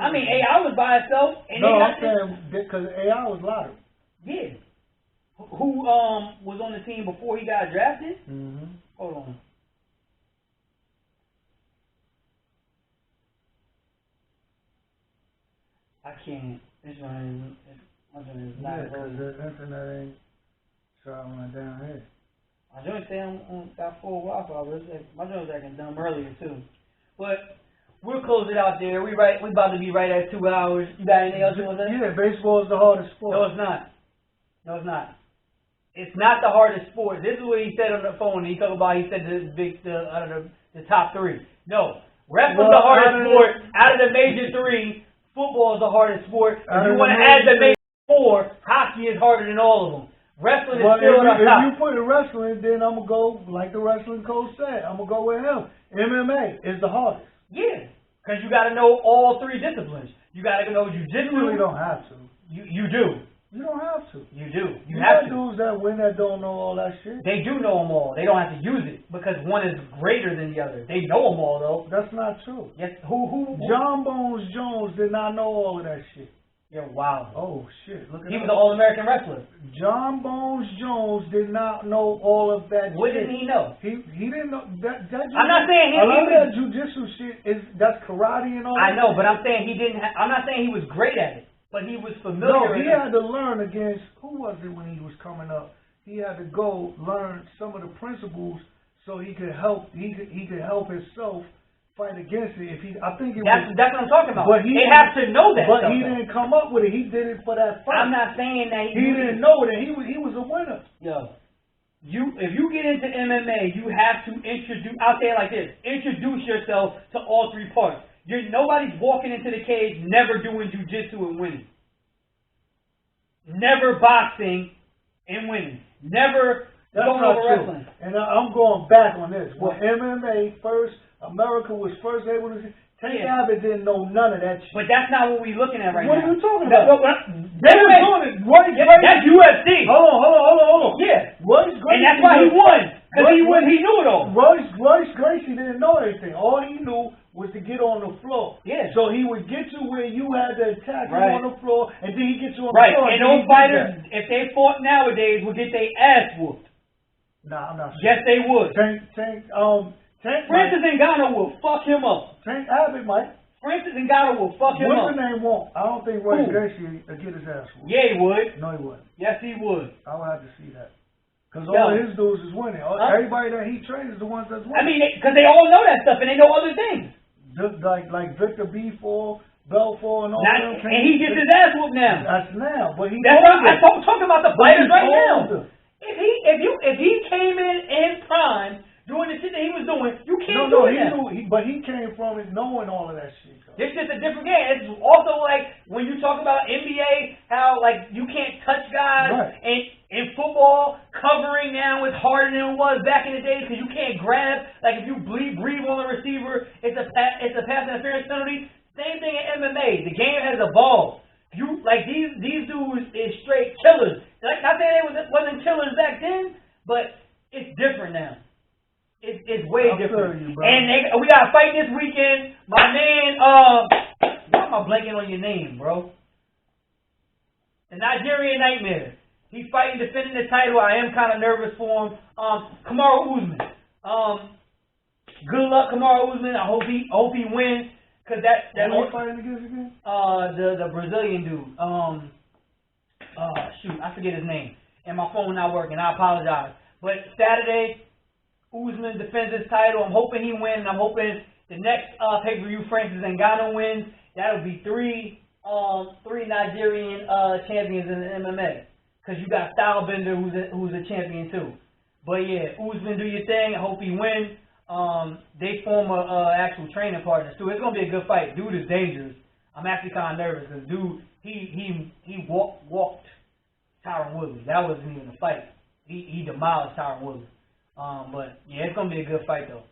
AI was by itself. And no, I'm saying because AI was lottery. Yeah. Who was on the team before he got drafted? Mm-hmm. Hold on. I can't. This one is not. Yeah, because the internet ain't traveling down here. My joint say I'm got full Wi-Fi, but my joint was acting dumb earlier too. But we'll close it out there. We about to be right at 2 hours. You got anything else you want to say? Yeah, baseball is the hardest sport. No, it's not. No, it's not. It's not the hardest sport. This is what he said on the phone. He talked about. He said out of the top 3. No, wrestling's the hardest sport out of the major 3. Football is the hardest sport. If you want to add the major 4, hockey is harder than all of them. Wrestling is still on top. If you put it wrestling, then I'm going to go, like the wrestling coach said, I'm going to go with him. MMA is the hardest. Yeah, because you got to know all three disciplines. You got to know jujitsu. You really don't have to. You do. You don't have to. You do. You got have to. dudes that win that don't know all that shit. They do know them all. They don't have to use it because one is greater than the other. They know them all though. That's not true. Yes. Who? John Bones Jones did not know all of that shit. You're wild. Oh shit! Look at He was an All-American wrestler. John Bones Jones did not know all of that. What shit. didn't he know? He didn't know that. I'm not saying a lot of that jujitsu shit that's karate and all. I know, but I'm saying he didn't. I'm not saying he was great at it, but he was familiar. No, he had to learn against who was it when he was coming up? He had to go learn some of the principles so he could help. He could help himself fight against it. That's what I'm talking about. But they have to know that. But stuff, he didn't come up with it. He did it for that fight. I'm not saying that he didn't know that he was a winner. Yo, if you get into MMA, you have to introduce. I'll say it like this: introduce yourself to all three parts. Nobody's walking into the cage never doing jujitsu and winning. Never boxing and winning. Never going over wrestling. And I'm going back on this. When MMA first. America was first able to. Tank Abbott didn't know none of that shit. But that's not what we're looking at right now. What are you talking about? They were doing it. That's UFC. Hold on. Yeah. Royce Gracie. And that's why he won. Because he knew it all. Royce Gracie didn't know anything. All he knew was to get on the floor. Yeah. So he would get you where you had to attack him on the floor, and then he gets you on the floor. Right. And those fighters, if they fought nowadays, would get their ass whooped. Nah, I'm not sure. Yes, they would. Francis Ngannou will fuck him up. Tank Abbott might. Francis Ngannou will fuck him up. What's the name won't? I don't think Royce Gracie would get his ass whooped. Yeah, he would. No, he wouldn't. Yes, he would. I would have to see that. Because all of his dudes is winning. Everybody that he trains is the ones that's winning. I mean, because they all know that stuff and they know other things. Just like Victor Belfort and all that. And he gets his ass whooped now. That's now. But I'm talking about the fighters right now. If he came in his prime doing the shit that he was doing, you can't do it now. But he came from it knowing all of that shit. This is a different game. It's also like when you talk about NBA, how like you can't touch guys, and in football, covering now is harder than it was back in the day because you can't grab. Like if you breathe on the receiver, it's a pass interference penalty. Same thing in MMA. The game has evolved. These dudes is straight killers. Not saying they wasn't killers back then, but it's different now. It's way different. And we got a fight this weekend. My man, why am I blanking on your name, bro? The Nigerian Nightmare. He's fighting, defending the title. I am kind of nervous for him. Kamaru Usman. Good luck, Kamaru Usman. I hope he wins. Cause that who are you fighting against again? The Brazilian dude. Shoot, I forget his name. And my phone not working. I apologize. But Saturday, Usman defends his title. I'm hoping he wins. I'm hoping the next pay-per-view Francis Ngannou wins. That'll be three Nigerian champions in the MMA. Cause you got Stylebender who's a champion too. But yeah, Usman, do your thing. I hope he wins. They form actual training partners too. It's gonna be a good fight. Dude is dangerous. I'm actually kind of nervous because dude, he walked Tyron Woodley. That wasn't even a fight. He demolished Tyron Woodley. But yeah, it's gonna be a good fight though.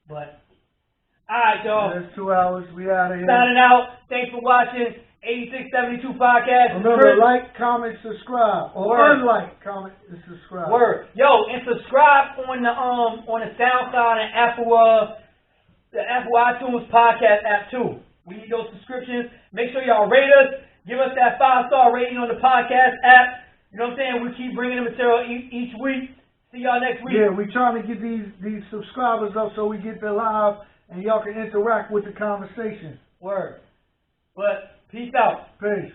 But all right, y'all. That's 2 hours. We out of here. Signing out. Thanks for watching 8672 Podcast. Remember, like, comment, subscribe, or unlike, comment, and subscribe. Word. Yo, and subscribe on the SoundCloud and the Apple iTunes podcast app too. We need those subscriptions. Make sure y'all rate us. Give us that 5-star rating on the podcast app. You know what I'm saying? We keep bringing the material each week. See y'all next week. Yeah, we're trying to get these subscribers up so we get the live and y'all can interact with the conversation. Word. But peace out. Peace.